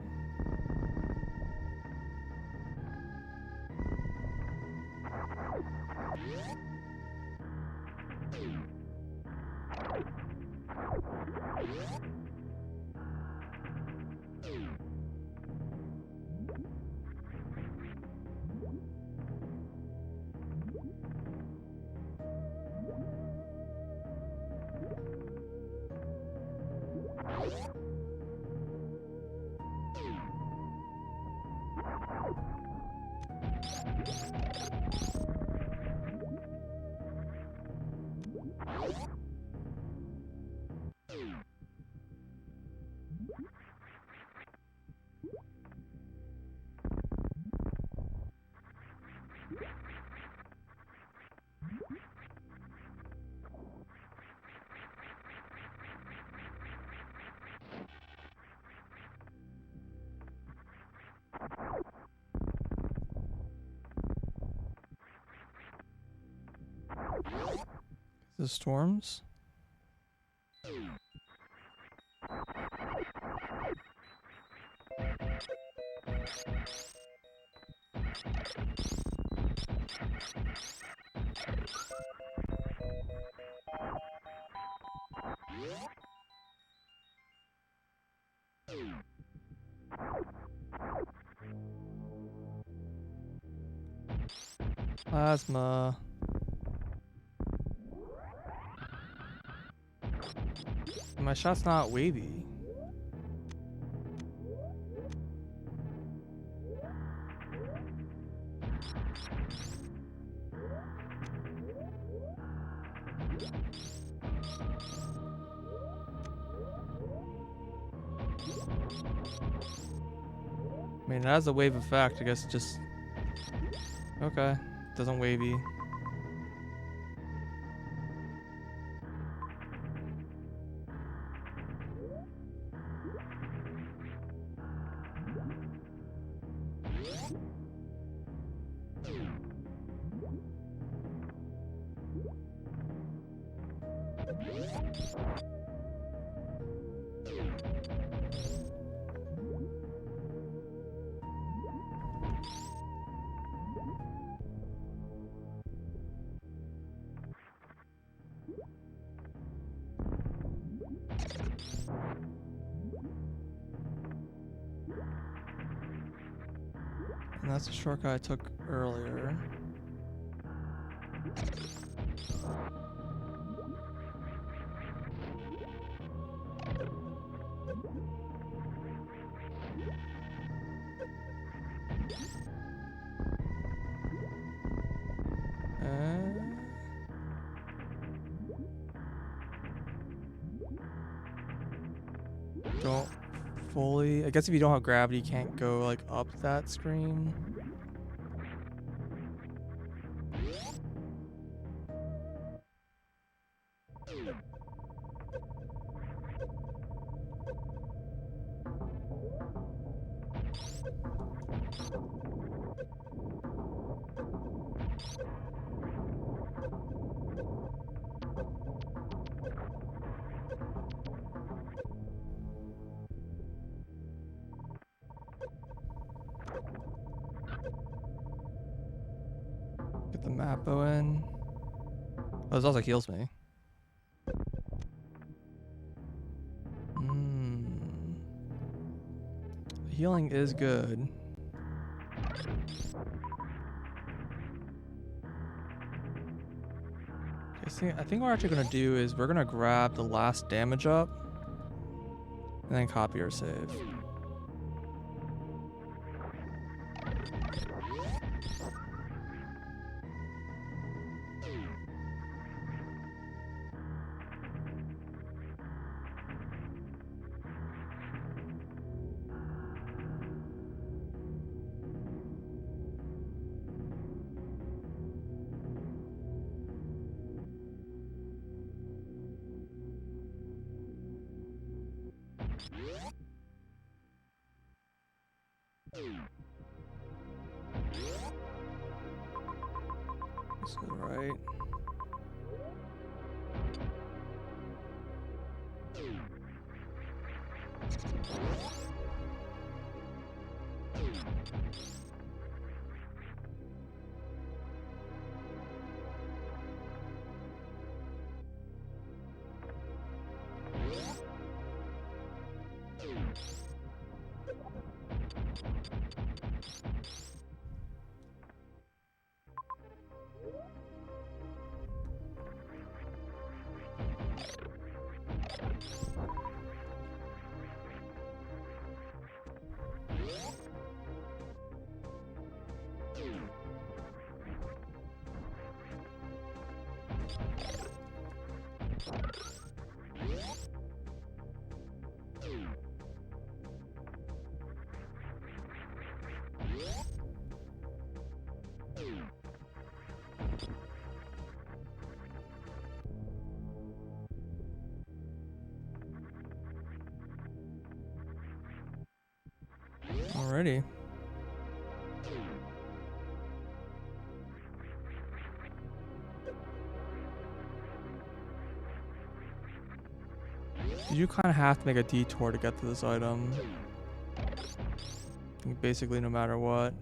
The storms? Plasma. My shot's not wavy. I mean, it has a wave effect. I guess just... Okay. Doesn't wavy. And that's the shortcut I took earlier. Don't fully... I guess if you don't have gravity, you can't go like up that screen. Get the Mappo in. Oh, this also heals me. Healing is good. Okay, I think what we're actually gonna do is we're gonna grab the last damage up and then copy our save. This is right. Alrighty. You kind of have to make a detour to get to this item. I think basically no matter what.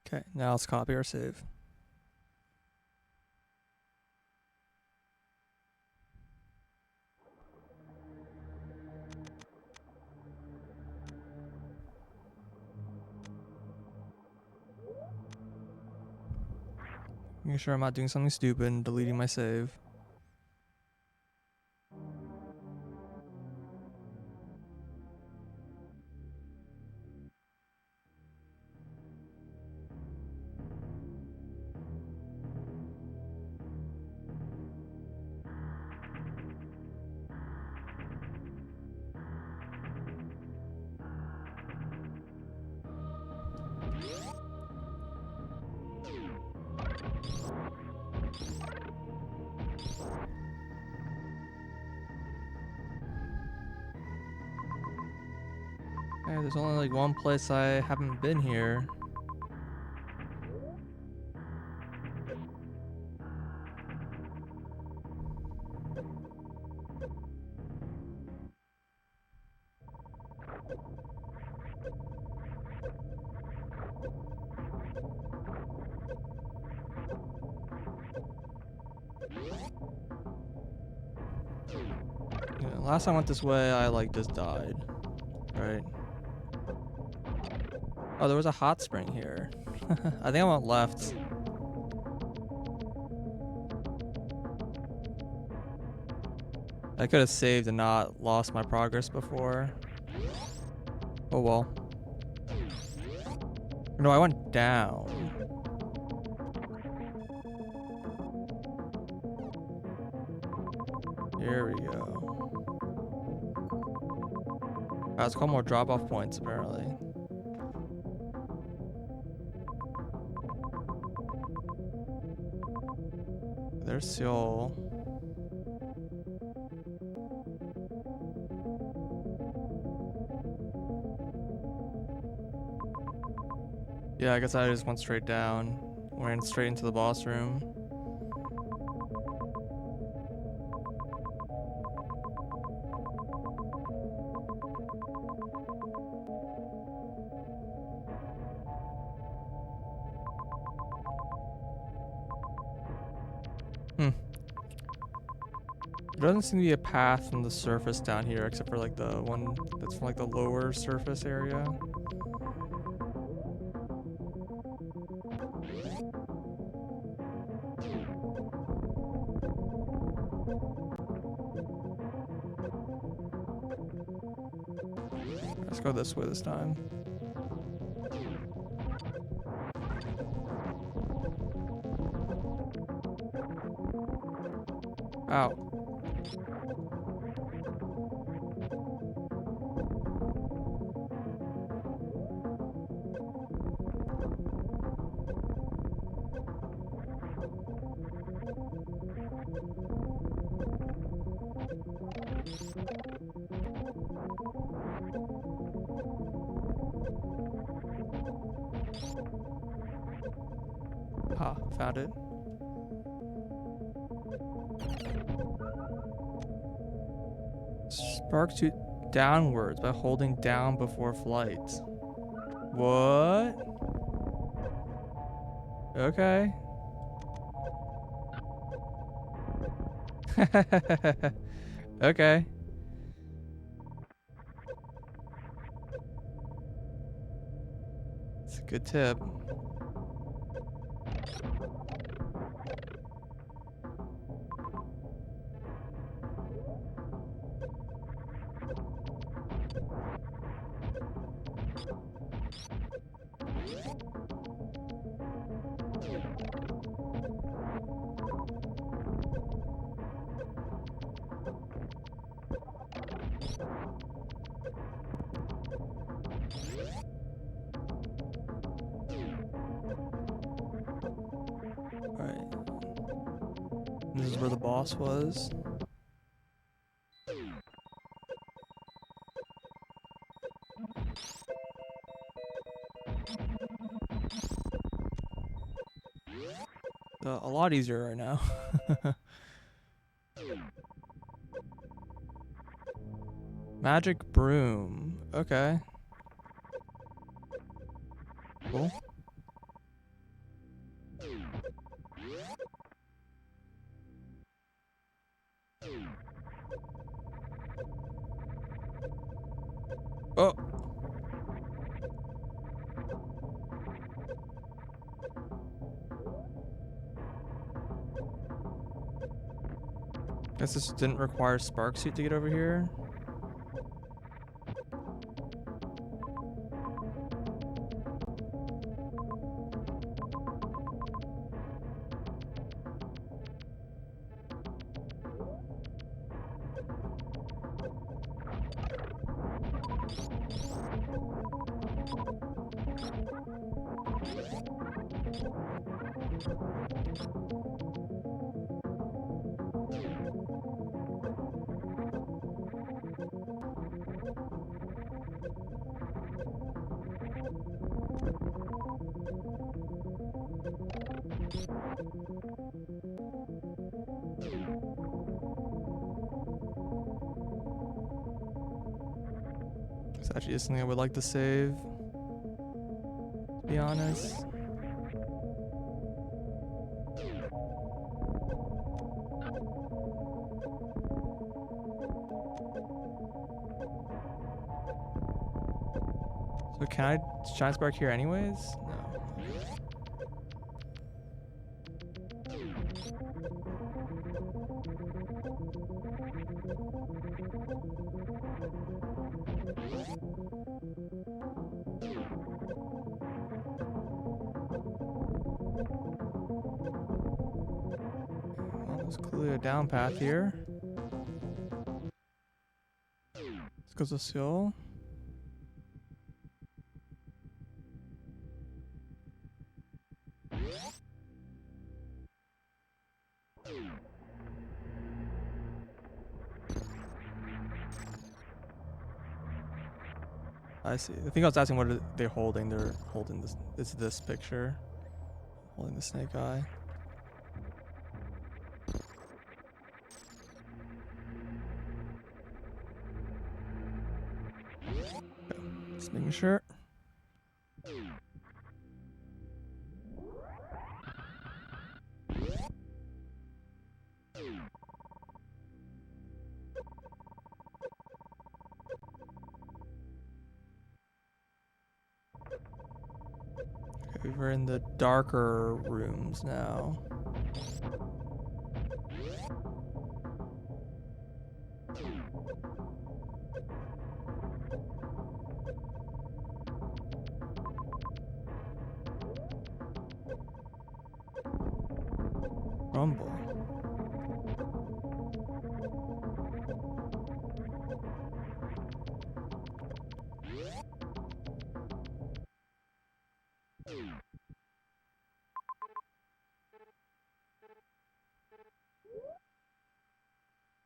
Okay, now let's copy our save. Making sure I'm not doing something stupid and deleting my save. Hey, there's only like one place I haven't been here. Yeah, last time I went this way, I like just died. Right? Oh, there was a hot spring here. I think I went left. I could have saved and not lost my progress before. Oh well. No, I went down. Here we go. It's called more drop-off points, apparently. There's Seoul. Yeah, I guess I just went straight down. Went straight into the boss room. There doesn't seem to be a path from the surface down here, except for like the one that's from like the lower surface area. Let's go this way this time. Ow. Ha, found it. Spark to downwards by holding down before flight. What? Okay. Okay. It's a good tip. Alright. This is where the boss was. A lot easier right now. Magic broom. Okay. Cool. Oh. Guess this didn't require Spark Suit to get over here. It's actually just something I would like to save, to be honest. So can I Shine Spark here anyways? No. Well, there's clearly a down path here. Let's go to Seoul. I see. I think I was asking what are they holding. They're holding this. It's this picture. Holding the snake eye. Okay. Just making sure. Okay, we're in the darker rooms now. Rumble.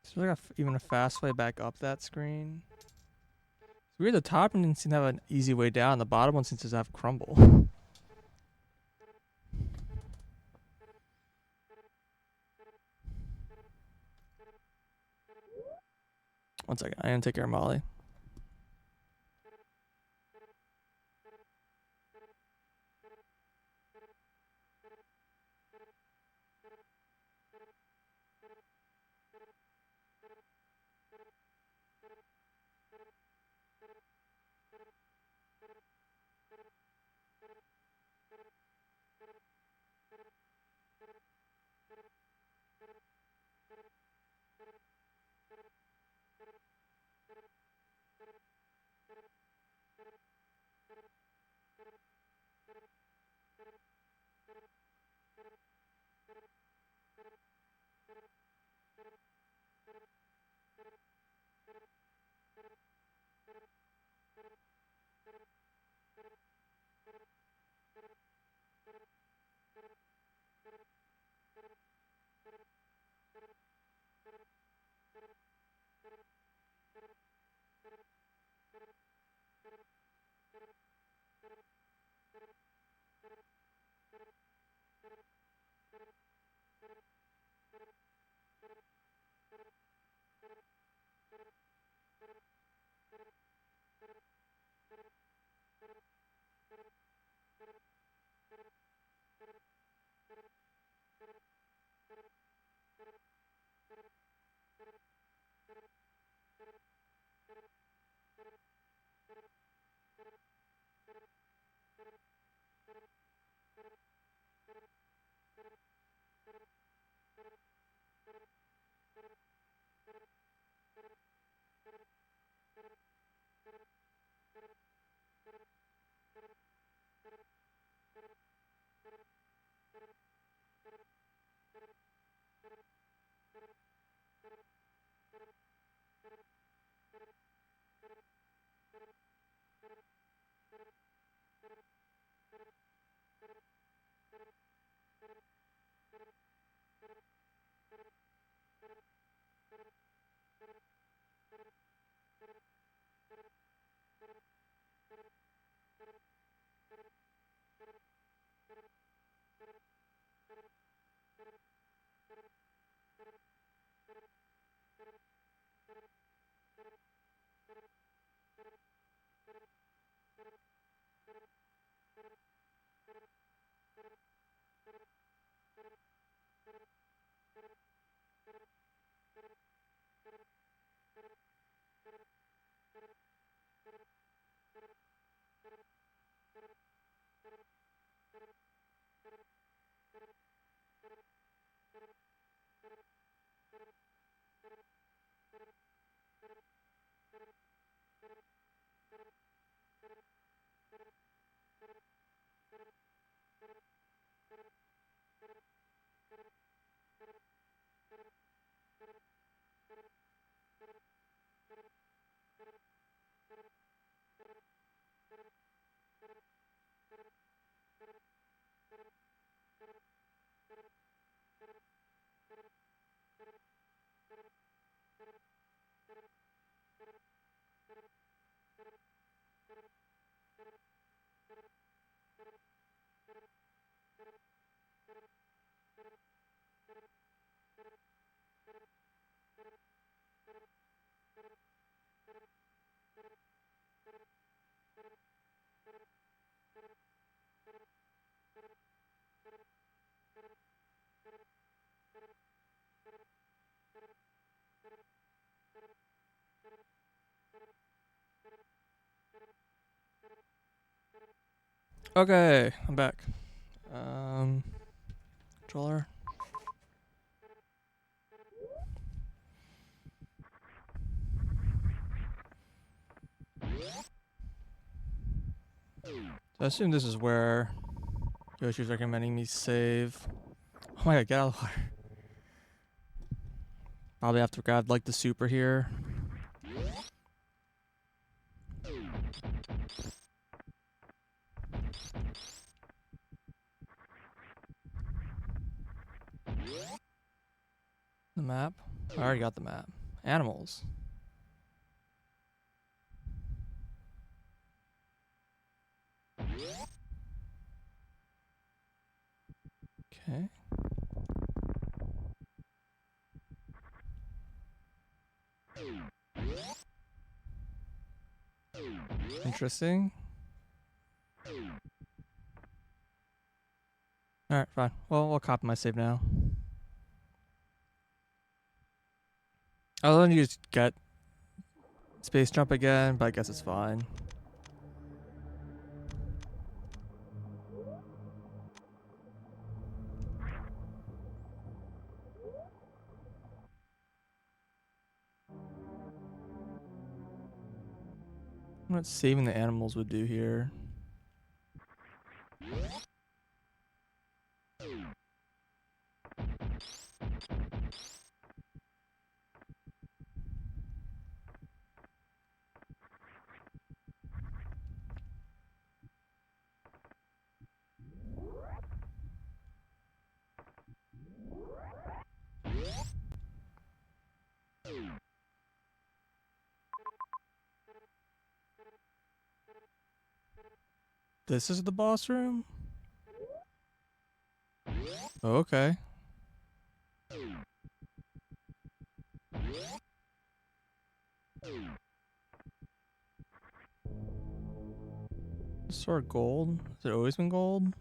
Is there like even a fast way back up that screen? It's weird, the top one didn't seem to have an easy way down. The bottom one seems to have crumble. One second, I didn't take care of Molly. Okay, I'm back. Controller. So I assume this is where Yoshi's recommending me save. Oh my god, get out of the water. Probably have to grab like the super here. The map. I already got the map. Animals. Okay. Interesting. Alright, fine. Well, I'll copy my save now. I was going to just get space jump again, but I guess it's fine. What saving the animals would do here. This is the boss room? Oh, okay. Sword gold? Has it always been gold?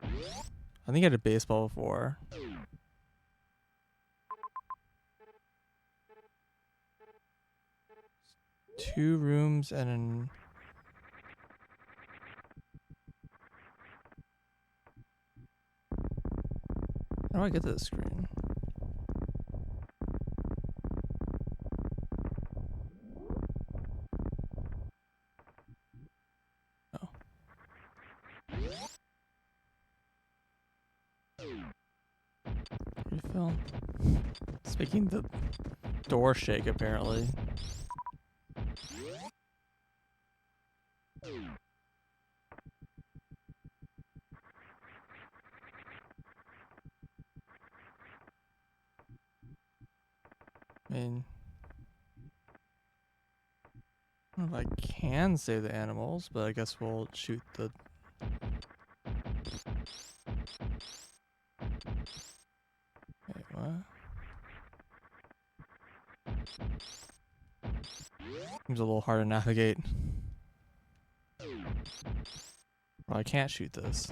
I think I had a baseball before. 2 rooms and an... How do I get to this screen? Oh. Refill. It's making the door shake, apparently. I mean, I don't know if I can save the animals, but I guess we'll shoot the... Wait, what? Seems a little hard to navigate. Well, I can't shoot this.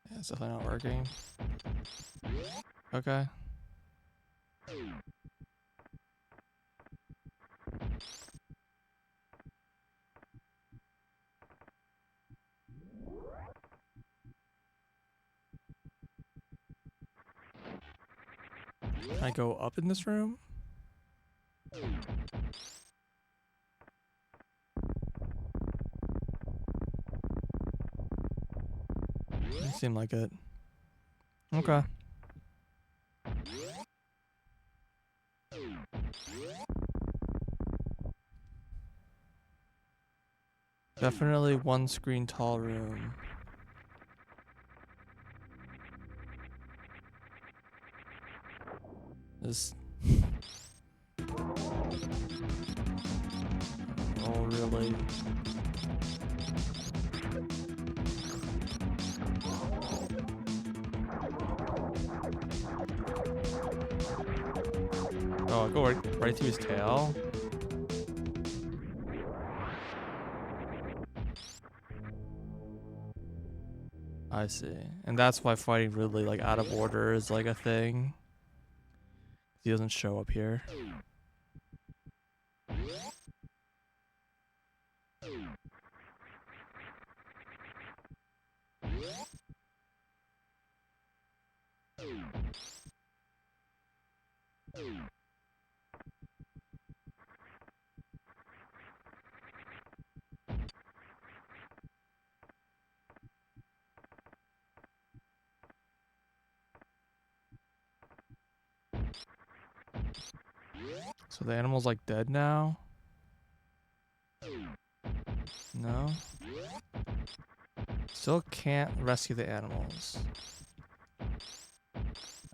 Yeah, it's definitely not working. Okay. Can I go up in this room? Doesn't seem like it. Okay. Definitely 1 screen tall room. This... Oh, really? Oh, go right through his tail. I see. And that's why fighting really like out of order is like a thing. He doesn't show up here. So the animal's like dead now? No? Still can't rescue the animals.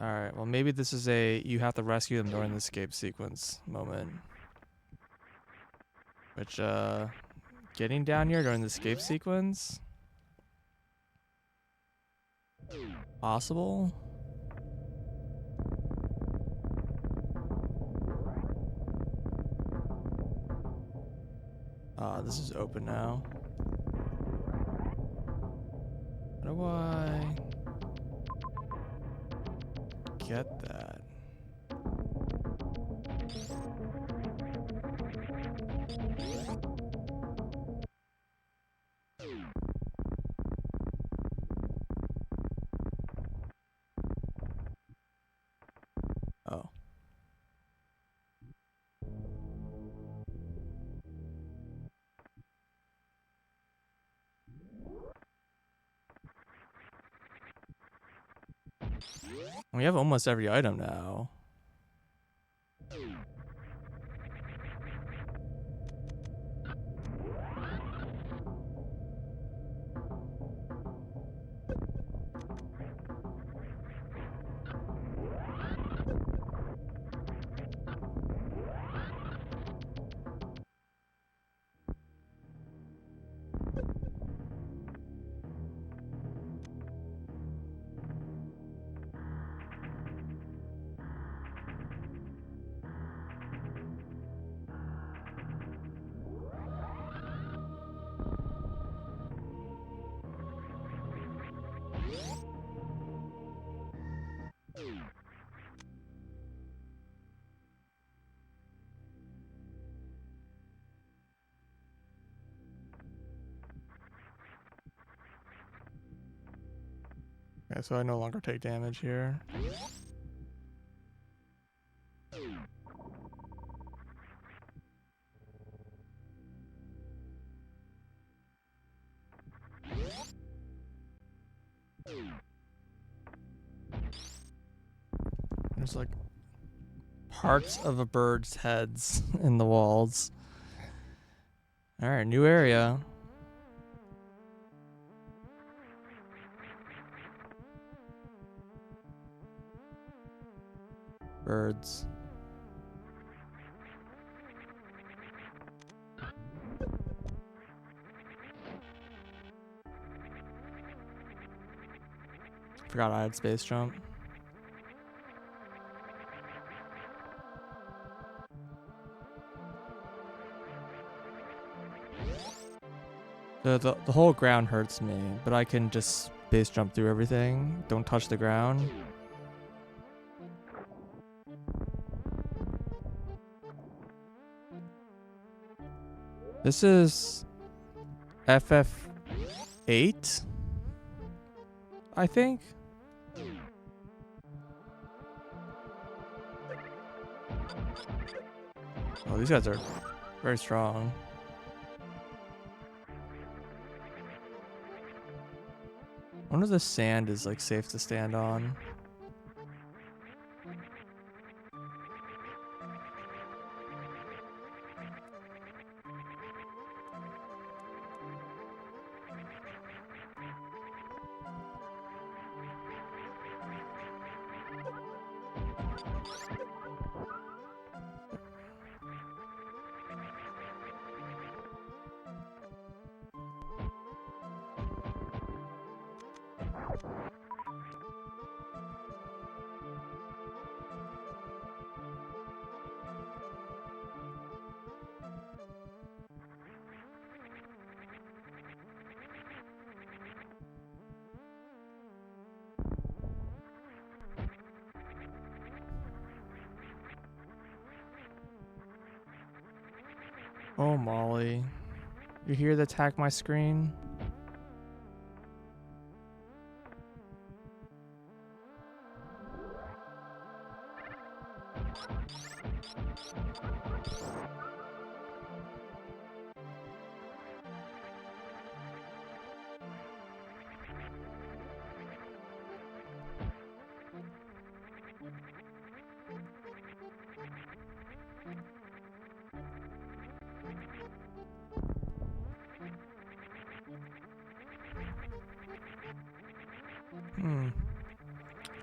Alright, well maybe this is a you have to rescue them during the escape sequence moment. Which, getting down here during the escape sequence? Possible? This is open now. How do I get that? Oh. We have almost every item now. Okay, so I no longer take damage here. There's like parts of a bird's heads in the walls. Alright, new area. Birds. Forgot I had space jump. The whole ground hurts me, but I can just space jump through everything. Don't touch the ground. This is FF8, I think. Oh, these guys are very strong. I wonder if the sand is like safe to stand on. Oh, Molly. You here to attack my screen?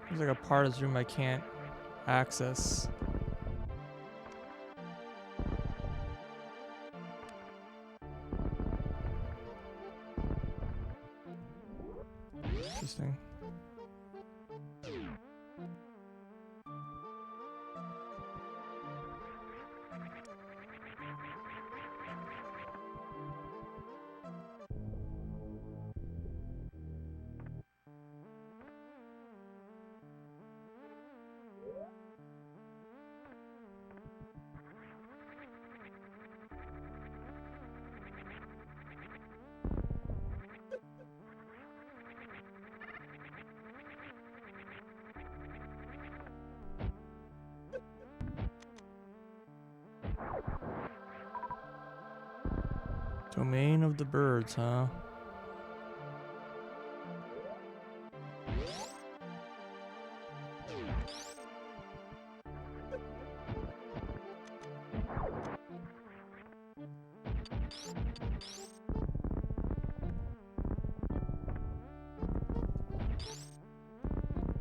There's like a part of this room I can't access. Interesting. Domain of the birds, huh?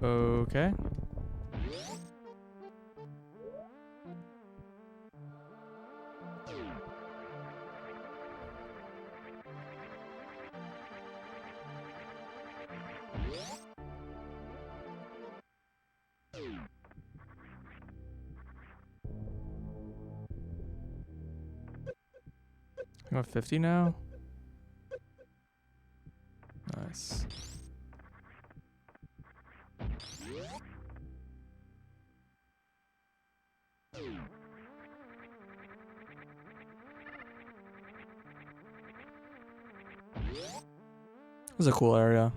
Okay. I'm at 50 now? Nice. This is a cool area.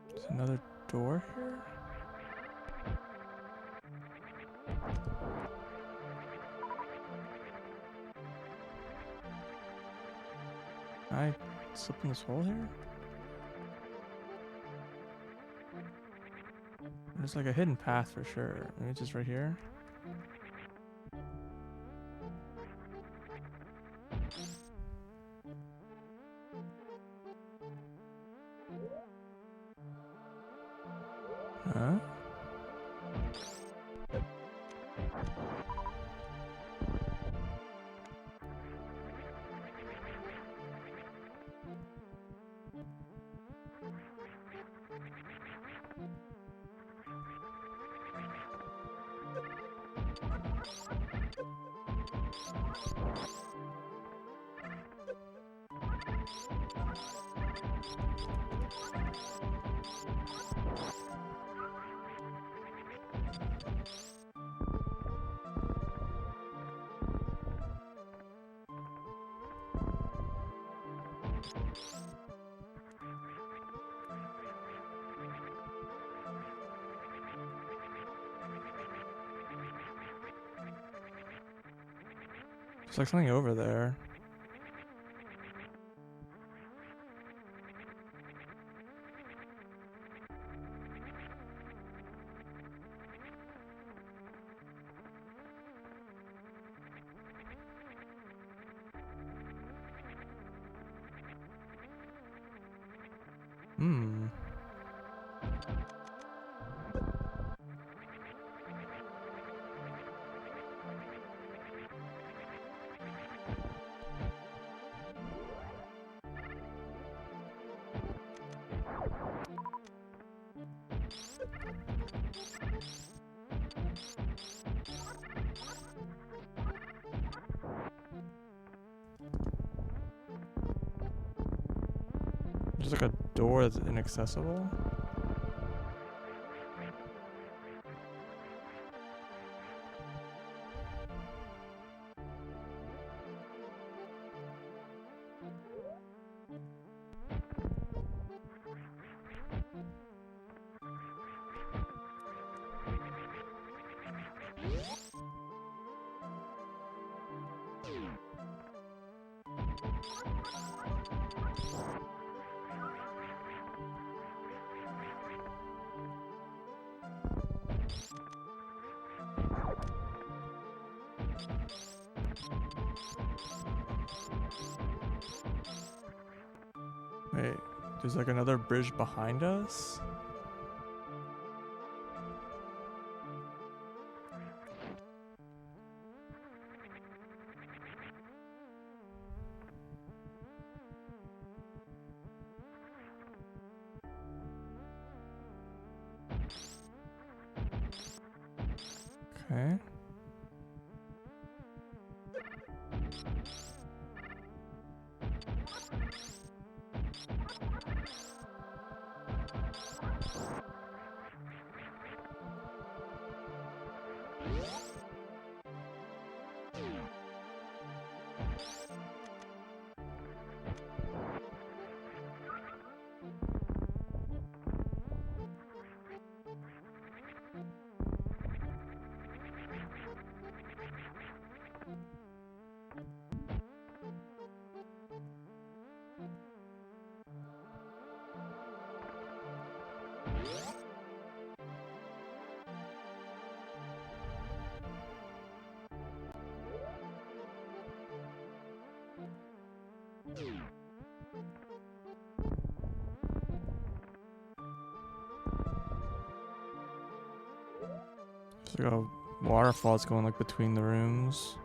There's another door here? Can I slip in this hole here? There's like a hidden path for sure. Maybe it's just right here. Huh? There's like something over there. Hmm. There's like a door that's inaccessible. Wait, there's like another bridge behind us? Okay. There's like a waterfall that's going like between the rooms.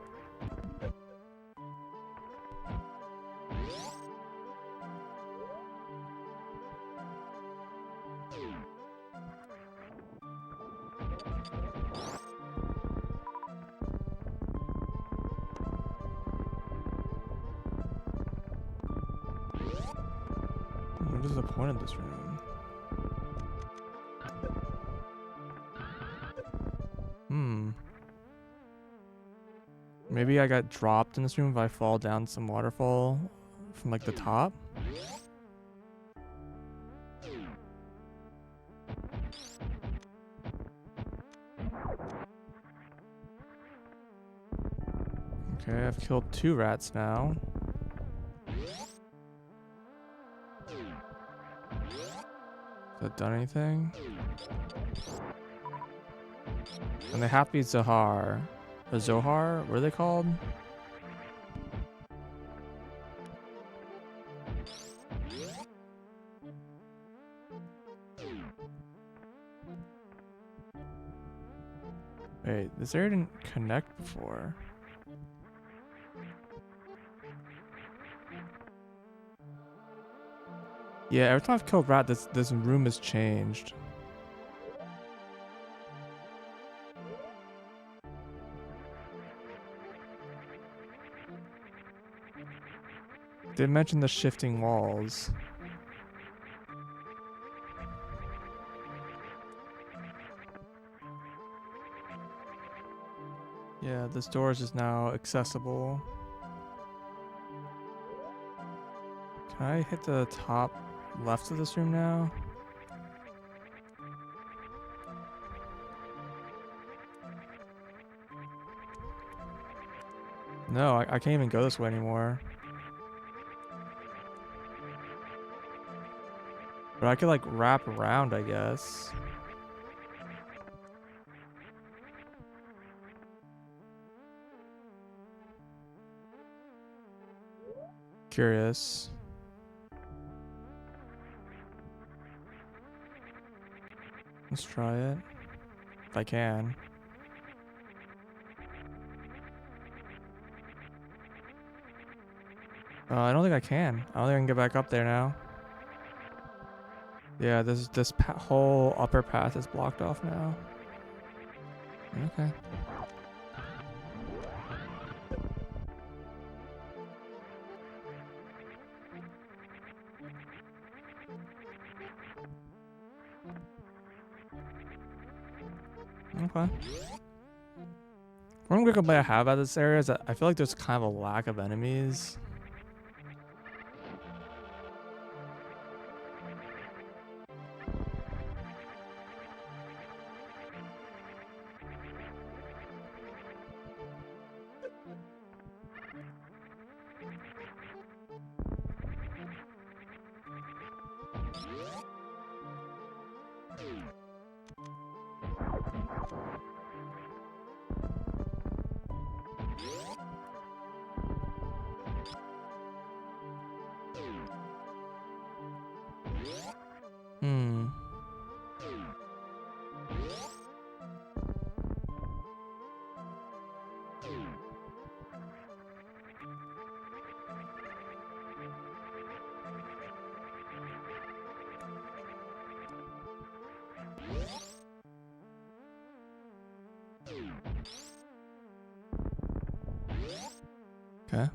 What is the point of this room? Maybe I got dropped in this room if I fall down some waterfall from like the top. Okay, I've killed 2 rats now. Has that done anything? And the Happy Zahar. Or Zohar? What are they called? Wait, this area didn't connect before. Yeah, every time I've killed rat, this room has changed. Did mention the shifting walls. Yeah, this door is just now accessible. Can I hit the top left of this room now? No, I can't even go this way anymore. But I could like wrap around, I guess. Curious. Let's try it. If I can. I don't think I can. I don't think I can get back up there now. Yeah, this whole upper path is blocked off now. Okay. Okay. One good complaint I have about this area is that I feel like there's kind of a lack of enemies. Hmm. Okay.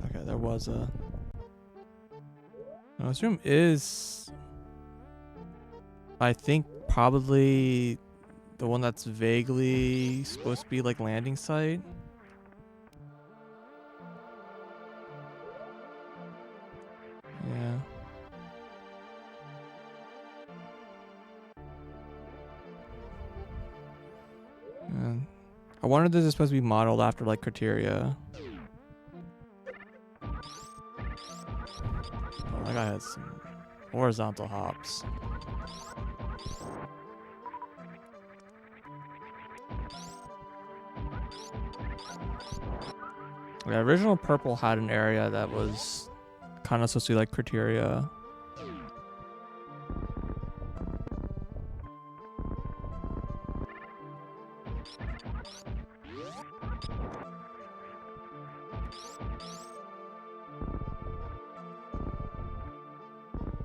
Okay, there was a... Now, this room is... I think probably the one that's vaguely supposed to be like landing site. Yeah. And I wonder if this is supposed to be modeled after like criteria. Oh, that guy has some horizontal hops. The original purple had an area that was kind of supposed to be like criteria.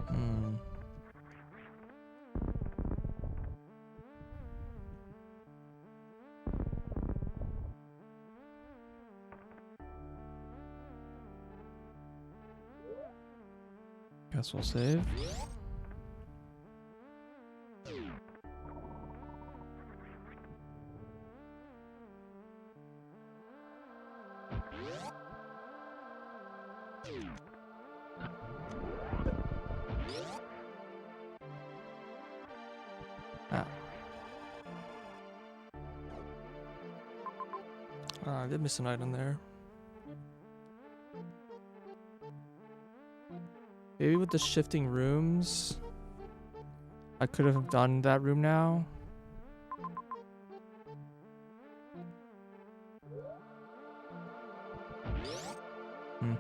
Hmm. Guess we'll save. I did miss an item there. Maybe with the shifting rooms, I could have done that room now. Hmm.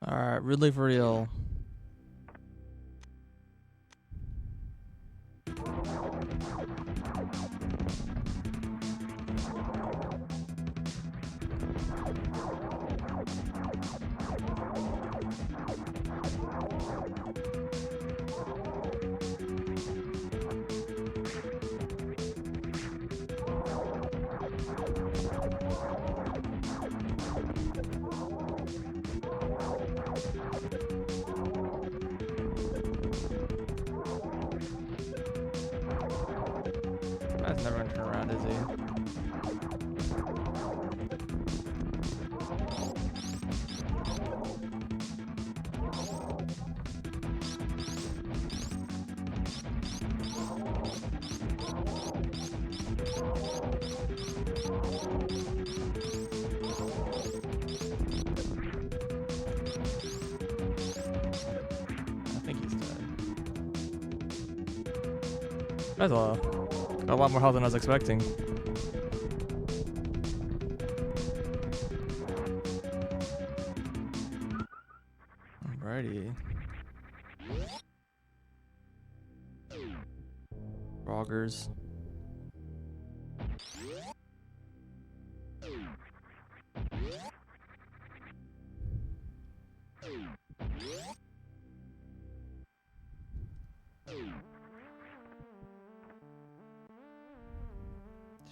Alright, Ridley for real. That's never gonna turn around, is he? That's a lot more health than I was expecting. Alrighty. Froggers.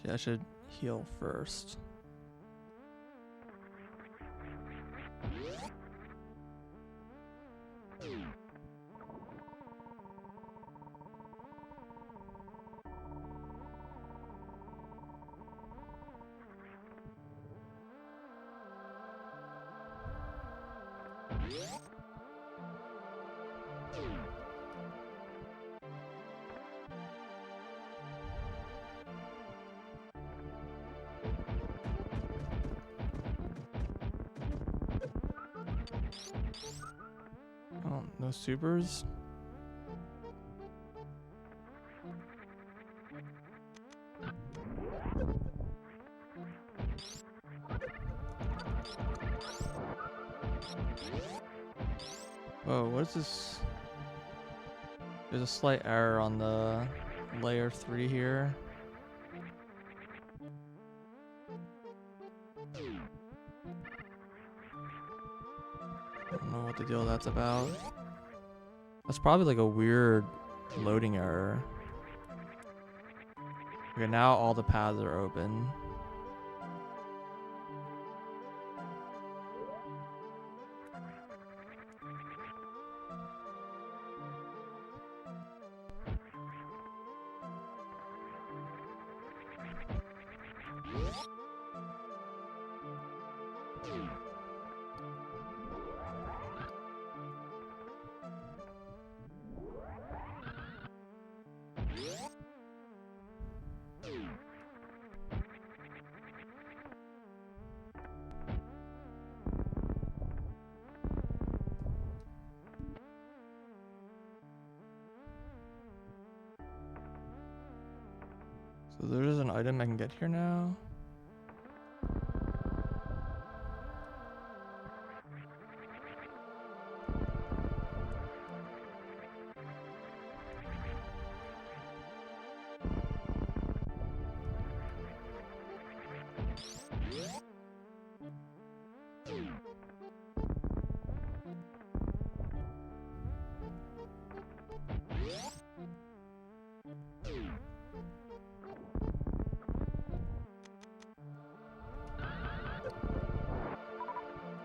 See, I should heal first. Oh, no supers? Whoa, what is this? There's a slight error on the layer 3 here. I don't know what the deal that's about. That's probably like a weird loading error. Okay, now all the paths are open. So there's an item I can get here now.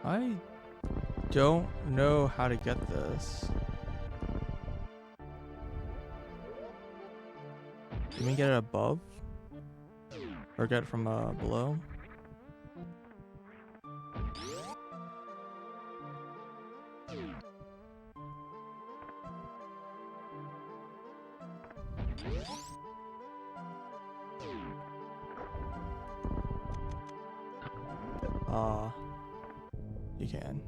I don't know how to get this. Can we get it above? Or get it from below? You can.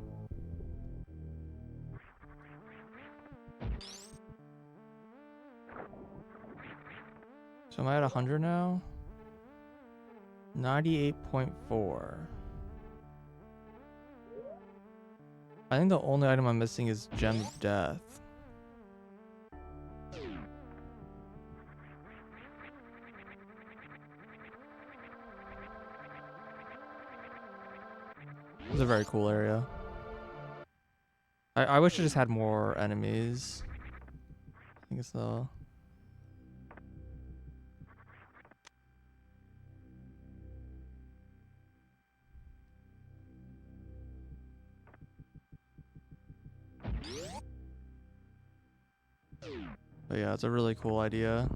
So am I at 100 now? 98.4. I think the only item I'm missing is Gem of Death. It's a very cool area. I wish it just had more enemies. I think it's the... But yeah, it's a really cool idea.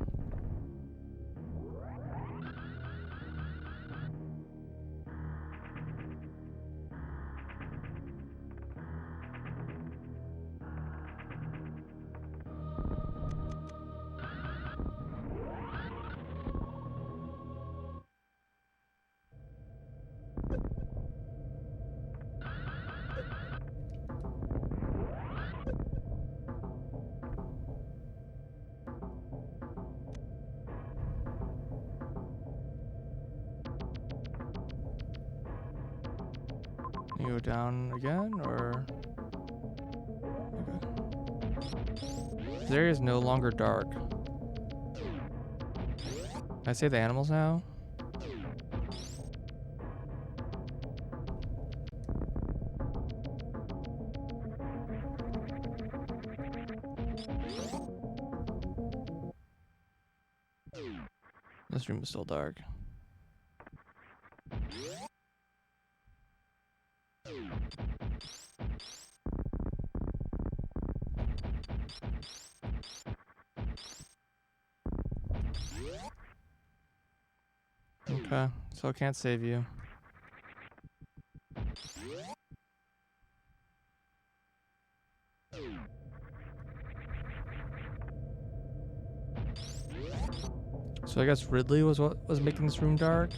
You go down again, or? Okay. This area is no longer dark. Can I save the animals now? This room is still dark. Okay, so I can't save you. So I guess Ridley was what was making this room dark?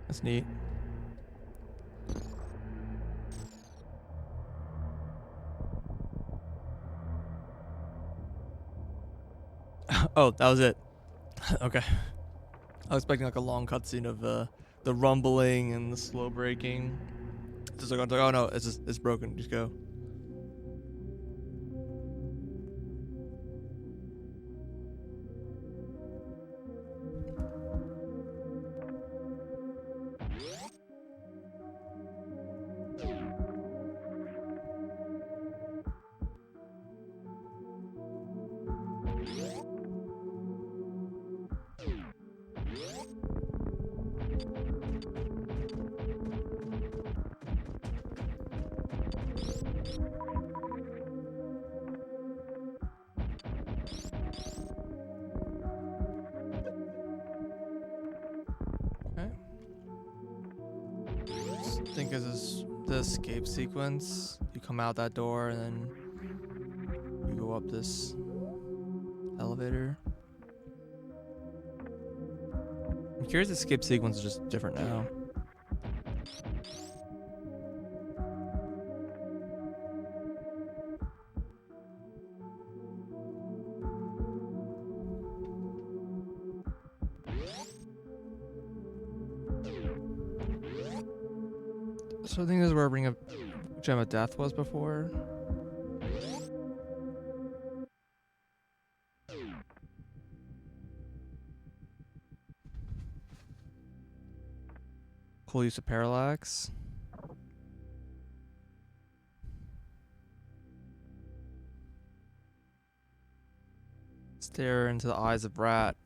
That's neat. Oh, that was it. Okay. I was expecting like a long cutscene of the rumbling and the slow braking. Just like, oh no, it's broken. Just go. Okay. I think this is the escape sequence. You come out that door and then you go up this elevator. I'm curious if the escape sequence is just different now. So I think this is where Ring of Gem of Death was before. Cool use of parallax. Stare into the eyes of Rat.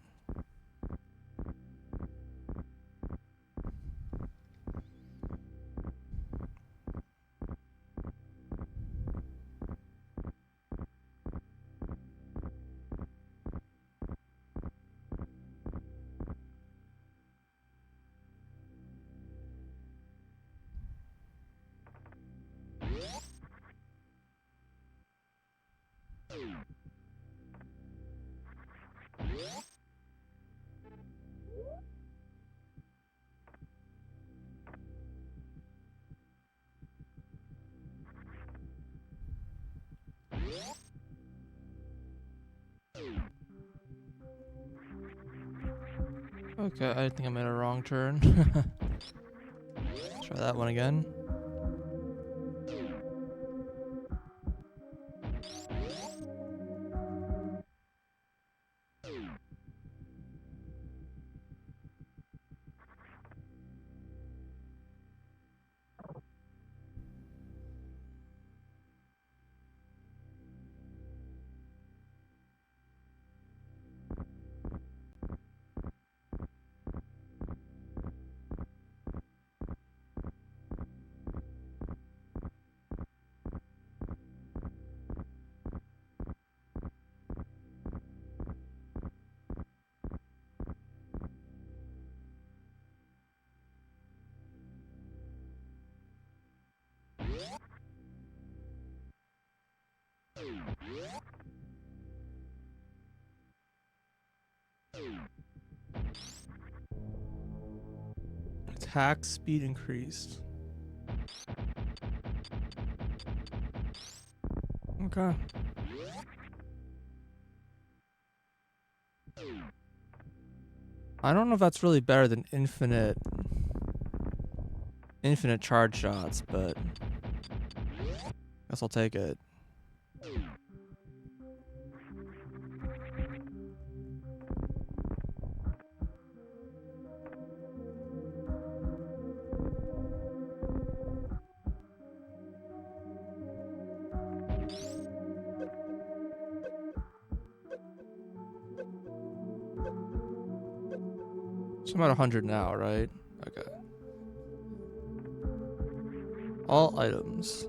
Okay, I think I made a wrong turn. Try that one again. attack speed increased. Okay. I don't know if that's really better than infinite charge shots, but guess I'll take it. So I'm at 100 now, right? Okay. All items.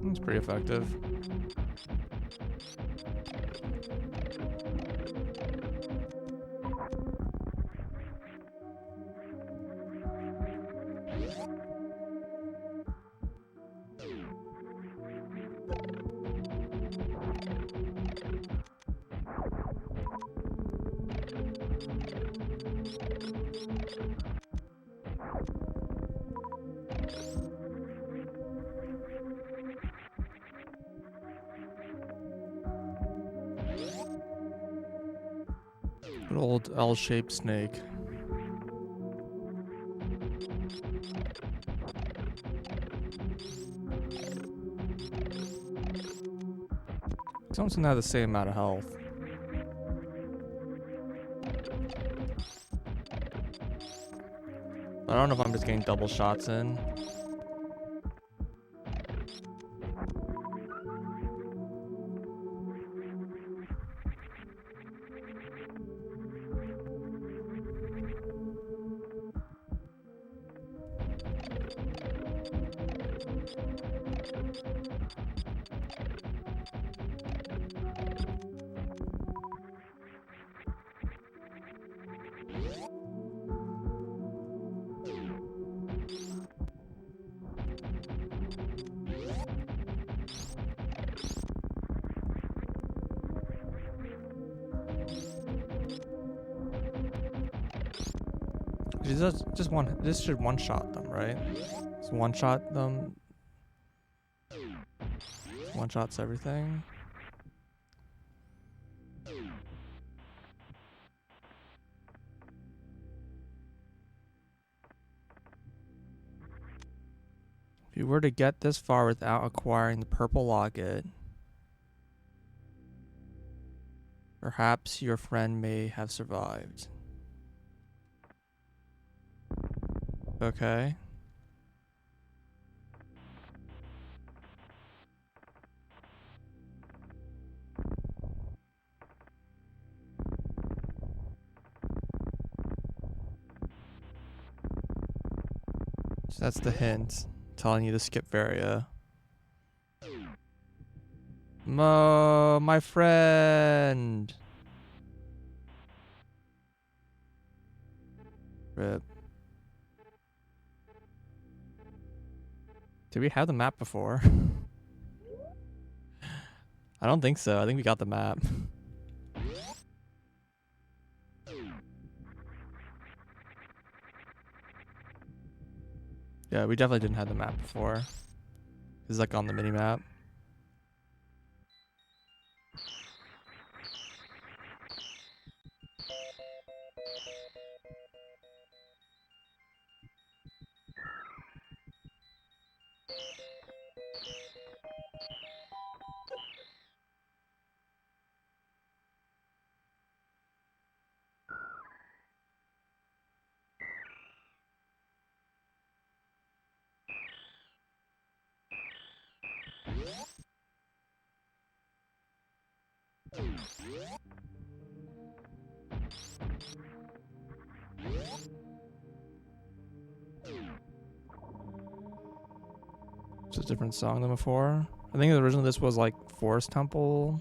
That's pretty effective. Good old L-shaped snake. Something have the same amount of health. I don't know if I'm just getting double shots in. This should one shot them, right? Just one shot them. One shots everything. If you were to get this far without acquiring the purple locket, perhaps your friend may have survived. Okay. So that's the hint, telling you to skip Varia. Mo, my friend. Rip. Did we have the map before? I don't think so. I think we got the map. Yeah, we definitely didn't have the map before. It's like on the mini map. It's a different song than before. I think originally this was like Forest Temple.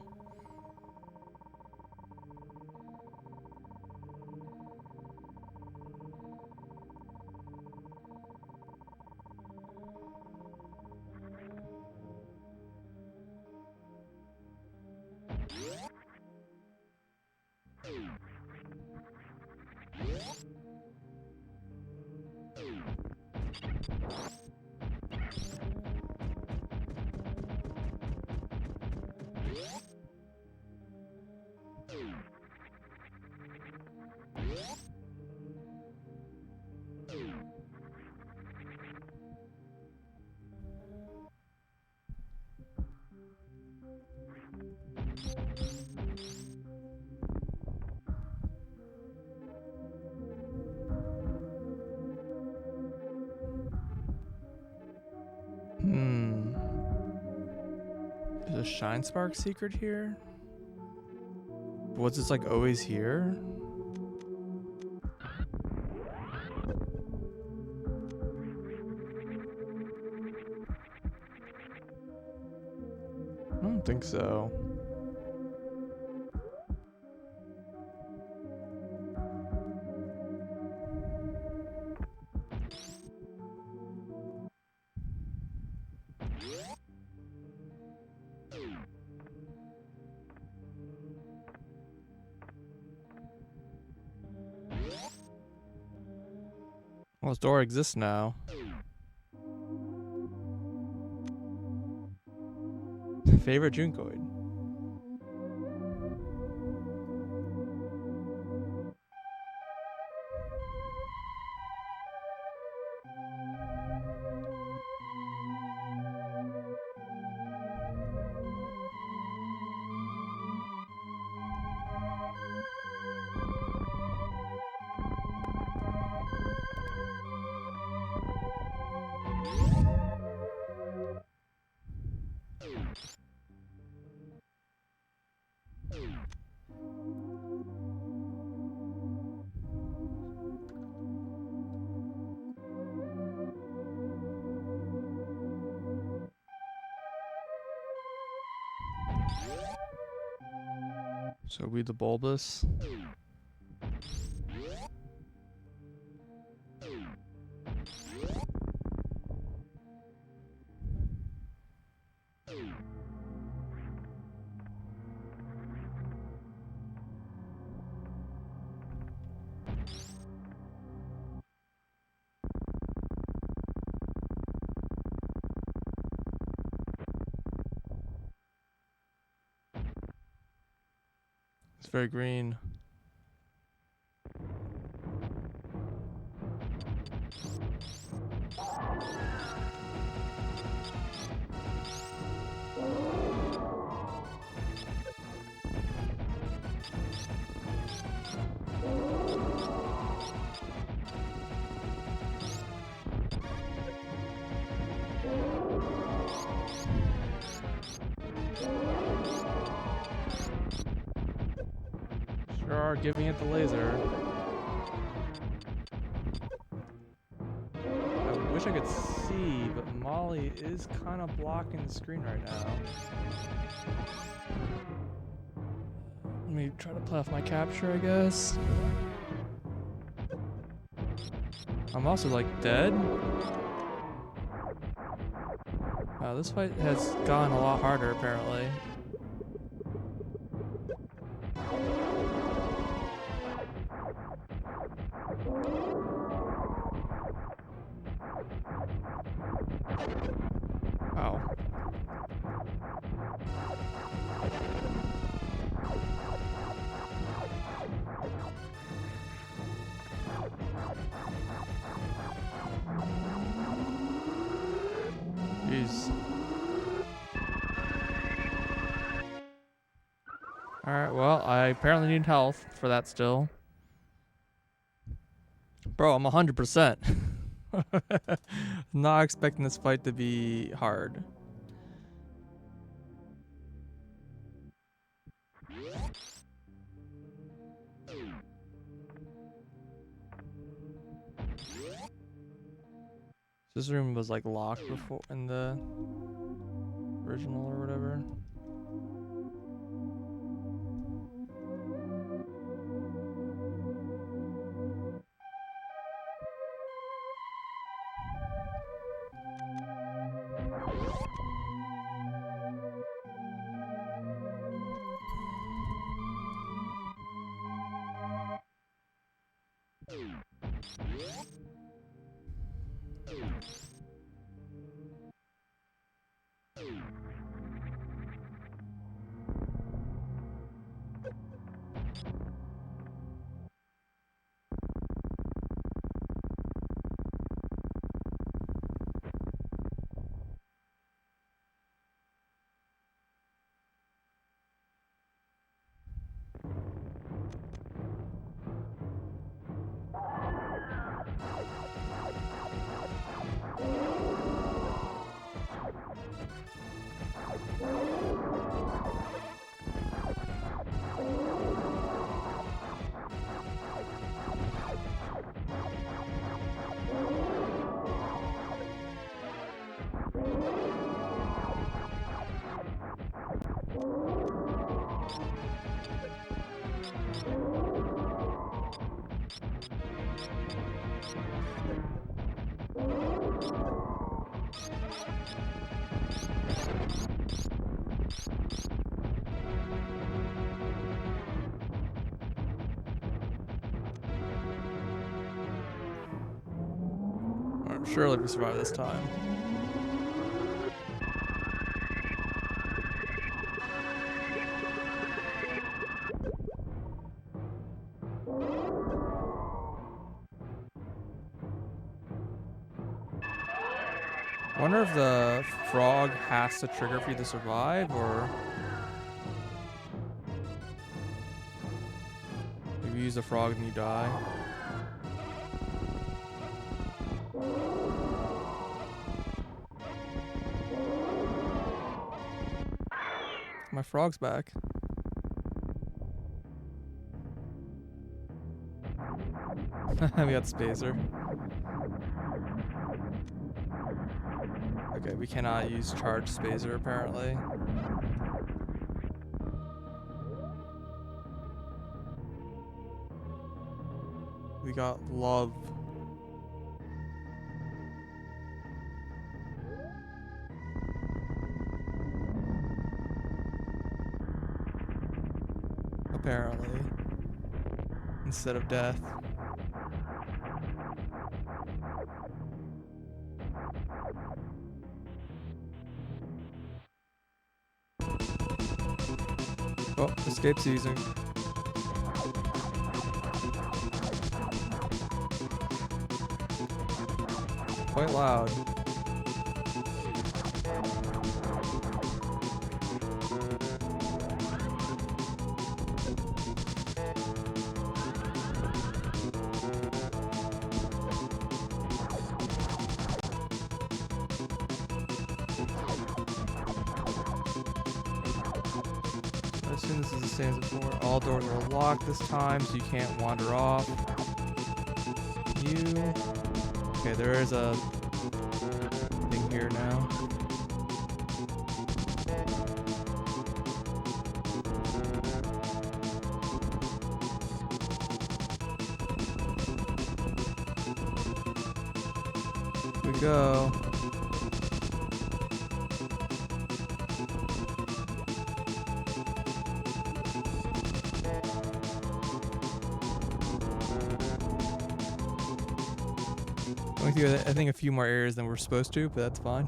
There's a Shine Spark secret here? Was this like always here? I don't think so. Well, this door exists now. Favorite Junkoid? So we the bulbous. It's very green. Sure are giving it the laser. I wish I could see, but Molly is kind of blocking the screen right now. Let me try to play off my capture, I guess. I'm also like dead. Wow, this fight has gone a lot harder apparently. Wow. Jeez. Alright, well, I apparently need health for that still. Bro, I'm 100%. Not expecting this fight to be hard. This room was like locked before in the original or whatever. surely we survive this time. I wonder if the frog has to trigger for you to survive, or if you use the frog and you die. My frog's back. We got Spacer. Okay, we cannot use charge Spacer apparently. We got Love. Apparently. Instead of Death. Oh, escape season. Quite loud. I assume this is the same as before. All doors are locked this time, so you can't wander off. Okay, there is a thing here now. Here we go. Going through, I think, a few more areas than we're supposed to, but that's fine.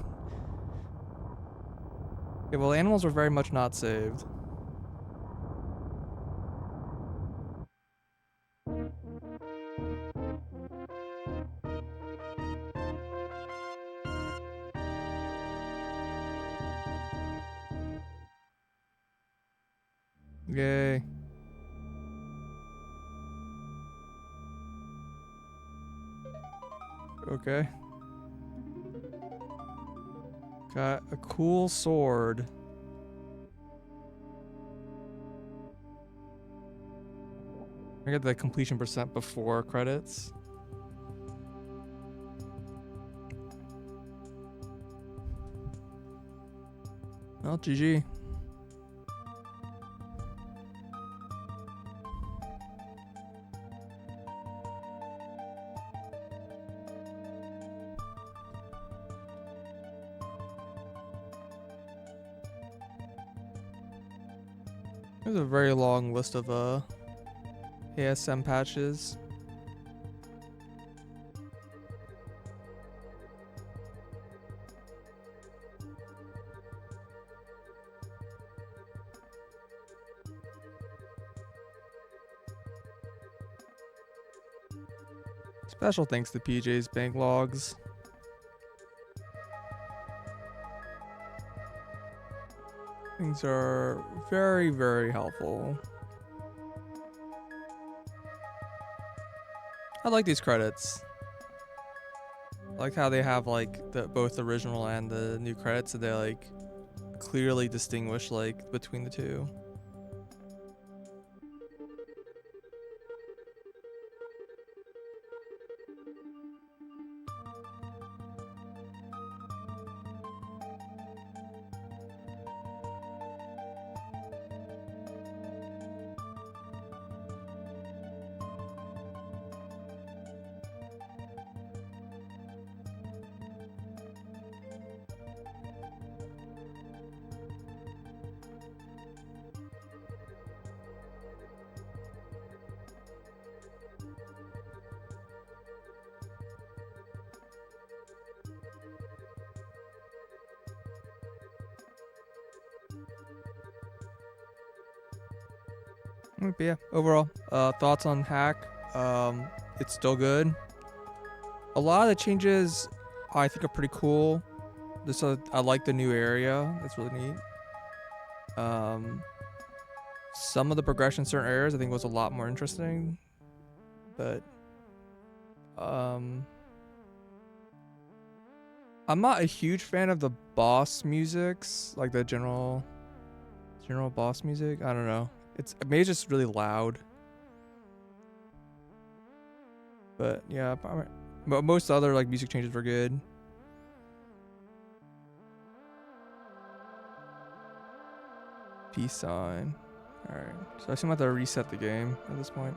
Okay, well, animals are very much not saved. Yay. Okay. Got a cool sword. I got the completion percent before credits. Well, GG. There's a very long list of ASM patches. Special thanks to PJ's bank logs. Things are very, very helpful. I like these credits. I like how they have like both the original and the new credits, and they like clearly distinguish like between the two. But yeah, overall, thoughts on Hack. It's still good. A lot of the changes I think are pretty cool. I like the new area. It's really neat. Some of the progression in certain areas I think was a lot more interesting, but I'm not a huge fan of the boss musics, like the general boss music. I don't know. Maybe it's just really loud. But yeah, but most other like music changes were good. Peace sign. All right. So I assume I have to reset the game at this point.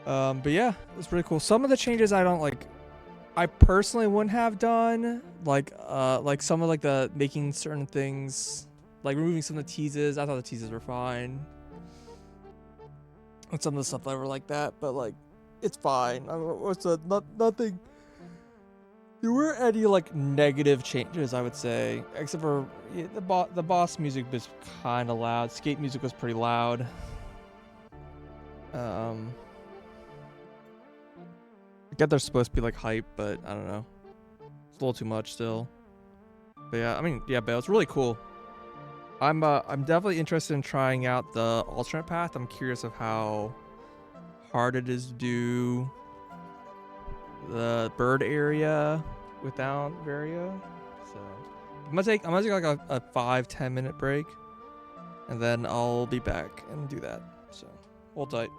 But yeah, it's pretty cool. Some of the changes I don't like. I personally wouldn't have done like some of like the making certain things, like removing some of the teases. I thought the teases were fine. And some of the stuff that were like that, but like it's fine. Nothing. There weren't any like negative changes, I would say, except for the boss music was kind of loud. Skate music was pretty loud. I get they're supposed to be like hype, but I don't know. It's a little too much still. But yeah, I mean, yeah, but it's really cool. I'm definitely interested in trying out the alternate path. I'm curious of how hard it is to do the bird area without Varia. So I'm gonna take like a 5-10 minute break, and then I'll be back and do that. So hold tight.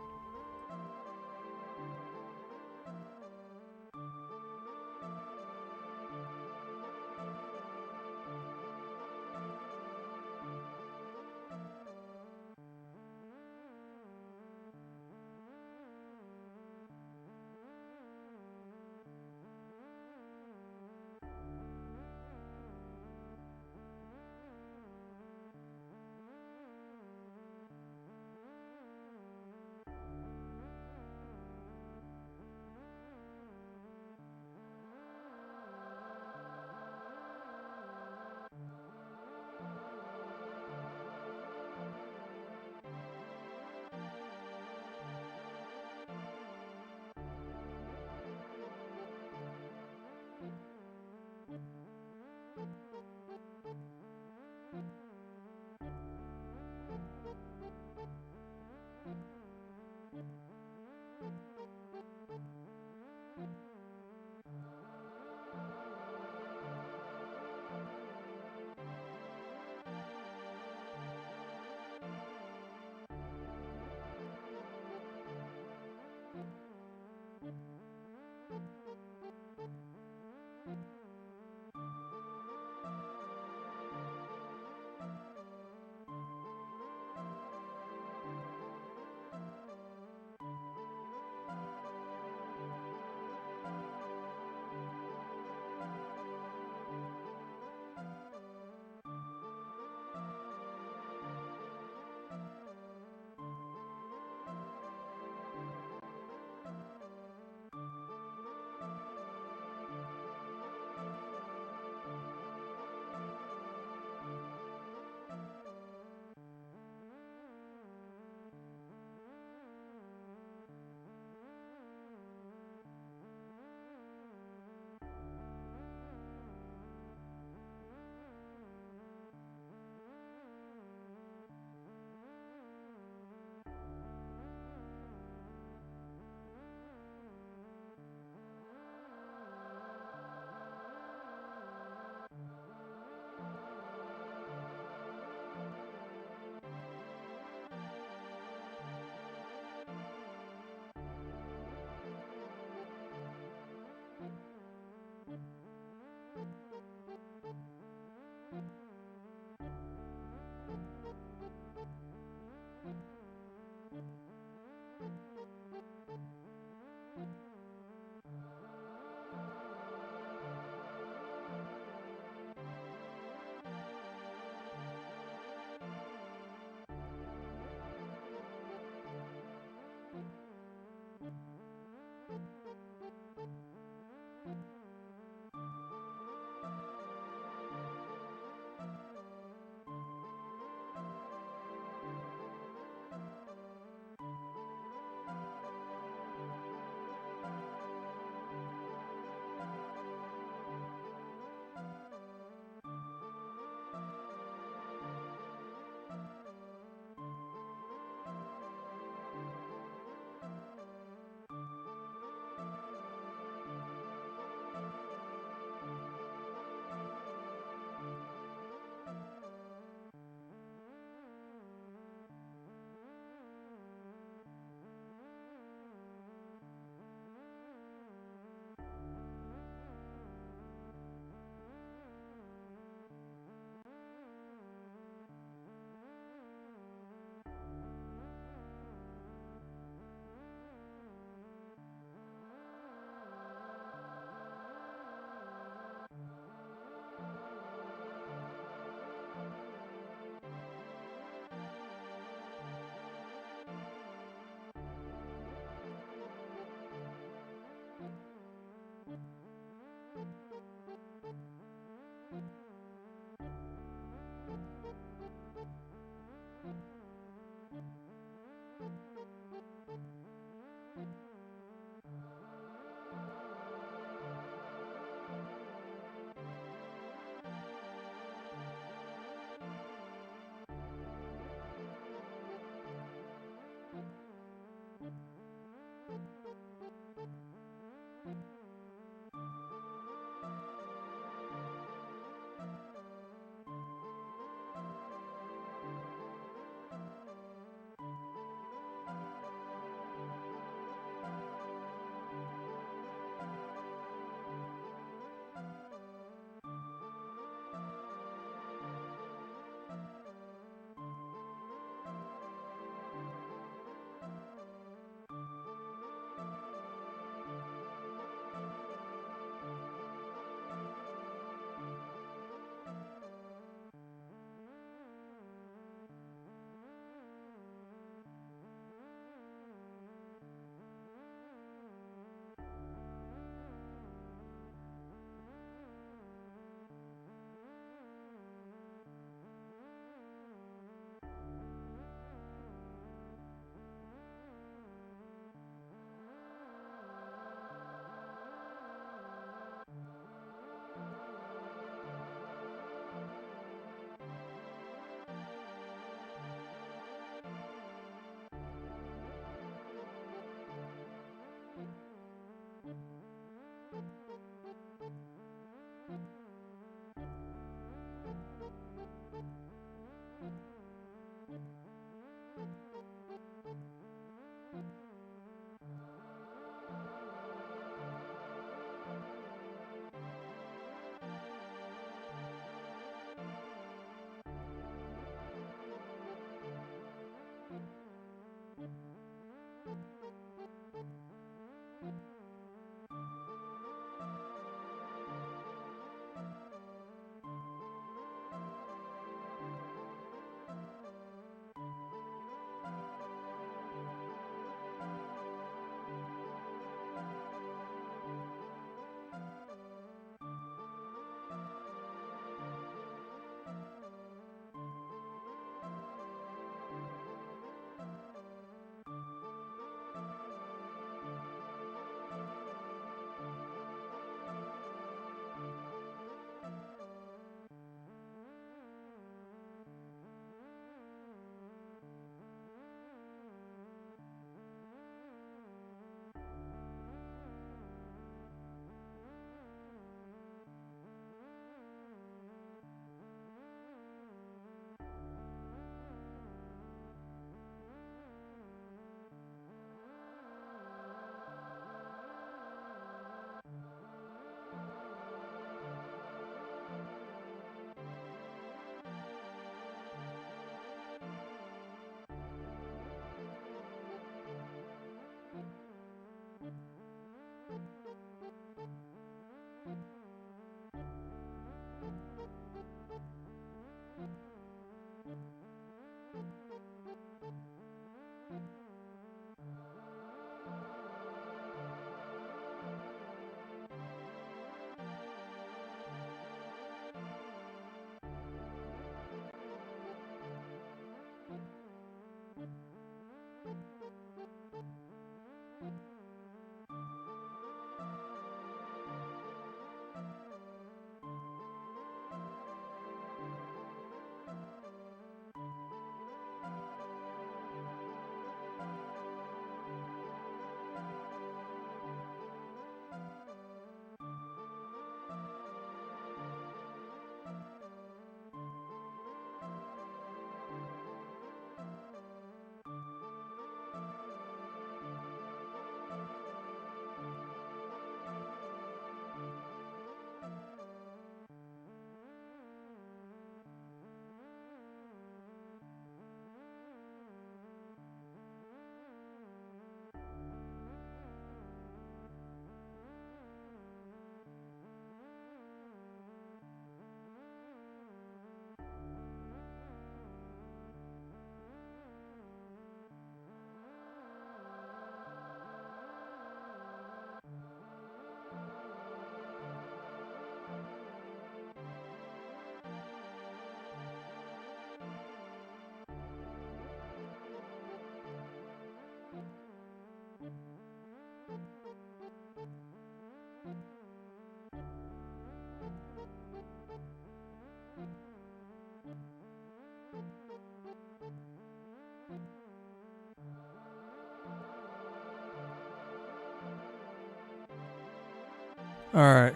Alright.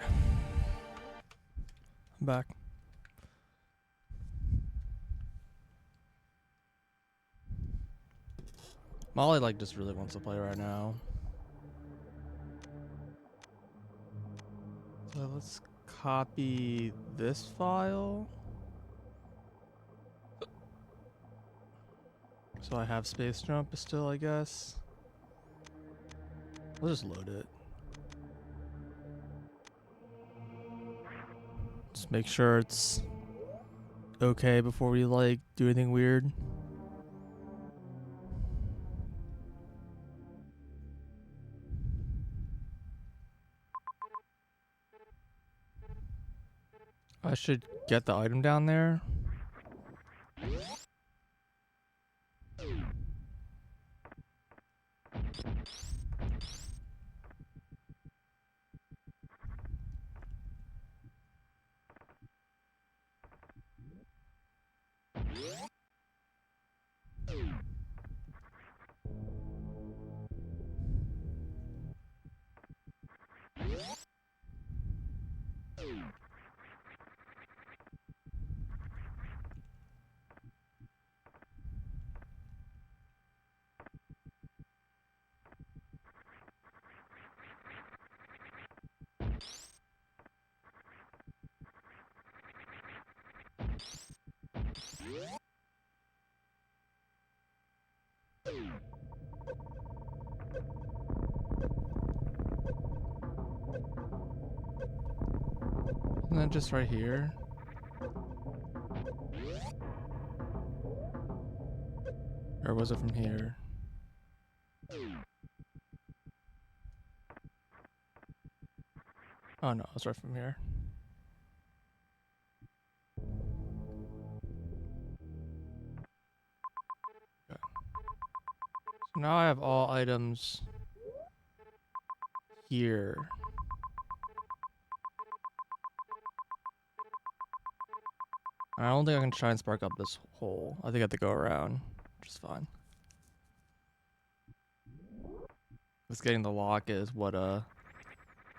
I'm back. Molly like just really wants to play right now. So let's copy this file. So I have space jump still, I guess. We'll just load it. Just make sure it's okay before we like do anything weird. I should get the item down there. And then just right here. Or was it from here? Oh no, it's right from here. Okay. So now I have all items here. I don't think I can try and spark up this hole. I think I have to go around, which is fine. Just getting the lock is what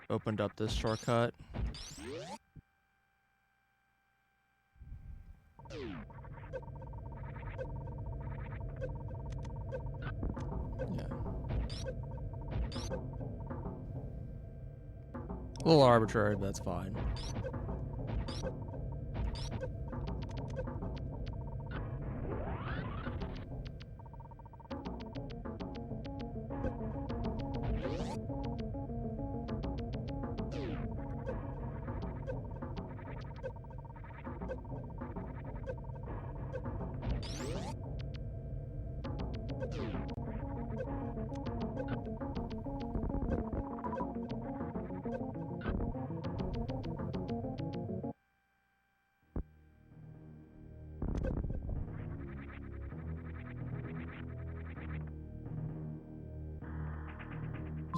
opened up this shortcut. Yeah. A little arbitrary, but that's fine.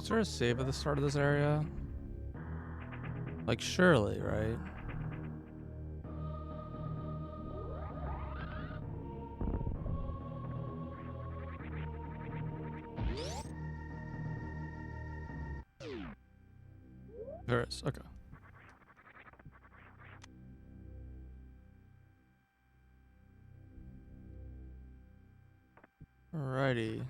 Is there a save at the start of this area? Like, surely, right? There is, okay. Alrighty.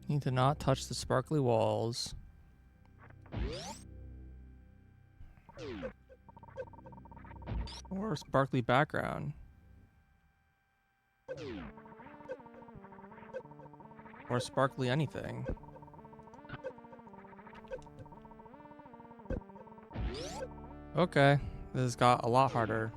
Need to not touch the sparkly walls. Or sparkly background. Or sparkly anything. Okay, this got a lot harder.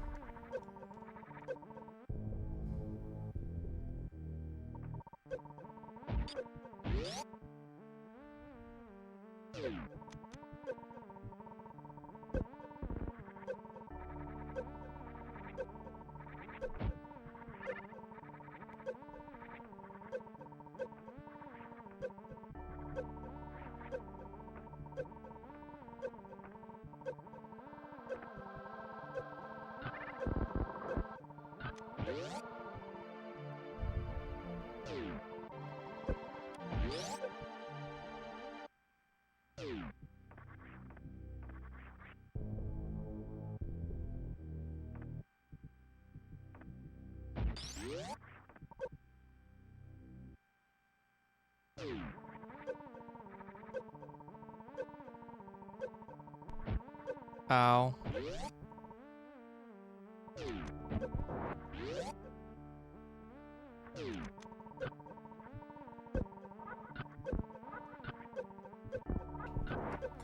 Ow.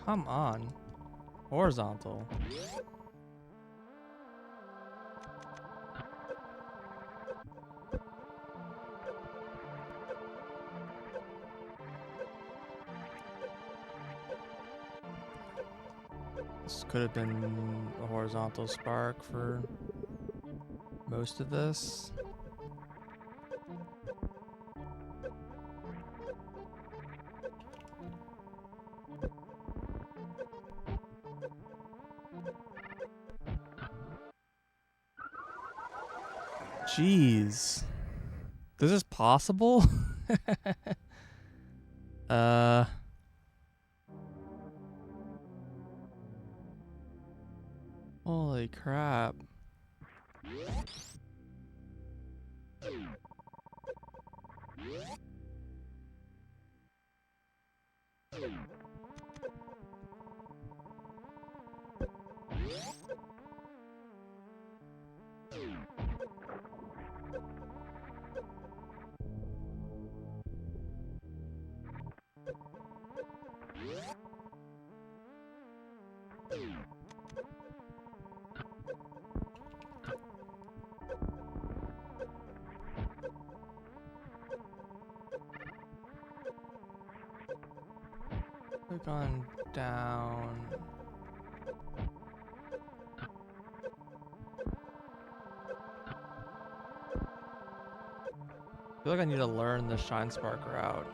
Come on. Horizontal. This could have been a horizontal spark for most of this. Jeez. This is possible? Holy crap. Click on down. I feel like I need to learn the Shine Spark route.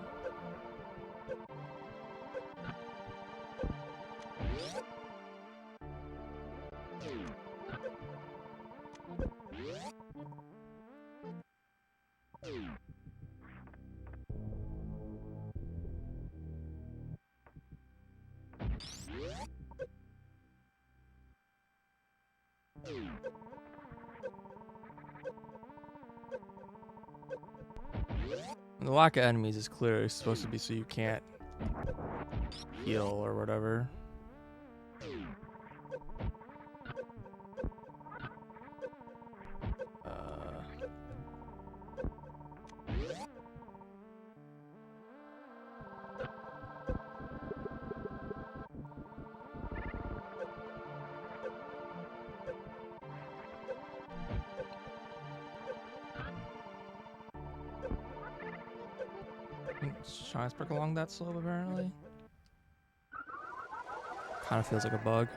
The lack of enemies is clearly supposed to be so you can't heal or whatever. Shine Spark along that slope apparently. Kind of feels like a bug.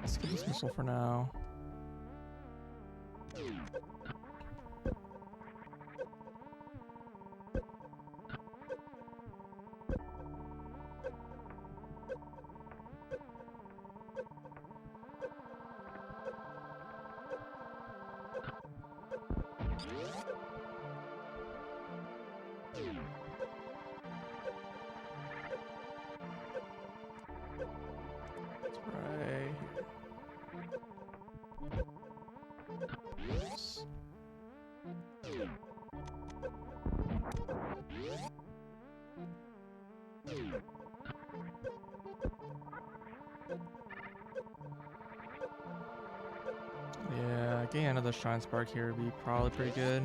Let's get this missile for now. Yeah, getting another Shine Spark here would be probably pretty good.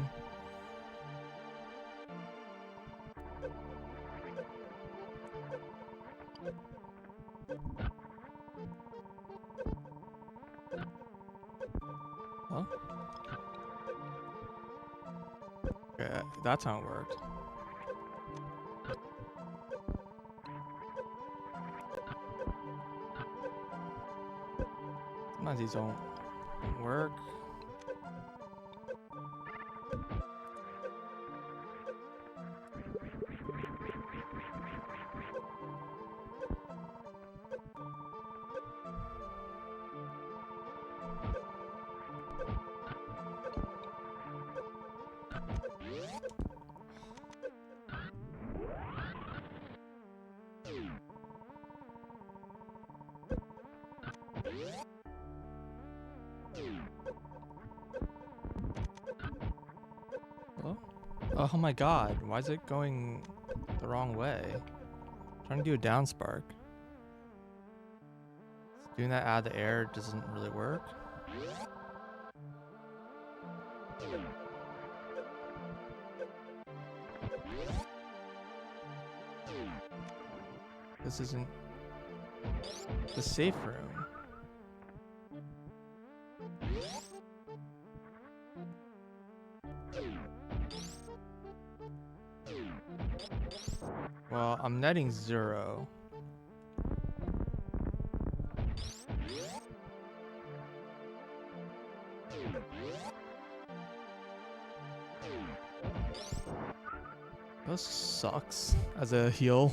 Huh? Yeah, that's how it worked. Sometimes these don't work. Oh my god, why is it going the wrong way? I'm trying to do a down spark. Doing that out of the air doesn't really work. This isn't the safe room. Well, I'm netting 0. This sucks as a heal.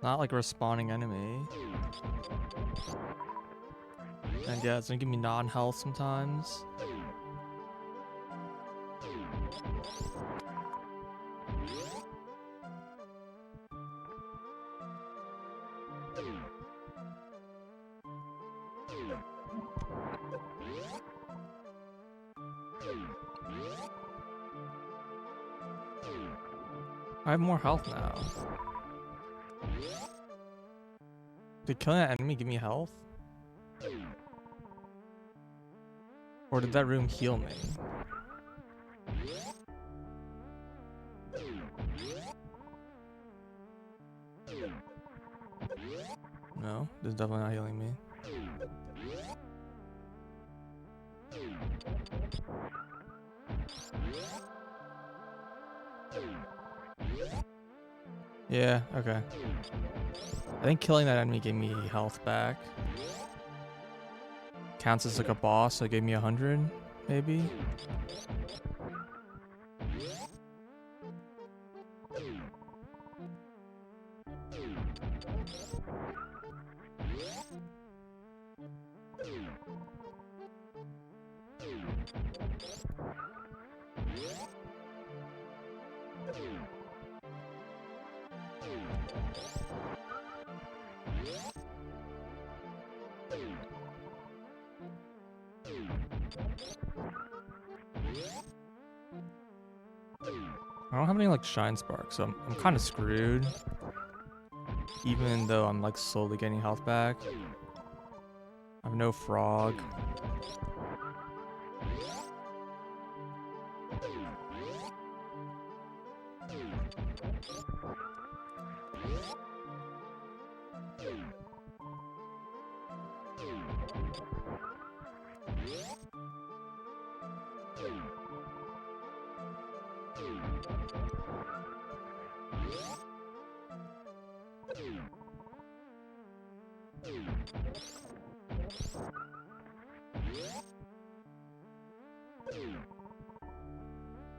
Not like a respawning enemy. And yeah, it's gonna give me non-health sometimes. I have more health now. Did killing that enemy give me health? Or did that room heal me? No, this is definitely not healing me. Yeah, okay. I think killing that enemy gave me health back. Counts as like a boss, so it gave me 100, maybe? I don't have any like shine sparks, so I'm kind of screwed. Even though I'm like slowly getting health back. I have no frog.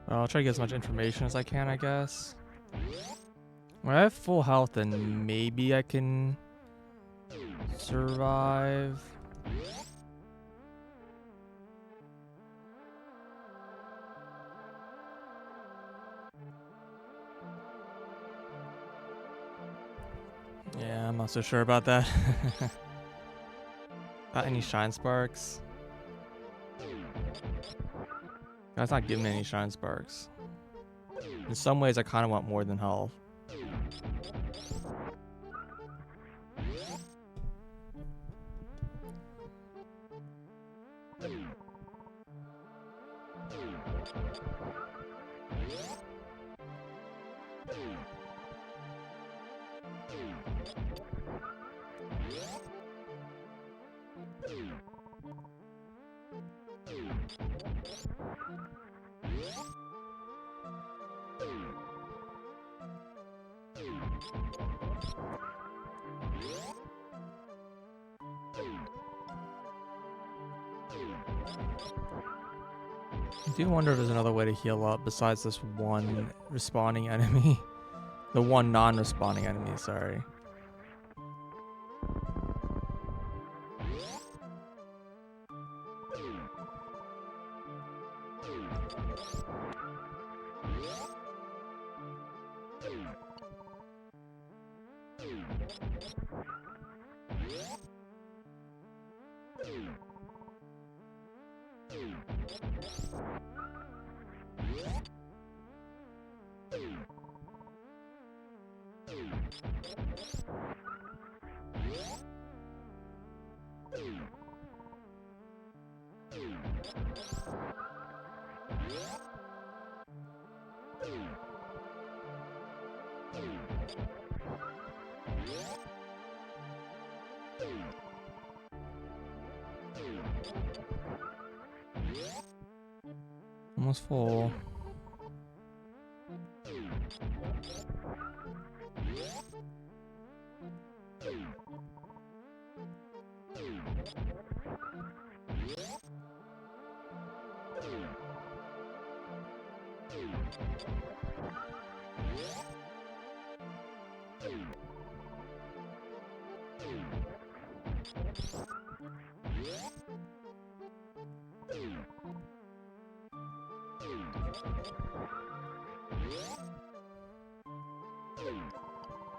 Well, I'll try to get as much information as I can, I guess. When I have full health, then maybe I can survive. Yeah, I'm not so sure about that. Got any shine sparks? That's not giving me any shine sparks. In some ways, I kind of want more than health. I do wonder if there's another way to heal up besides this one respawning enemy. The one non-respawning enemy, sorry. Almost full.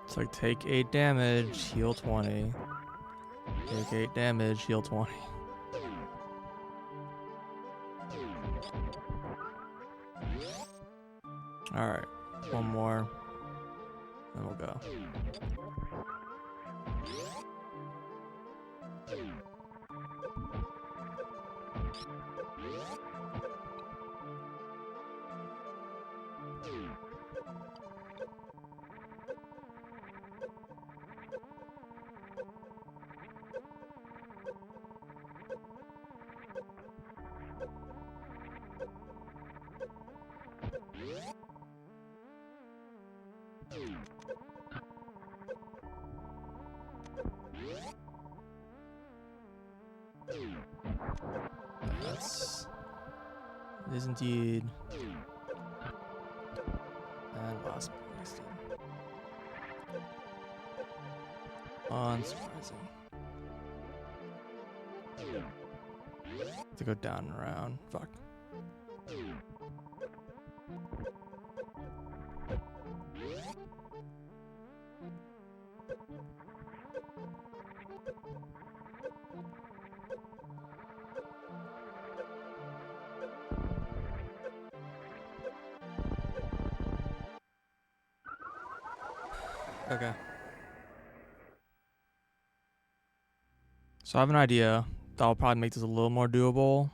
It's like take 8 damage, heal 20. Take 8 damage, heal 20. Alright, one more. Then we'll go. Yes. It is indeed. And last place. Unsurprising. To go down and around. Fuck. Okay. So I have an idea that'll probably make this a little more doable.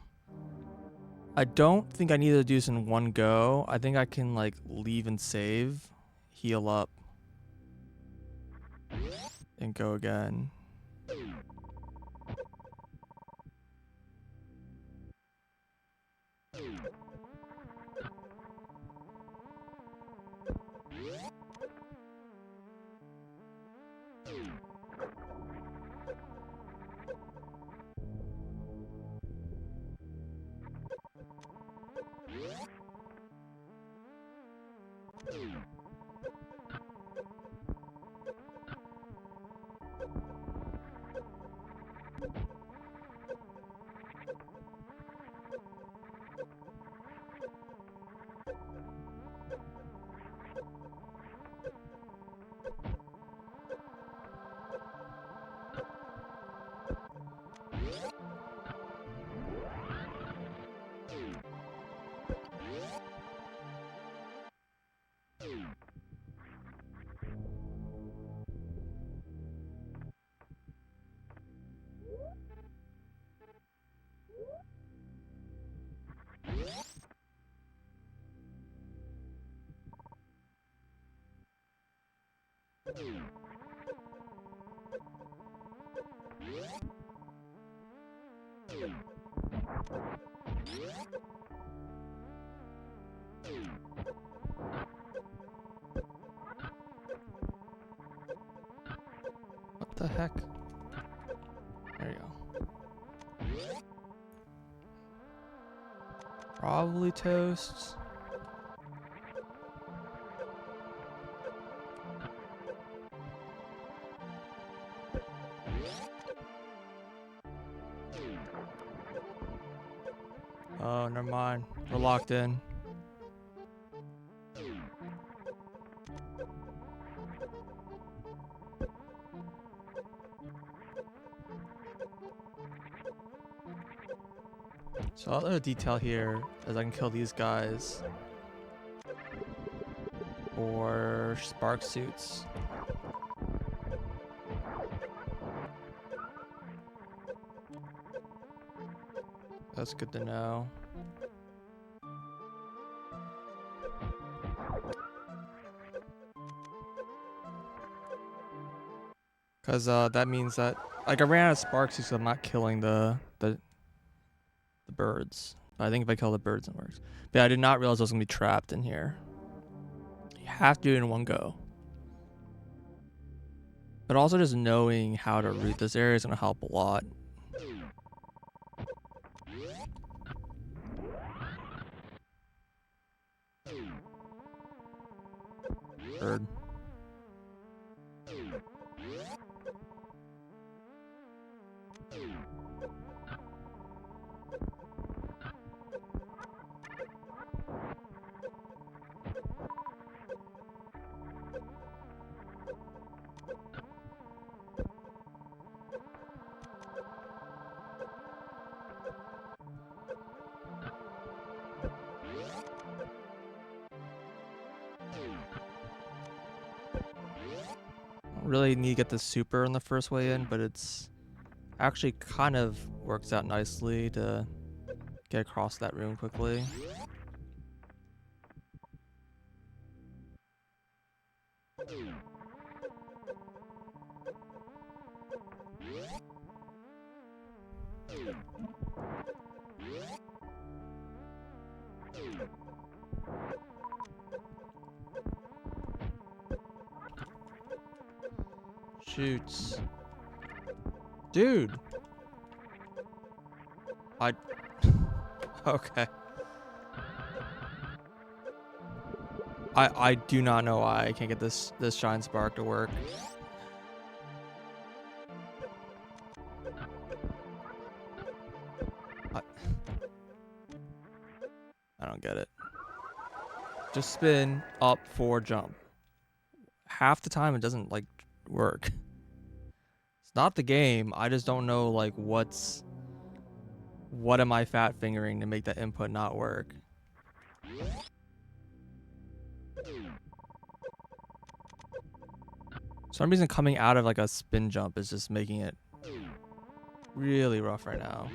I don't think I need to do this in one go. I think I can like leave and save, heal up, and go again. What the heck? There you go. Probably toast. Oh, never mind. We're locked in. The other detail here is I can kill these guys for spark suits. That's good to know. Because that means that, like, I ran out of spark suits, so I'm not killing the birds. But I think if I kill the birds, it works. But yeah, I did not realize I was going to be trapped in here. You have to do it in one go. But also just knowing how to route this area is going to help a lot. Bird. Really need to get the super on the first way in, but it's actually kind of works out nicely to get across that room quickly. Shoots. Dude. Okay. I do not know why I can't get this shine spark to work. I don't get it. Just spin up for jump. Half the time it doesn't like work. It's not the game. I just don't know like what am I fat fingering to make that input not work. For some reason coming out of like a spin jump is just making it really rough right now.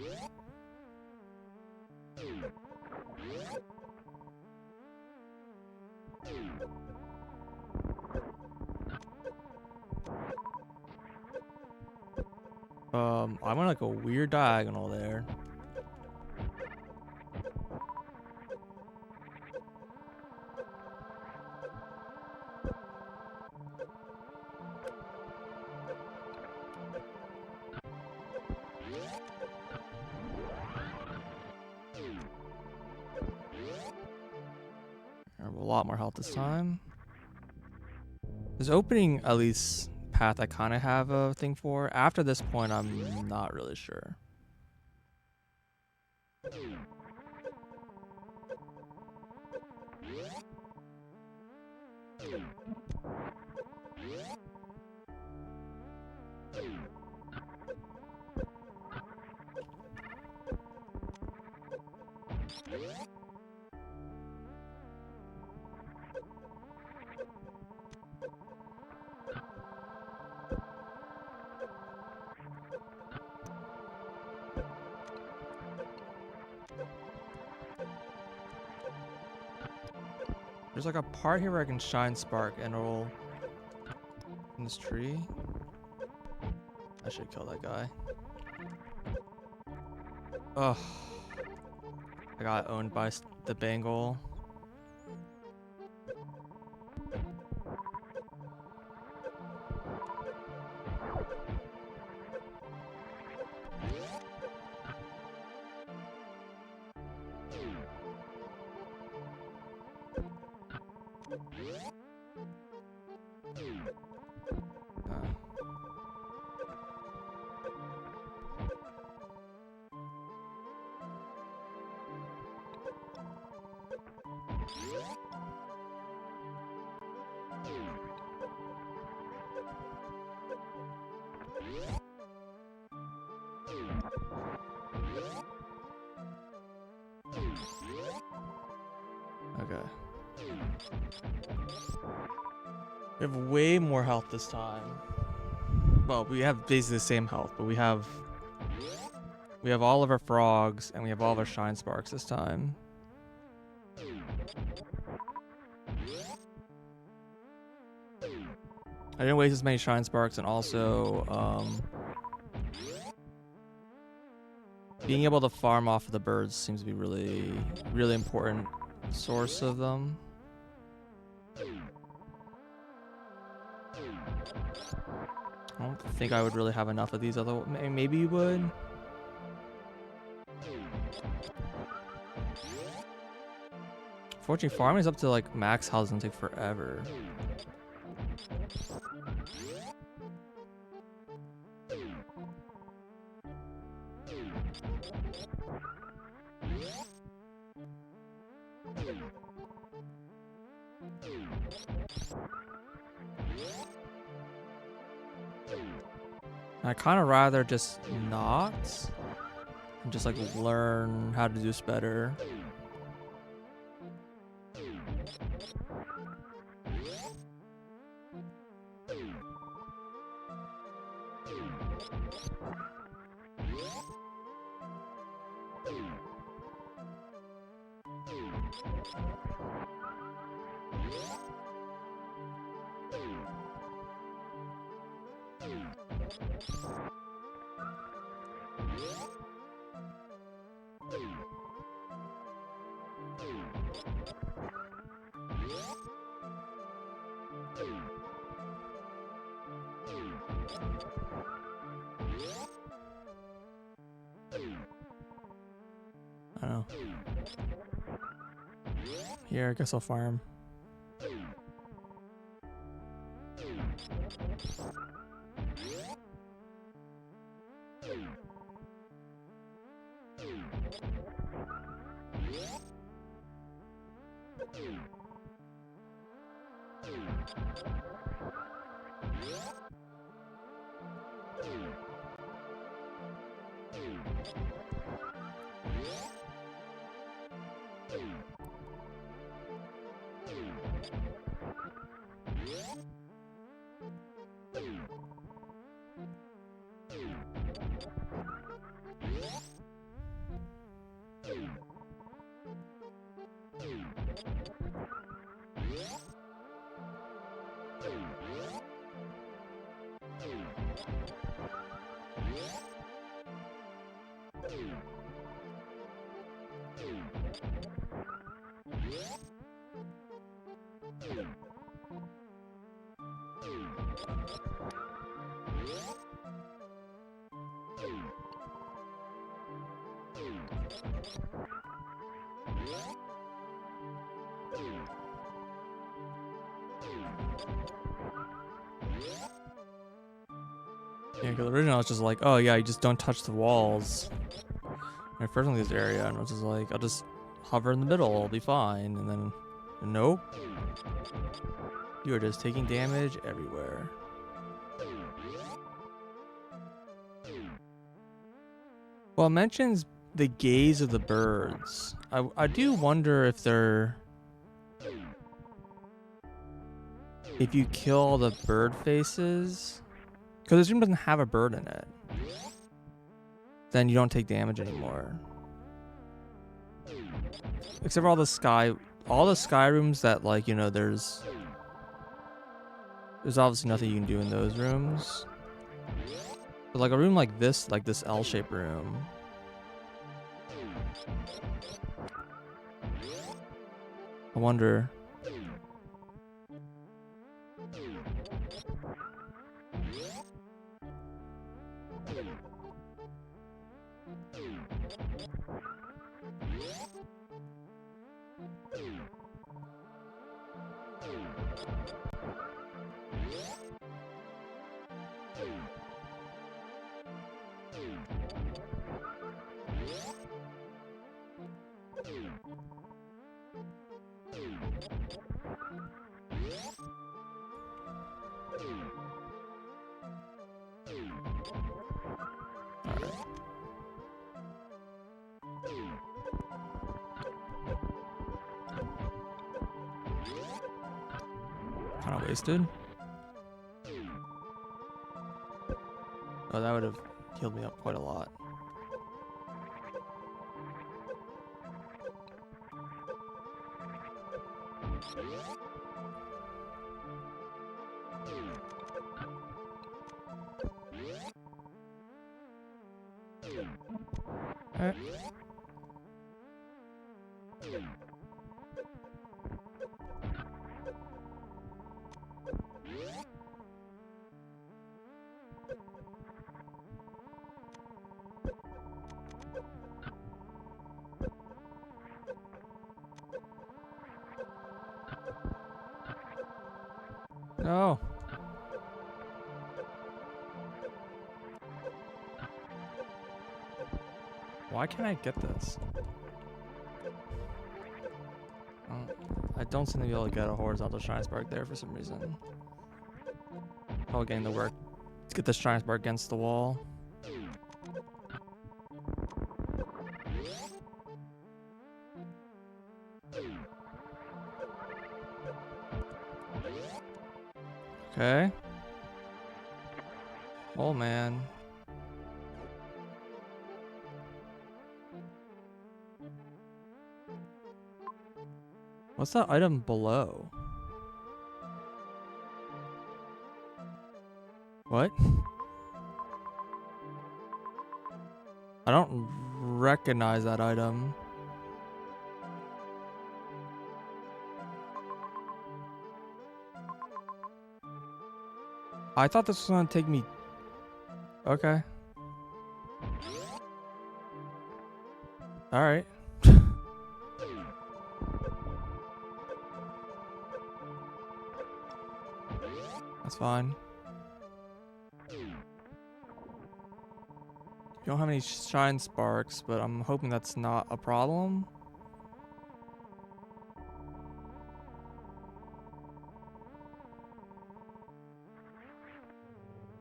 I went like a weird diagonal there. I have a lot more health this time. This opening, at least, path I kind of have a thing for. After this point, I'm not really sure. There's like a part here where I can shine spark and it'll in this tree. I should kill that guy. Ugh. I got owned by the Bengal. Okay. We have way more health this time. Well, we have basically the same health, but we have all of our frogs and we have all of our shine sparks this time. I didn't waste as many shine sparks, and also being able to farm off of the birds seems to be really important source of them. I don't think I would really have enough of these, although maybe you would. Fortunately, farming is up to like max health, doesn't take forever. I'd kind of rather just not, and just like learn how to do this better. I don't know. Here, I guess I'll farm. Yeah, because originally I was just like, oh yeah, you just don't touch the walls. When I first went to this area, and I was just like, I'll just hover in the middle, I'll be fine. And then, nope. You are just taking damage everywhere. Well, it mentions the gaze of the birds. I do wonder if they're... if you kill all the bird faces... because this room doesn't have a bird in it. Then you don't take damage anymore. Except for all the sky rooms that, like, you know, there's obviously nothing you can do in those rooms. But like a room like this L-shaped room. I wonder. Kind of wasted. Oh, that would have healed me up quite a lot. Alright. No. Why can't I get this? I don't seem to be able to get a horizontal Shine Spark there for some reason. Probably getting to work to get this Shine Spark against the wall. Okay. Oh man. What's that item below? What? I don't recognize that item. I thought this was gonna take me... Okay. Alright. That's fine. You don't have any Shine Sparks, but I'm hoping that's not a problem.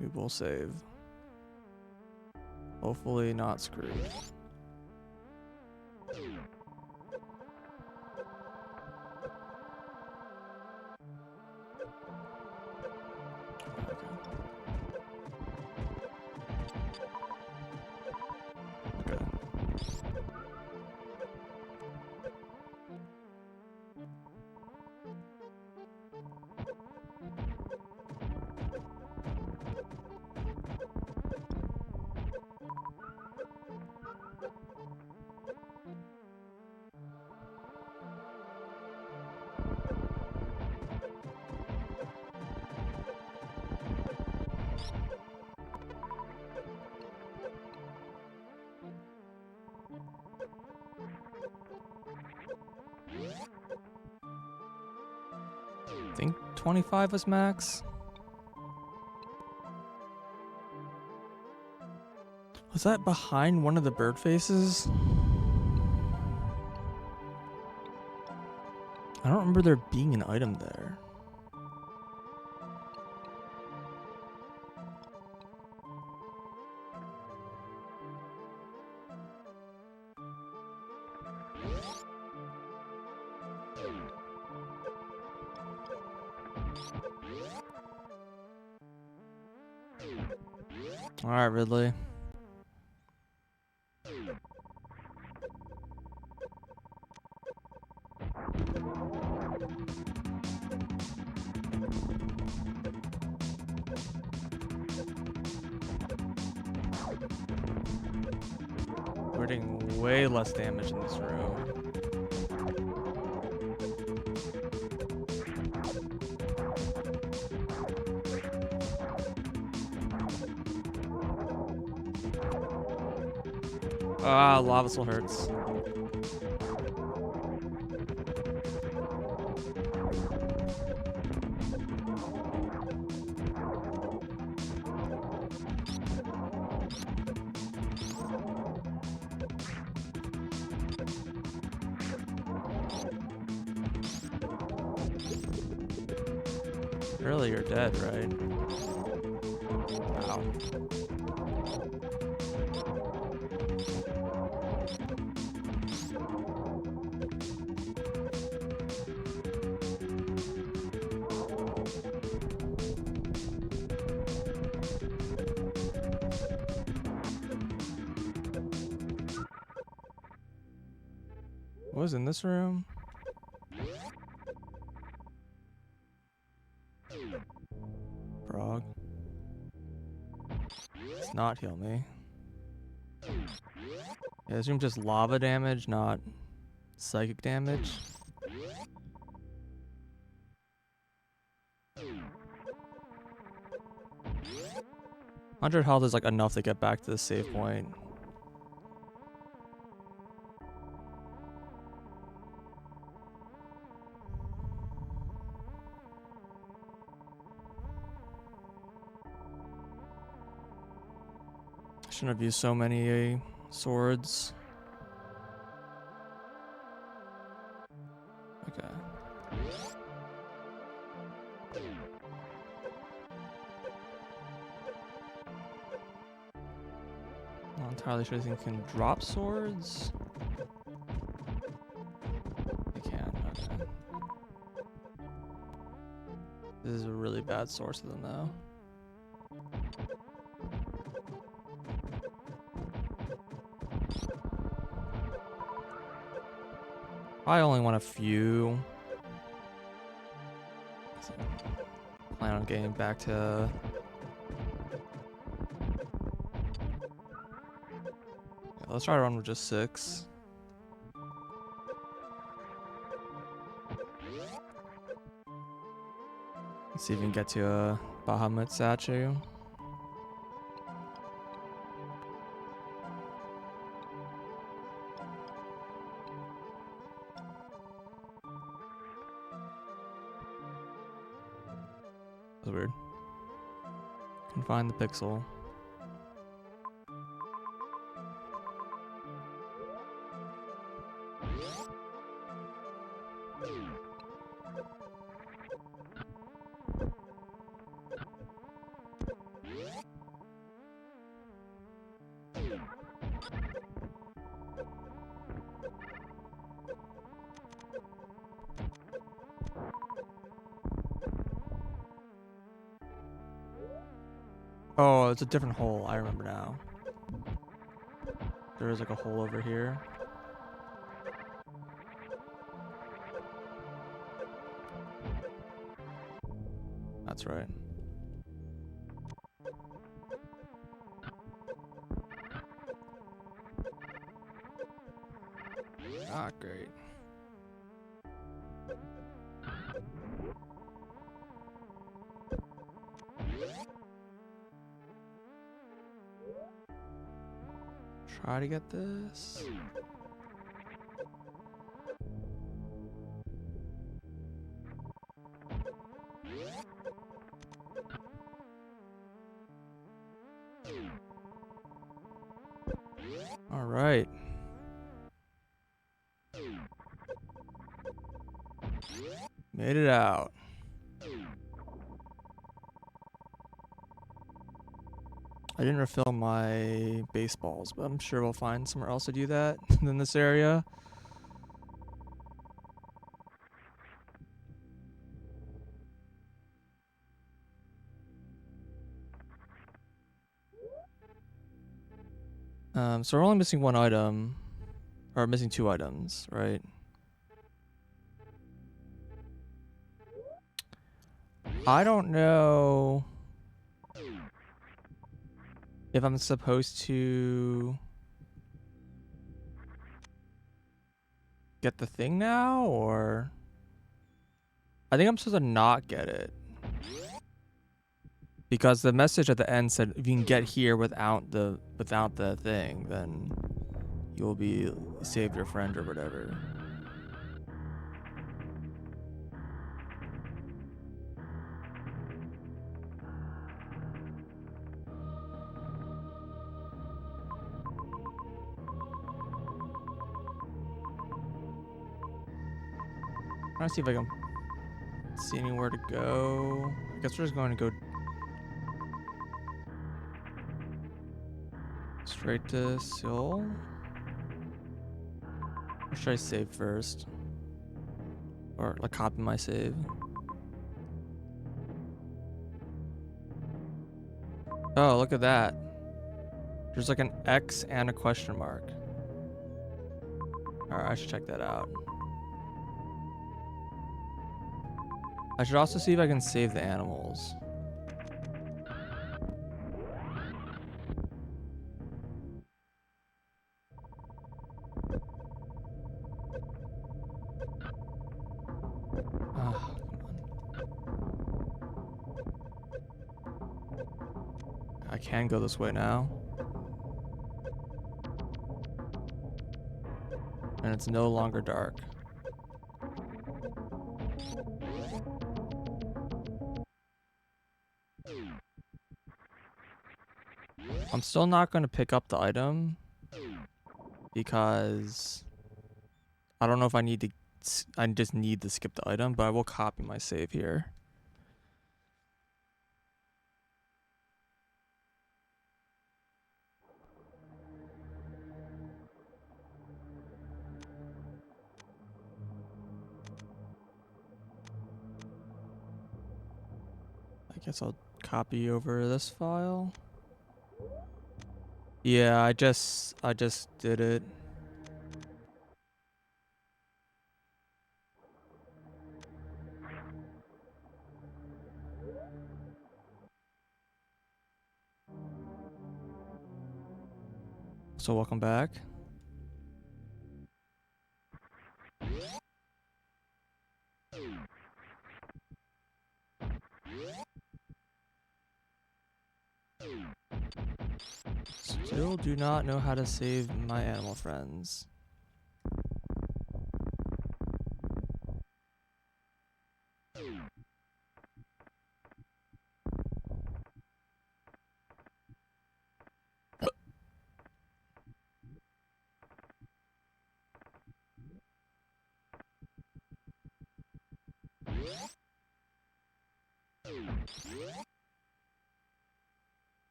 We will save. Hopefully not screwed. Okay. I think 25 was max. Was that behind one of the bird faces? I don't remember there being an item there. All right, Ridley. We're doing way less damage in this room. Ah, lava soul hurts. Really, you're dead, right? Wow. What was in this room? Frog. It's not heal me. Yeah, this room just lava damage, not psychic damage. 100 health is like enough to get back to the save point. Shouldn't have used so many swords. Okay. Not entirely sure these can drop swords. They can, okay. This is a really bad source of them though. I only want a few. So, plan on getting back to... Yeah, let's try to run with just 6. Let's see if we can get to a Bahamut statue. That's weird. Can find the pixel. Oh, it's a different hole. I remember now. There is like a hole over here. That's right. Ah, great. Try to get this. All right. Made it out. I didn't refill my baseballs, but I'm sure we'll find somewhere else to do that than this area. So we're only missing one item, or missing 2 items, right? I don't know if I'm supposed to get the thing now, or I think I'm supposed to not get it. Because the message at the end said if you can get here without the thing, then you will be save your friend or whatever. I'm trying to see if I can see anywhere to go. I guess we're just going to go straight to Seoul. Or should I save first? Or like copy my save? Oh, look at that. There's like an X and a question mark. Alright, I should check that out. I should also see if I can save the animals. Ah, I can go this way now. And it's no longer dark. I'm still not going to pick up the item because I don't know if I need to. I just need to skip the item, but I will copy my save here. I guess I'll copy over this file. Yeah, I just did it. So welcome back. Still do not know how to save my animal friends.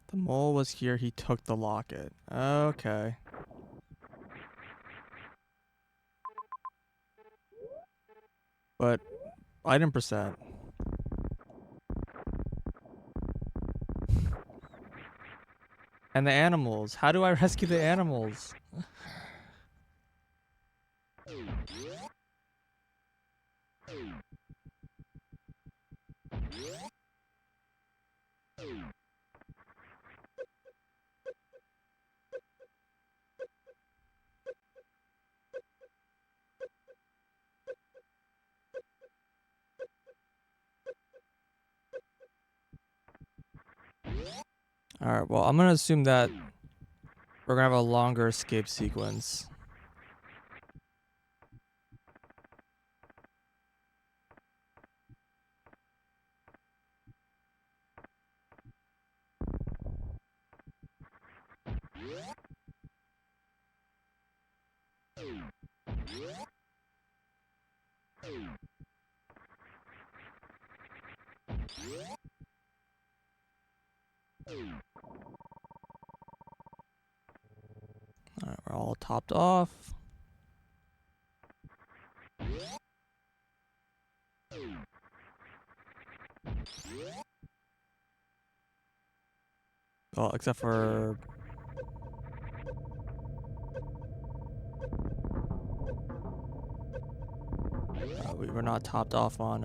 The mole was here, he took the locket. Okay. But item percent. And the animals. How do I rescue the animals? Alright, well, I'm gonna assume that we're gonna have a longer escape sequence. Alright, we're all topped off. Well, except for... we were not topped off on,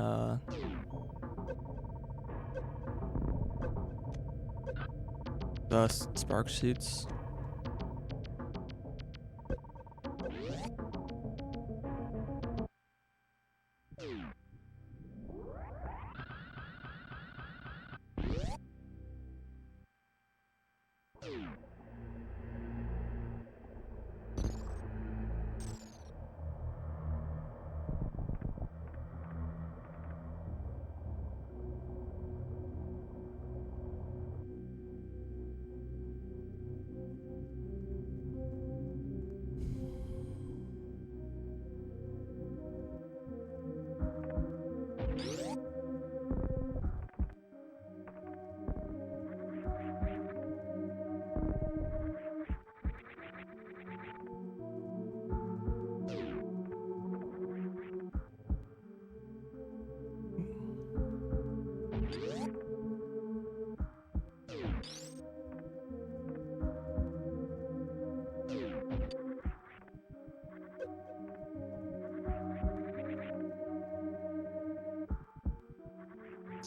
the spark sheets.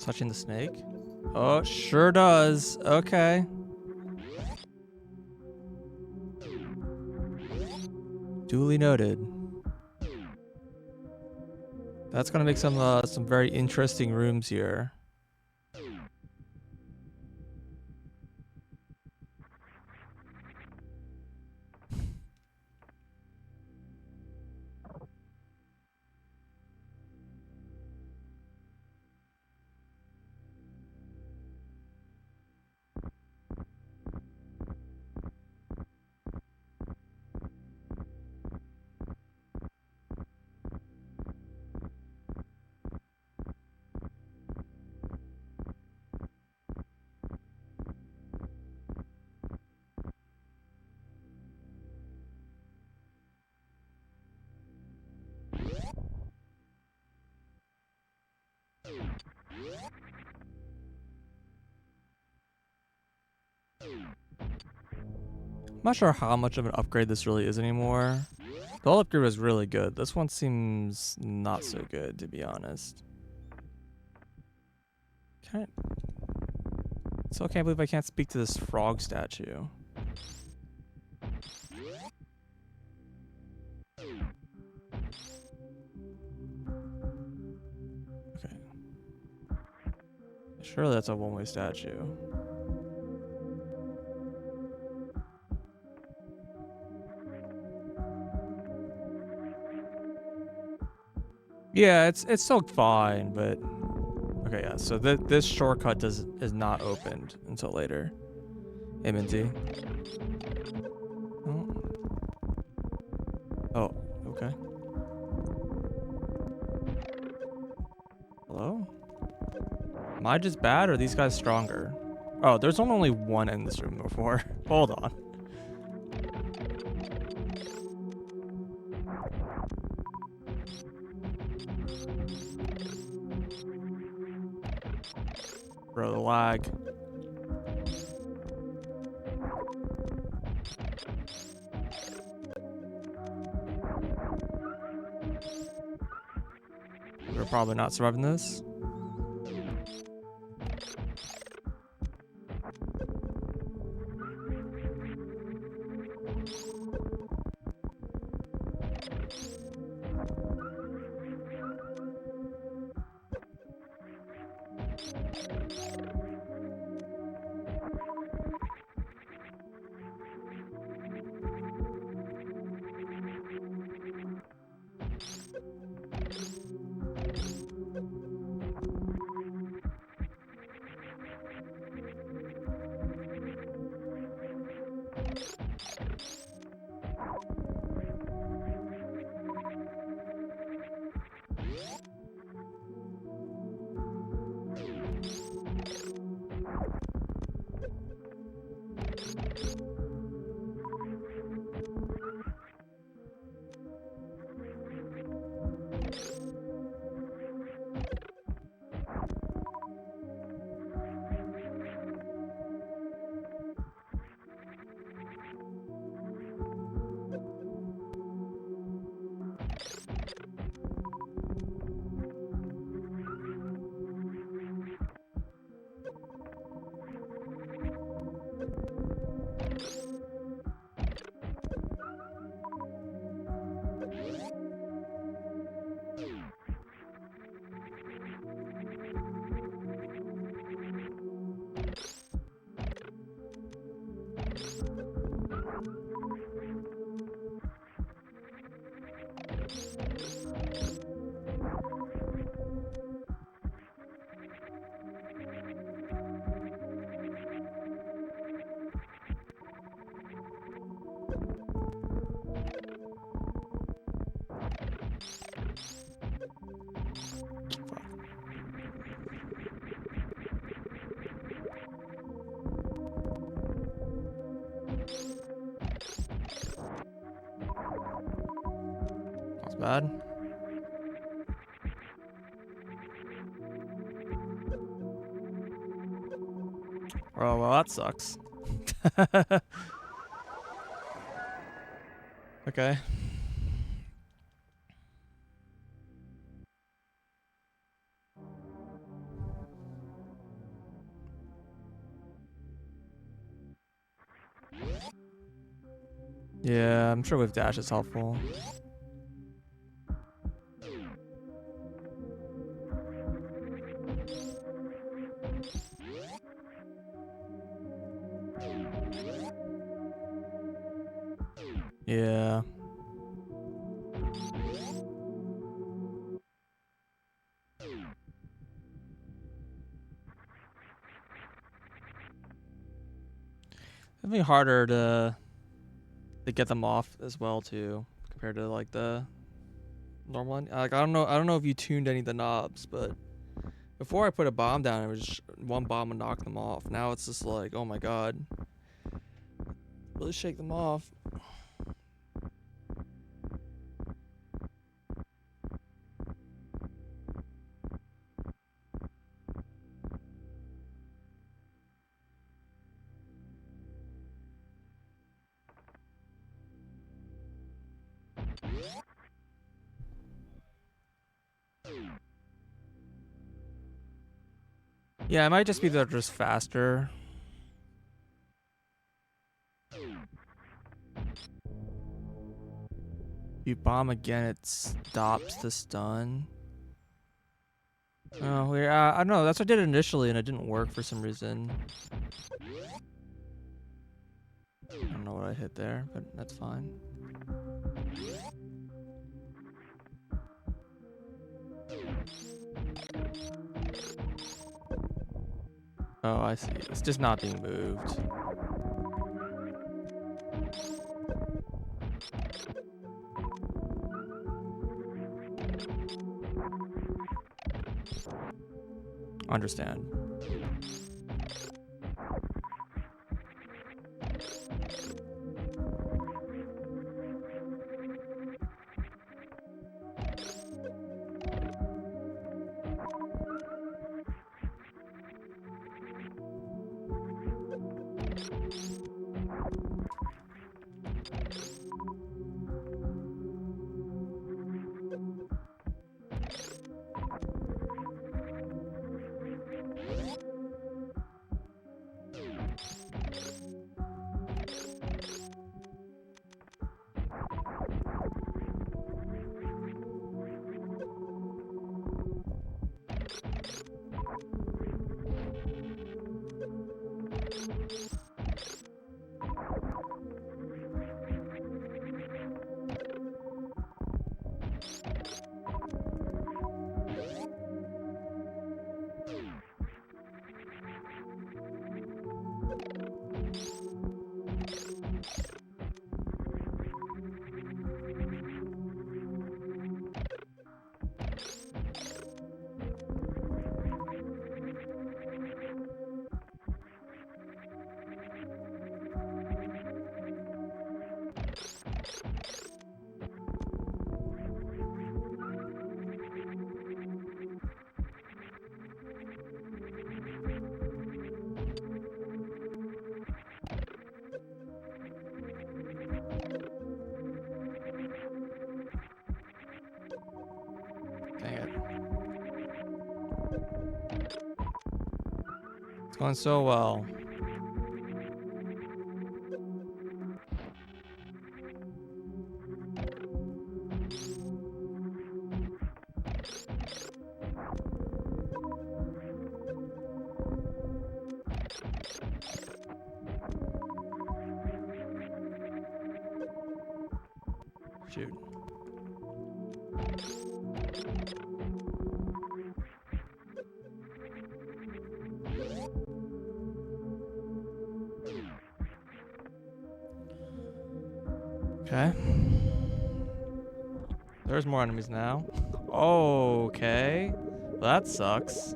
Touching the snake? Oh, sure does. Okay. Duly noted. That's gonna make some very interesting rooms here. I'm not sure how much of an upgrade this really is anymore. The old upgrade was really good. This one seems not so good, to be honest. Still can't believe I can't speak to this frog statue. Okay. Surely that's a one-way statue. Yeah, it's still fine, but okay, yeah. So this shortcut is not opened until later. M&T. Oh, okay. Hello? Am I just bad or are these guys stronger? Oh, there's only one in this room before. Hold on. Bro, the lag. We're probably not surviving this. That's bad. Oh, well, that sucks. Okay. I'm sure with dash is helpful. Yeah. It'd be harder to get them off as well too, compared to like the normal one. Like I don't know if you tuned any of the knobs, but before I put a bomb down, it was just one bomb would knock them off. Now it's just like, oh my god, really shake them off. Yeah, it might just be they're just faster. You bomb again, it stops the stun. Oh, yeah, I don't know. That's what I did initially, and it didn't work for some reason. I don't know what I hit there, but that's fine. Oh, I see. It's just not being moved. Understand. Dang it. It's going so well. Shoot. Okay. There's more enemies now. Okay. Well, that sucks.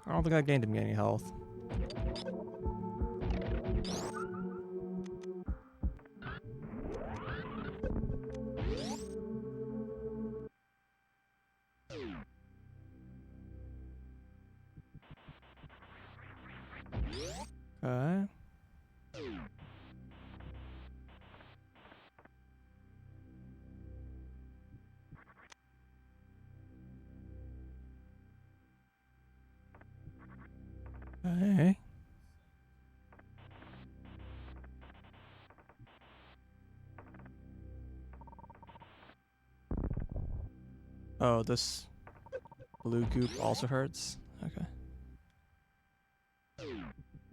I don't think I gained me any health. Okay. Okay. Oh, this blue goop also hurts? Okay.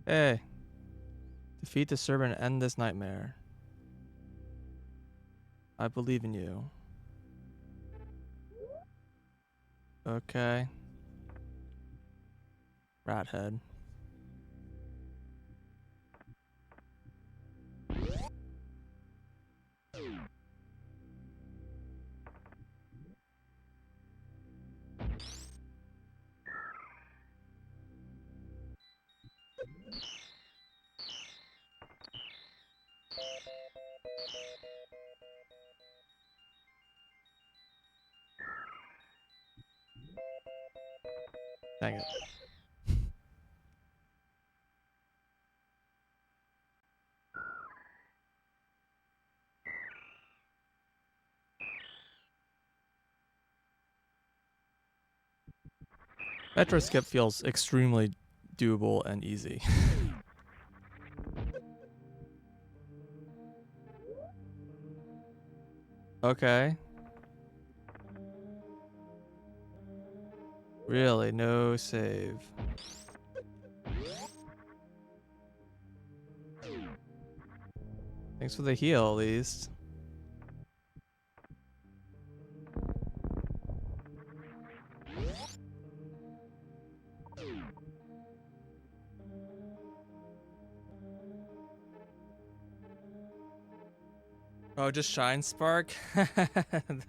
Hey. Defeat the serpent and end this nightmare. I believe in you. Okay. Rat head. Dang it. Metro skip feels extremely doable and easy. Okay. Really, no save. Thanks for the heal, at least. Oh, just Shine Spark? Yeah,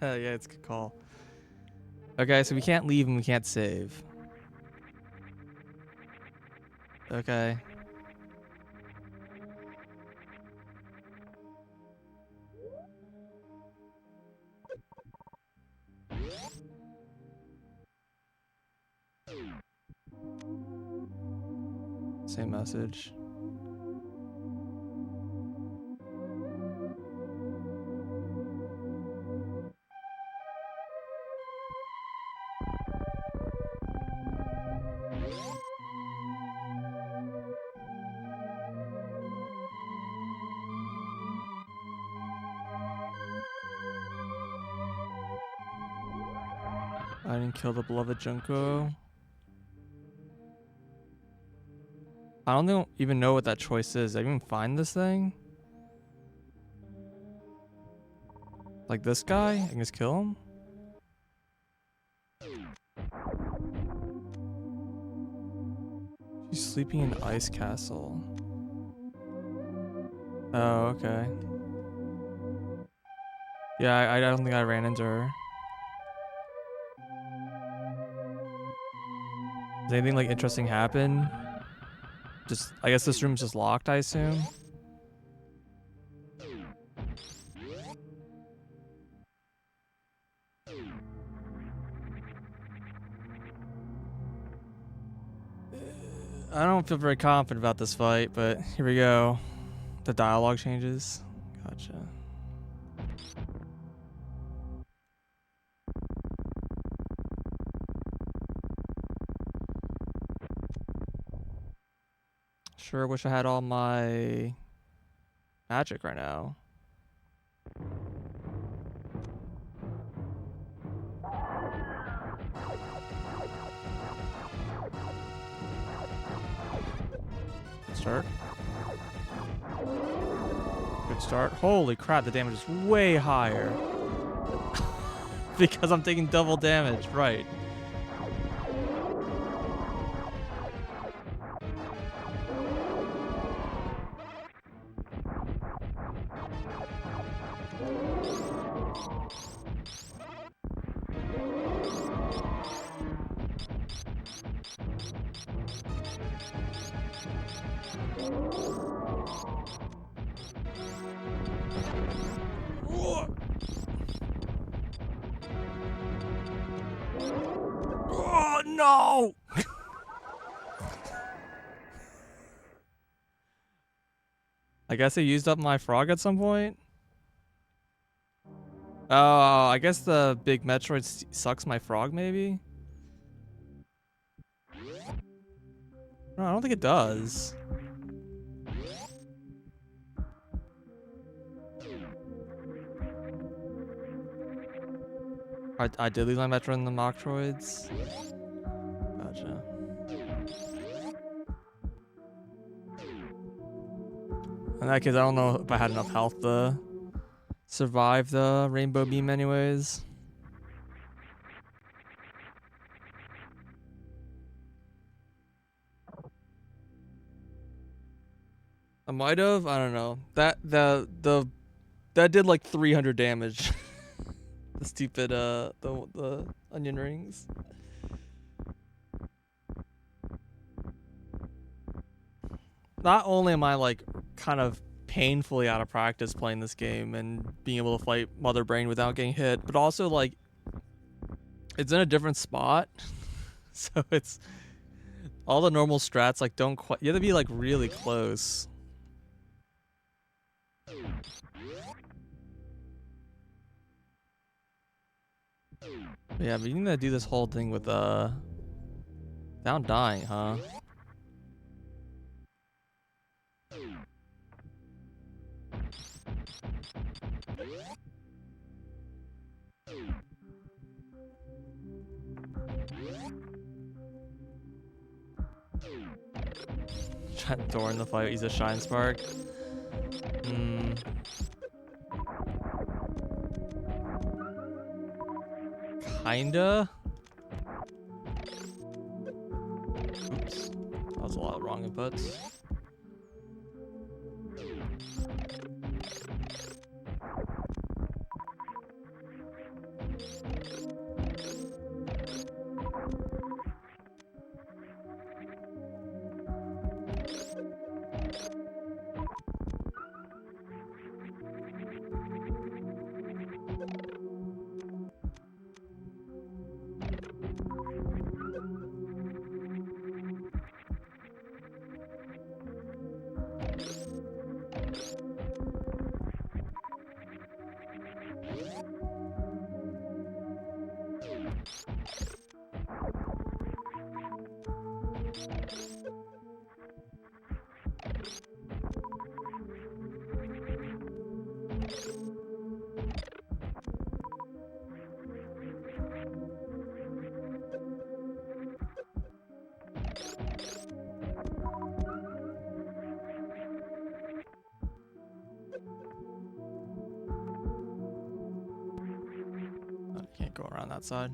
it's a good call. Okay, so we can't leave and we can't save. Okay. Same message. I didn't kill the beloved Junko. I don't even know what that choice is. Did I even find this thing? Like this guy? I can just kill him? She's sleeping in Ice Castle. Oh, okay. Yeah, I don't think I ran into her. Does anything like interesting happen? Just, I guess this room's just locked, I assume. I don't feel very confident about this fight, but here we go. The dialogue changes. Gotcha. Sure wish I had all my magic right now. Start. Good start. Holy crap, the damage is way higher. Because I'm taking double damage, right. Oh no! I guess I used up my frog at some point. Oh, I guess the big Metroid sucks my frog, maybe? No, I don't think it does. I did lose my Metroid in the Machtroids. Gotcha. In that case, I don't know if I had enough health to survive the rainbow beam anyways. I might have. I don't know. That did like 300 damage. The stupid the onion rings. Not only am I like kind of painfully out of practice playing this game and being able to fight Mother Brain without getting hit, but also like it's in a different spot. So it's all the normal strats like don't quite, you have to be like really close. But yeah, but you need to do this whole thing with without dying, huh? Try to door in the fight, use a shine spark. Kinda. Oops. That was a lot of wrong inputs. Can't go around that side.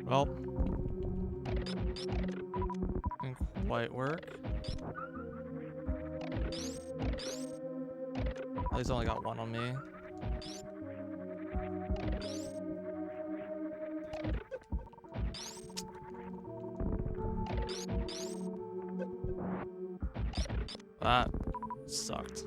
Well, didn't quite work. At least I only got one on me. That sucked.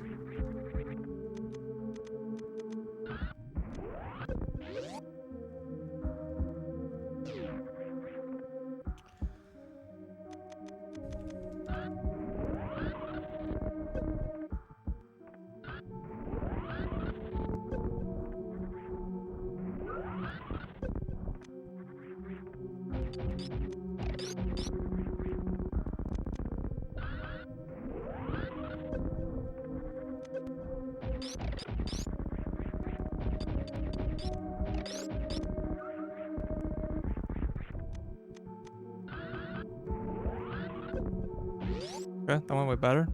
Okay, that went way better.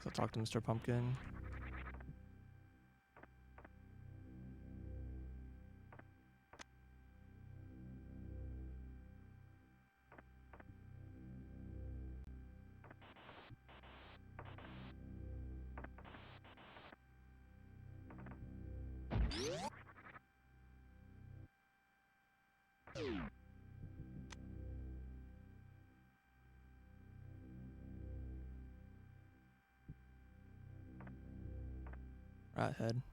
Go talk to Mr. Pumpkin. Rat head.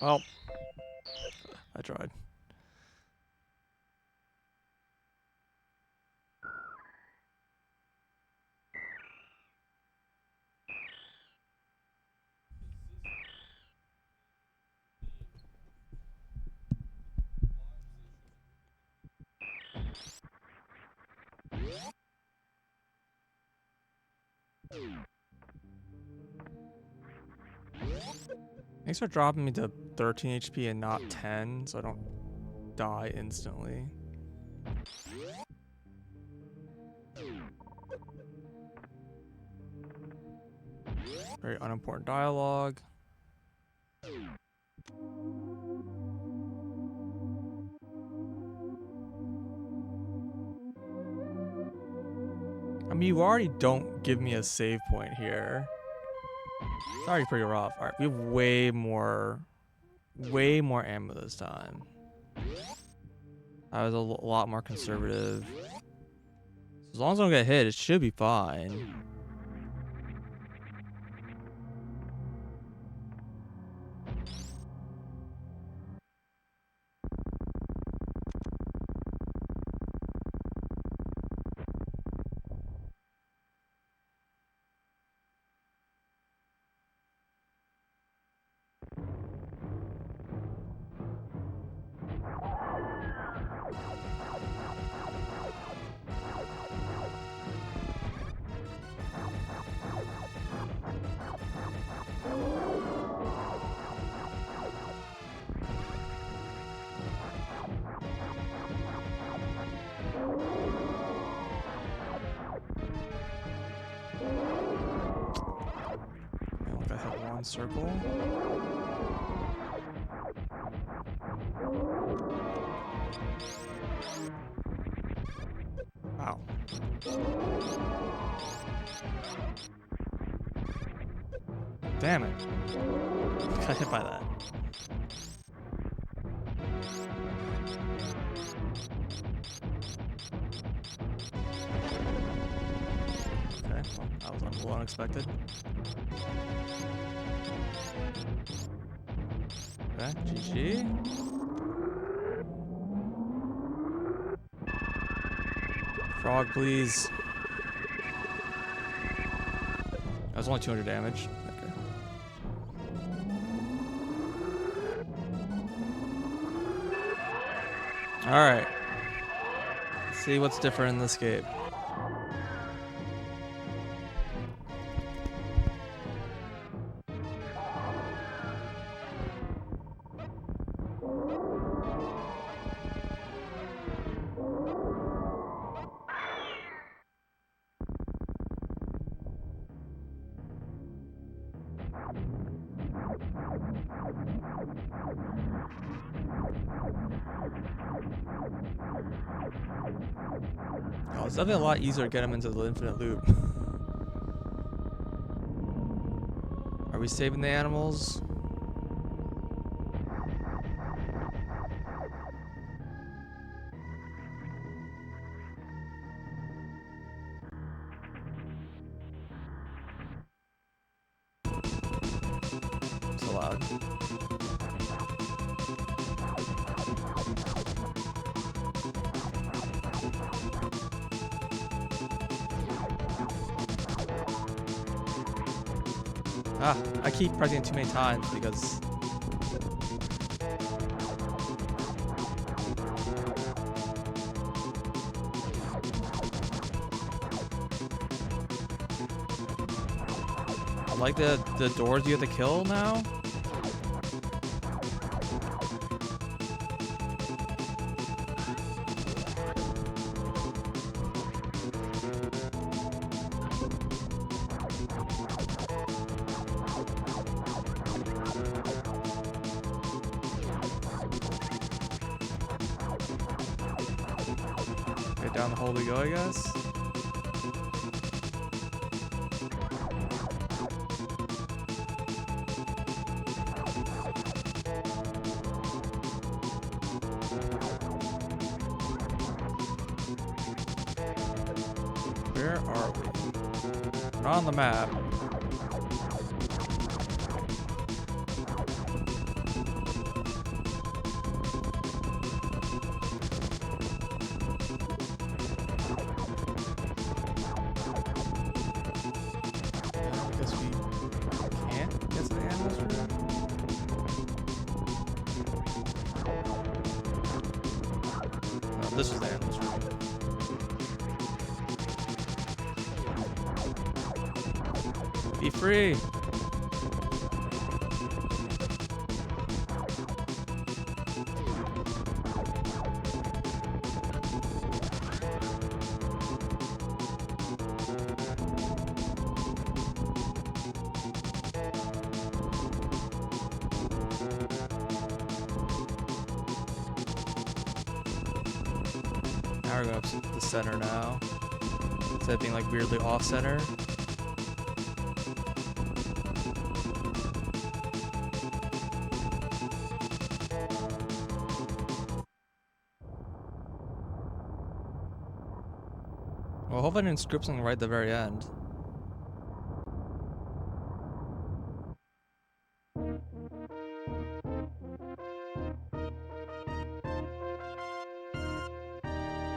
Well, I tried. Thanks for dropping me to 13 HP and not 10, so I don't die instantly. Very unimportant dialogue. I mean, you already don't give me a save point here. It's already pretty rough. Alright, we have way more ammo this time. I was a lot more conservative. So as long as I don't get hit, it should be fine. Circle. Wow. Damn it. Got hit by that. Okay, well, that was a little unexpected. Okay, GG. Frog, please. That was only 200 damage. Okay. Alright. Let's see what's different in this game. Oh, it's definitely a lot easier to get him into the infinite loop. Are we saving the animals? So loud. Ah, I keep pressing it too many times because like the doors you have to kill now. Okay, down the hole we go, I guess. Where are we? Not on the map. I guess we can't get to the animals room. No, this is the animals room. Be free. Now we're going up to the center now. Instead of being like weirdly off center. Well, hopefully I didn't script something right at the very end.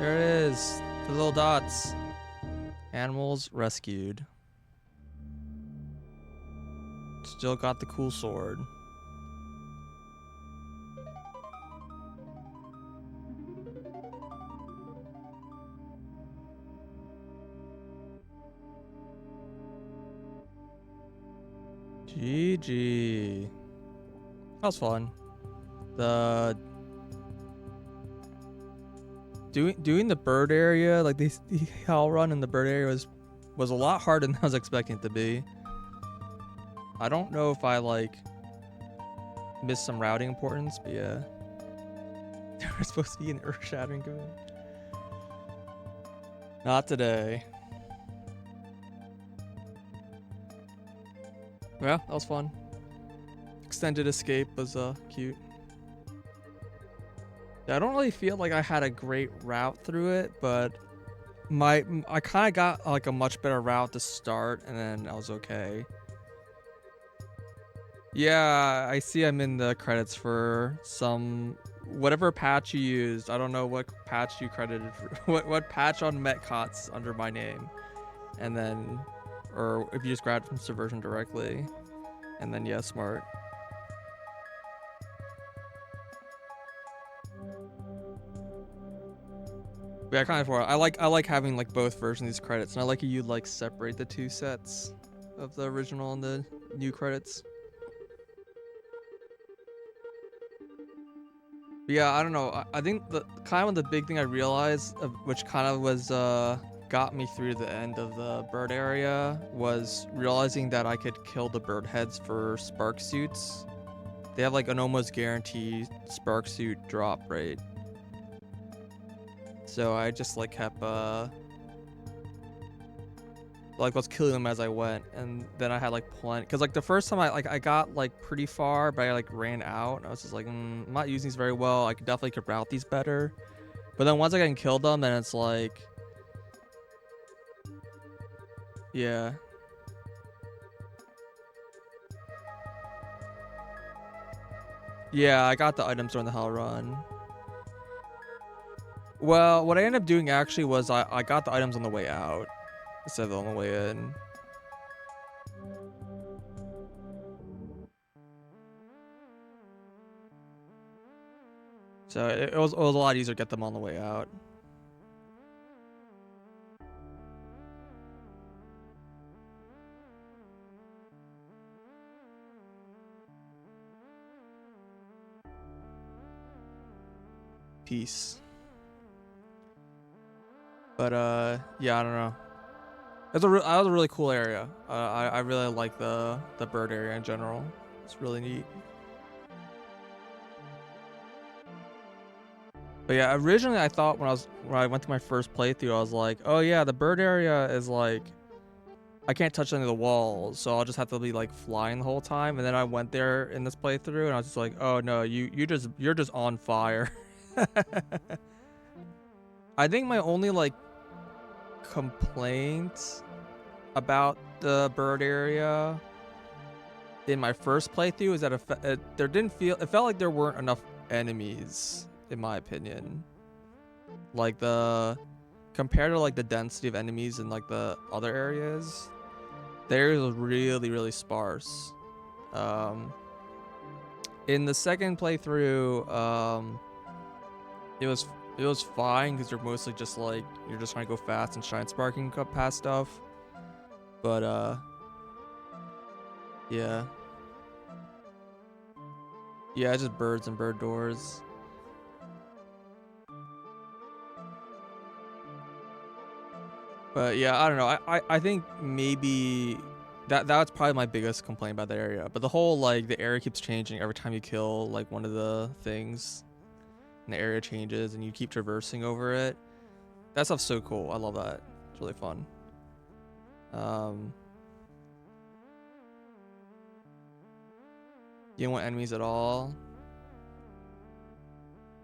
There it is. The little dots. Animals rescued. Still got the cool sword. GG. That was fun. The doing the bird area, like the hell run in the bird area was a lot harder than I was expecting it to be. I don't know if I like missed some routing importance, but yeah. There was supposed to be an earth-shattering going. Not today. Yeah, that was fun. Extended escape was cute. Yeah, I don't really feel like I had a great route through it, but I kind of got like a much better route to start, and then I was okay. Yeah, I see I'm in the credits for some whatever patch you used. I don't know what patch you credited for. What patch on Metcot's under my name, and then, or if you just grabbed from Subversion directly, and then yeah, smart. But yeah, kind of. I like having like both versions of these credits, and I like you like separate the two sets of the original and the new credits. But yeah, I don't know. I think the kind of the big thing I realized, which kind of was got me through the end of the bird area, was realizing that I could kill the bird heads for spark suits. They have like an almost guaranteed spark suit drop rate. So I just like kept like was killing them as I went, and then I had like plenty, because like the first time I got like pretty far, but I like ran out, and I was just like, I'm not using these very well. I definitely could route these better. But then once I can kill them, then it's like, yeah. Yeah, I got the items during the hell run. Well, what I ended up doing actually was I got the items on the way out instead of on the way in. So it was a lot easier to get them on the way out. piece. But yeah, I don't know. That was a really cool area. I really like the bird area in general. It's really neat. But yeah, originally I thought when I went to my first playthrough, I was like, oh yeah, the bird area is like, I can't touch any of the walls, so I'll just have to be like flying the whole time. And then I went there in this playthrough, and I was just like, oh no, you're just on fire. I think my only like complaint about the bird area in my first playthrough is that it felt like there weren't enough enemies, in my opinion. Like compared to like the density of enemies in like the other areas, the area was really, really sparse. In the second playthrough, it was fine because you're mostly just like you're just trying to go fast and shine sparking past stuff. But yeah, just birds and bird doors. But yeah, I don't know. I think maybe that's probably my biggest complaint about the area. But the whole like the area keeps changing every time you kill like one of the things, and the area changes and you keep traversing over it. That stuff's so cool. I love that. It's really fun. You don't want enemies at all?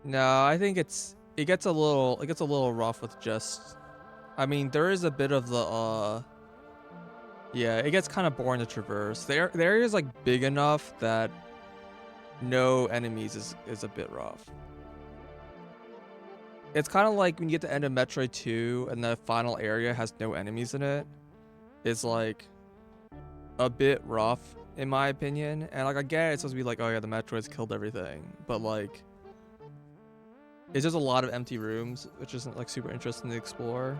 No, I think it gets a little rough with just. I mean, there is a bit of the yeah, it gets kind of boring to traverse. The area is like big enough that no enemies is a bit rough. It's kind of like when you get to the end of Metroid 2 and the final area has no enemies in it. It's like a bit rough in my opinion. And like I get it's supposed to be like, oh yeah, the Metroids killed everything, but like it's just a lot of empty rooms, which isn't like super interesting to explore.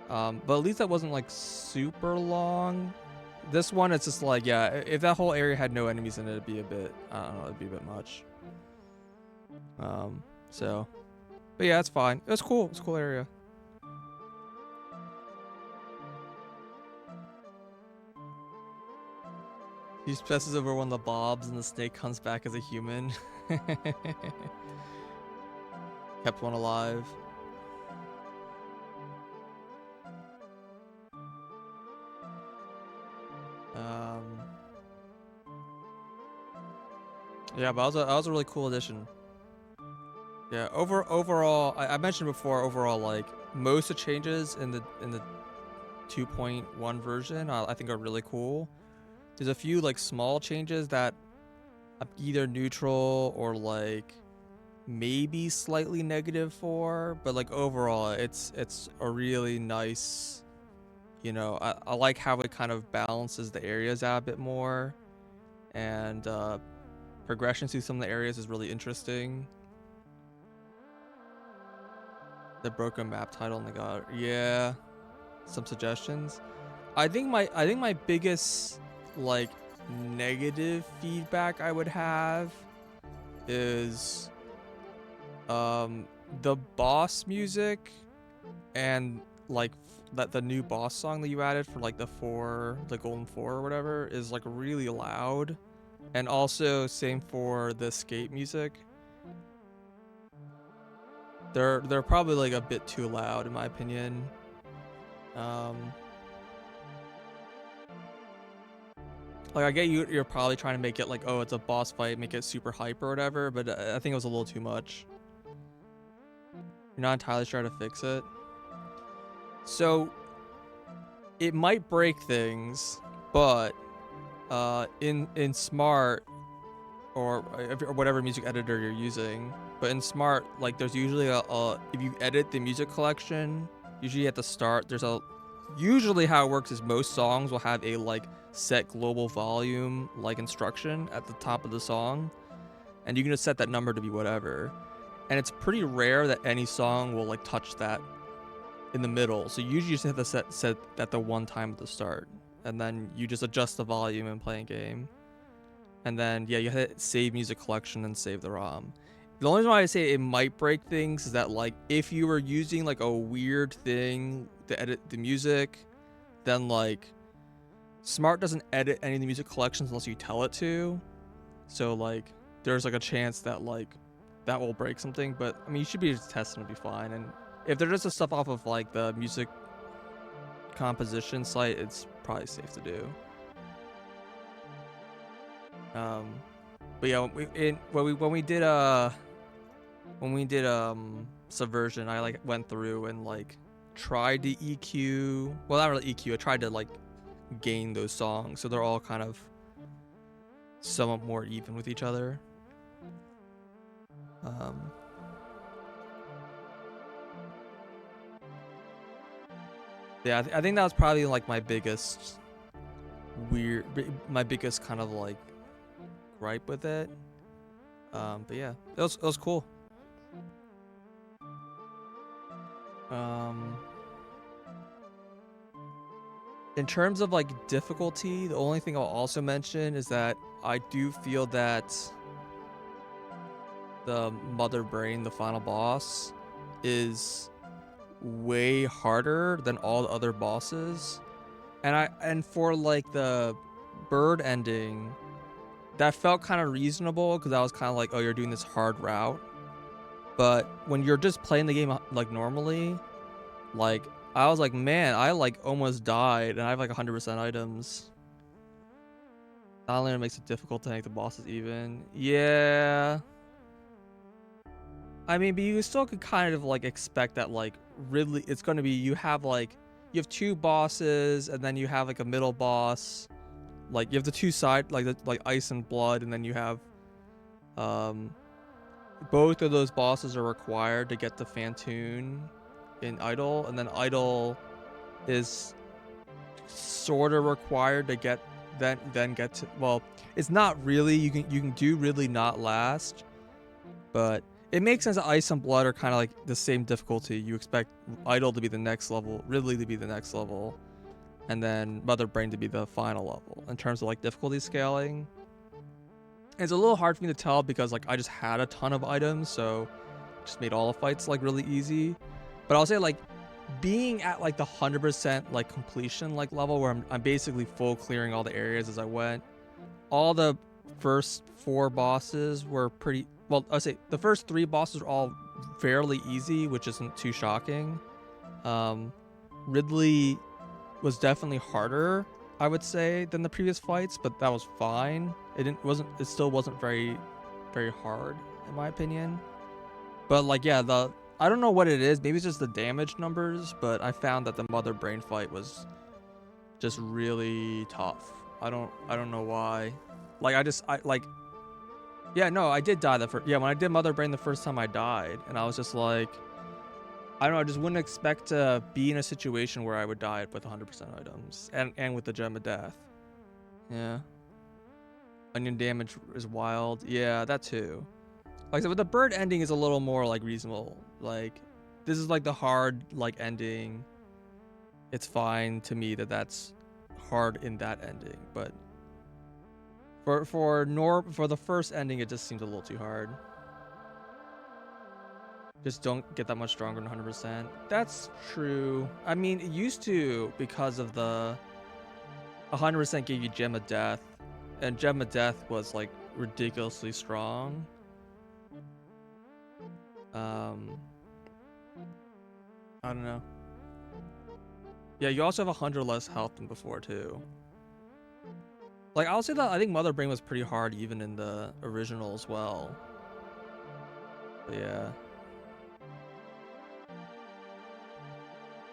But at least that wasn't like super long. This one, it's just like, yeah, if that whole area had no enemies in it, it'd be a bit, I don't know, it'd be a bit much. So, but yeah, it's fine. It was cool. It's a cool area. He stresses over one of the bobs and the snake comes back as a human. Kept one alive. Yeah, but that was a really cool addition. Yeah, overall, I mentioned before, overall, like most of the changes in the 2.1 version, I think are really cool. There's a few like small changes that I'm either neutral or like maybe slightly negative for, but like overall, it's a really nice. You know, I like how it kind of balances the areas out a bit more, and progression through some of the areas is really interesting. The broken map title and yeah, some suggestions. I think my biggest like negative feedback I would have is the boss music and like that the new boss song that you added for like the golden 4 or whatever is like really loud, and also same for the escape music. They're probably like a bit too loud in my opinion. Like I get you're probably trying to make it like, oh, it's a boss fight, make it super hype or whatever, but I think it was a little too much. You're not entirely sure how to fix it. So it might break things, but in Smart or whatever music editor you're using, but in Smart, like there's usually if you edit the music collection, usually at the start usually how it works is most songs will have a like set global volume like instruction at the top of the song, and you can just set that number to be whatever. And it's pretty rare that any song will like touch that in the middle, so you usually just have to set at the one time at the start, and then you just adjust the volume and play a game. And then yeah, you hit save music collection and save the ROM. The only reason why I say it might break things is that, like, if you were using like a weird thing to edit the music, then like Smart doesn't edit any of the music collections unless you tell it to. So like there's like a chance that like that will break something, but I mean you should be just testing to be fine. And if they're just the stuff off of like the music composition site, it's probably safe to do. But yeah, when we did Subversion, I like went through and like tried to EQ. Well, not really EQ. I tried to like gain those songs so they're all kind of somewhat more even with each other. Yeah, I think that was probably like my biggest kind of like gripe with it. But yeah, it was cool. In terms of like difficulty, the only thing I'll also mention is that I do feel that the Mother Brain, the final boss, is way harder than all the other bosses. And for like the bird ending, that felt kind of reasonable because I was kind of like, oh, you're doing this hard route. But when you're just playing the game like normally, like I was like, man, I like almost died and I have like 100% items. Not only makes it difficult to make the bosses even. Yeah. I mean, but you still could kind of like expect that like Ridley, it's going to be, you have 2 bosses and then you have like a middle boss. Like you have the 2 side, like Ice and Blood, and then you have both of those bosses are required to get the Phantoon in Idol, and then Idol is sort of required to get then get to, well, it's not really, you can do Ridley not last, but it makes sense that Ice and Blood are kind of like the same difficulty. You expect Idol to be the next level, Ridley to be the next level, and then Mother Brain to be the final level in terms of like difficulty scaling. And it's a little hard for me to tell because like I just had a ton of items, so just made all the fights like really easy. But I'll say like being at like the 100% like completion like level where I'm basically full clearing all the areas as I went. All the first 4 bosses were pretty, well, I'll say the first 3 bosses are all fairly easy, which isn't too shocking. Ridley was definitely harder, I would say, than the previous fights, but that was fine. It still wasn't very, very hard in my opinion. But like, yeah, I don't know what it is. Maybe it's just the damage numbers, but I found that the Mother Brain fight was just really tough. I don't know why. Like yeah, no, I did die when I did Mother Brain the first time I died, and I was just like, I don't know, I just wouldn't expect to be in a situation where I would die with 100% items and with the Gem of Death. Yeah. Onion damage is wild. Yeah, that too. Like I said, but the bird ending is a little more like reasonable. Like this is like the hard like ending. It's fine to me that that's hard in that ending, but for the first ending, it just seems a little too hard. Just don't get that much stronger than 100%. That's true. I mean, it used to, because of the 100% gave you Gem of Death, and Gem of Death was like ridiculously strong. I don't know. Yeah, you also have 100 less health than before too. Like, I'll say that I think Mother Brain was pretty hard even in the original as well. But yeah.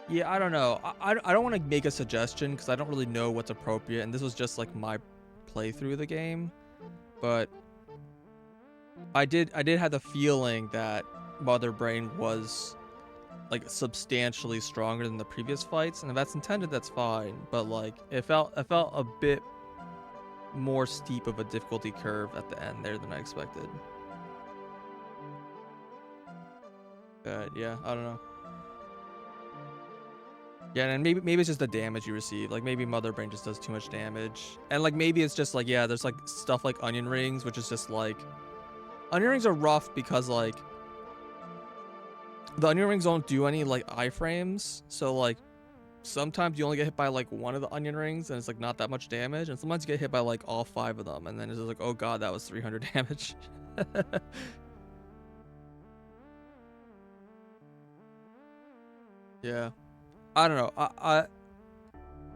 Yeah, I don't know. I don't want to make a suggestion because I don't really know what's appropriate, and this was just like my playthrough of the game. But I did have the feeling that Mother Brain was like substantially stronger than the previous fights, and if that's intended, that's fine. But like it felt a bit more steep of a difficulty curve at the end there than I expected. Yeah, I don't know. Yeah, and maybe it's just the damage you receive. Like maybe Mother Brain just does too much damage, and like maybe it's just like, yeah, there's like stuff like onion rings, which is just like onion rings are rough because like the onion rings don't do any like iframes, so like sometimes you only get hit by like one of the onion rings and it's like not that much damage, and sometimes you get hit by like all 5 of them and then it's just like, oh god, that was 300 damage. Yeah, I don't know.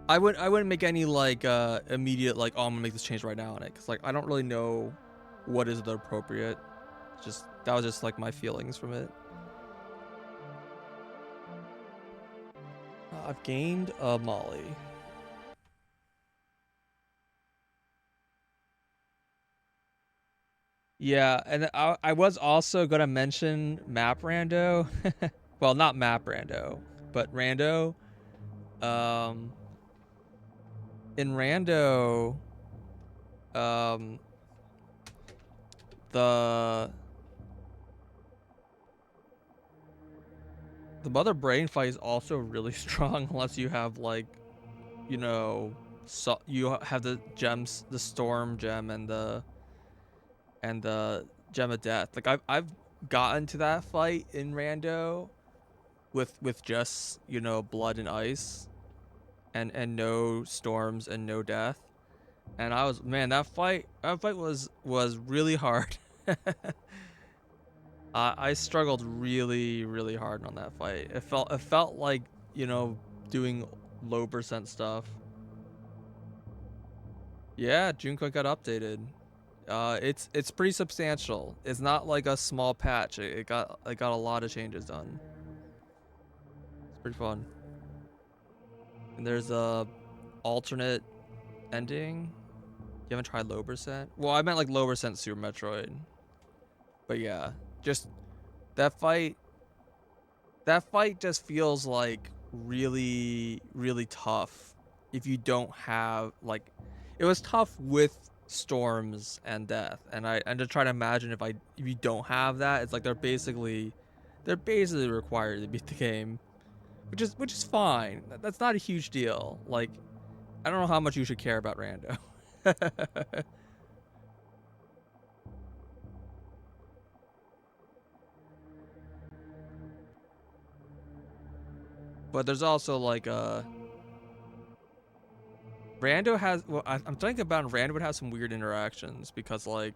I wouldn't make any like immediate like, oh, I'm gonna make this change right now on it, because like I don't really know what is the appropriate. Just that was just like my feelings from it. I've gained a Molly. Yeah, and I was also gonna mention map rando. Well, not map rando, but rando. Um, in rando, um, the the mother brain fight is also really strong unless you have like, you know, so you have the gems, the storm gem and the gem of death. Like I've gotten to that fight in rando with just, you know, blood and ice and no storms and no death. And I was, man, that fight was really hard. I struggled really hard on that fight. It felt like, you know, doing low percent stuff. Yeah, Junkoid got updated. It's pretty substantial. It's not like a small patch. It got a lot of changes done. It's pretty fun. And there's a alternate ending. You haven't tried low percent? Well, I meant like low percent Super Metroid. But yeah, just that fight. That fight just feels like really tough if you don't have like, it was tough with storms and death, and to try to imagine if you don't have that, it's like they're basically required to beat the game, which is fine. That's not a huge deal. Like, I don't know how much you should care about rando. But there's also like rando has, well, I'm thinking about rando would have some weird interactions because like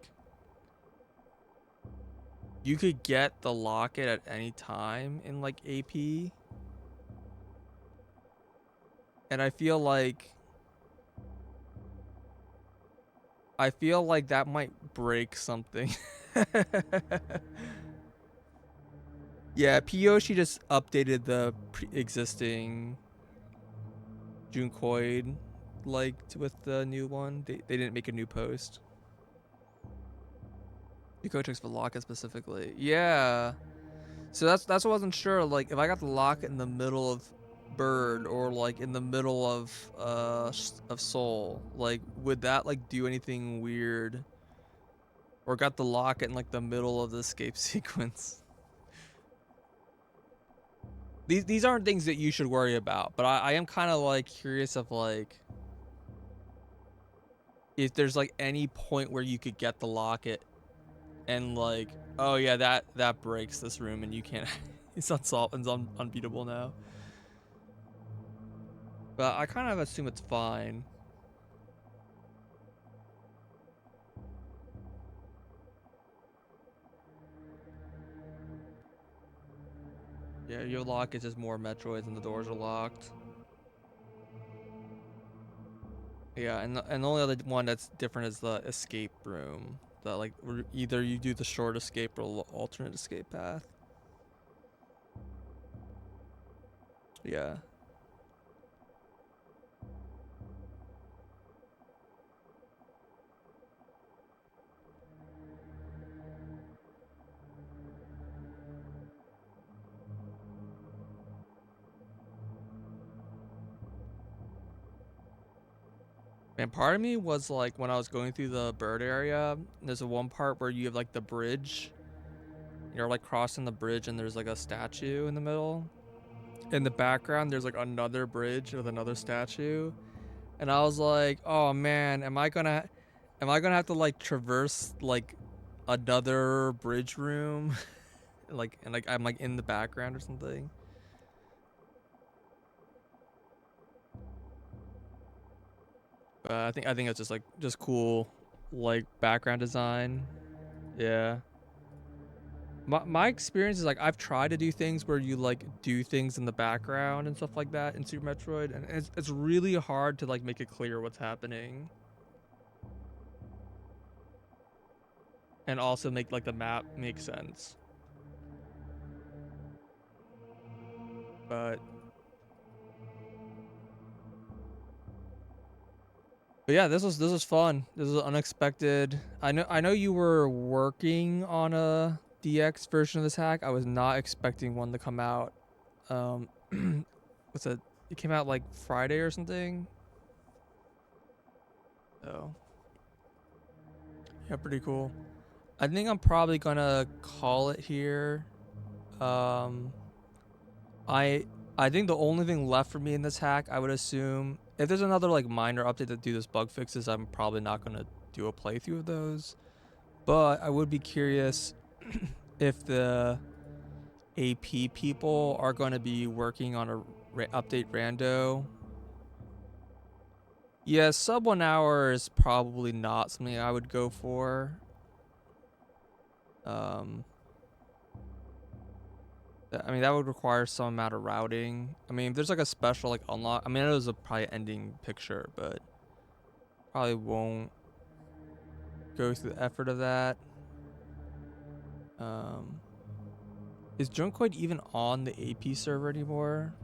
you could get the locket at any time in like AP, and I feel like that might break something. Yeah, Piyoshi just updated the existing Junkoid like with the new one. They didn't make a new post. Eco checks for locket specifically. Yeah. So that's what I wasn't sure. Like if I got the locket in the middle of bird or like in the middle of soul, like would that like do anything weird? Or got the locket in like the middle of the escape sequence. These aren't things that you should worry about, but I am kind of like curious of like if there's like any point where you could get the locket and like, oh yeah, that breaks this room and you can't. It's unsolved and unbeatable now. But I kind of assume it's fine. Yeah, your lock is just more Metroids and the doors are locked. Yeah, and the only other one that's different is the escape room. That like either you do the short escape or alternate escape path. Yeah. And part of me was like, when I was going through the bird area, there's a one part where you have like the bridge. You're like crossing the bridge and there's like a statue in the middle. In the background, there's like another bridge with another statue. And I was like, oh man, am I gonna have to like traverse like another bridge room, and I'm like in the background or something. I think it's just like cool, like background design. Yeah. My experience is like I've tried to do things where you like do things in the background and stuff like that in Super Metroid, and it's really hard to like make it clear what's happening, and also make like the map make sense. But yeah, this was fun. This was unexpected. I know you were working on a DX version of this hack. I was not expecting one to come out. Um, what's it? It came out like Friday or something. So yeah, pretty cool. I think I'm probably gonna call it here. Um, I I think the only thing left for me in this hack, I would assume, if there's another like minor update to do this bug fixes, I'm probably not gonna do a playthrough of those. But I would be curious if the AP people are going to be working on a update rando. Yeah, sub 1 hour is probably not something I would go for. Um, I mean, that would require some amount of routing. I mean, if there's like a special like unlock, I mean, I know there's a probably ending picture, but probably won't go through the effort of that. Um, is Junkoid even on the AP server anymore?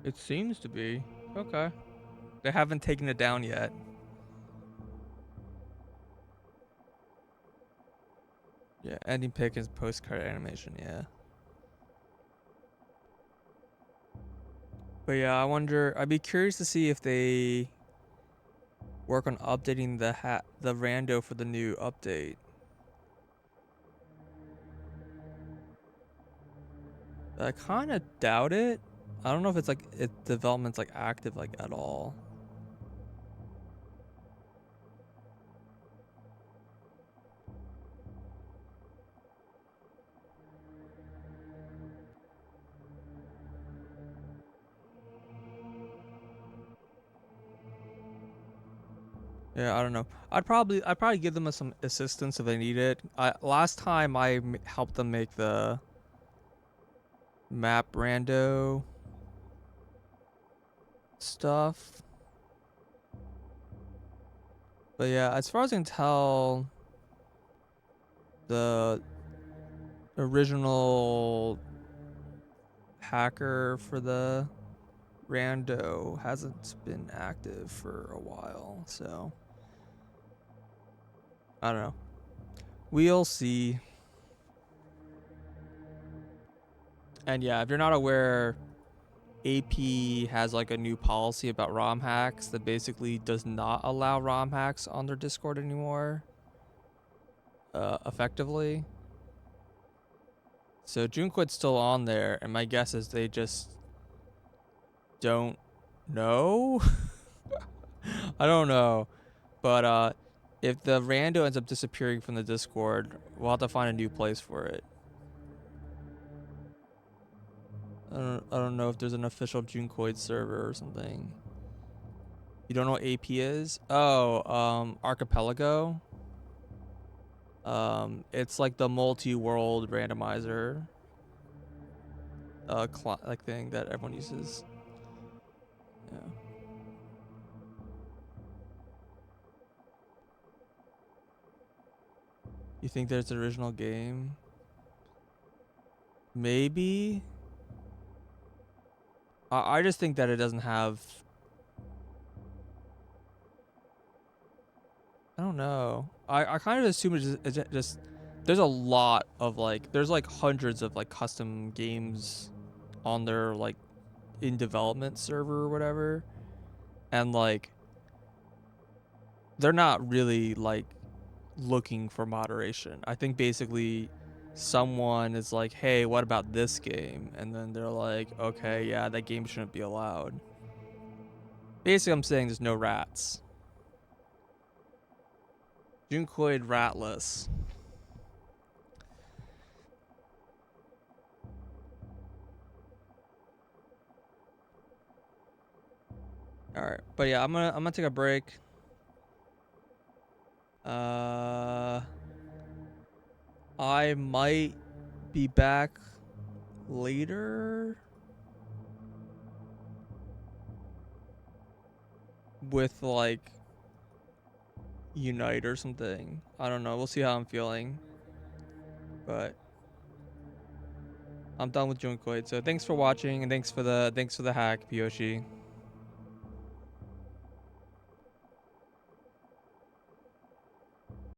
It seems to be. Okay. They haven't taken it down yet. Yeah, ending pick is postcard animation, yeah. But yeah, I wonder, I'd be curious to see if they work on updating the rando for the new update. I kind of doubt it. I don't know if it's like development's like active like at all. Yeah, I don't know. I'd probably give them some assistance if they need it. Last time I helped them make the map rando stuff. But yeah, as far as I can tell, the original hacker for the rando hasn't been active for a while, so I don't know. We'll see. And yeah, if you're not aware, AP has like a new policy about ROM hacks that basically does not allow ROM hacks on their Discord anymore. Effectively. So Junkoid's still on there, and my guess is they just don't know. I don't know. But if the rando ends up disappearing from the Discord, we'll have to find a new place for it. I don't know if there's an official Junkoid server or something. You don't know what AP is? Oh, Archipelago. It's like the multi-world randomizer like thing that everyone uses. Yeah. You think there's an original game? Maybe. I just think that it doesn't have. I don't know. I kind of assume it's just there's a lot of like there's like hundreds of like custom games on their like in development server or whatever, and like they're not really like looking for moderation. I think basically someone is like, hey, what about this game? And then they're like, okay, yeah, that game shouldn't be allowed. Basically, I'm saying there's no rats. Junkoid ratless. All right, but yeah, I'm gonna take a break. I might be back later with like Unite or something. I don't know. We'll see how I'm feeling. But I'm done with Junkoid. So thanks for watching and thanks for the hack, Piyoshi.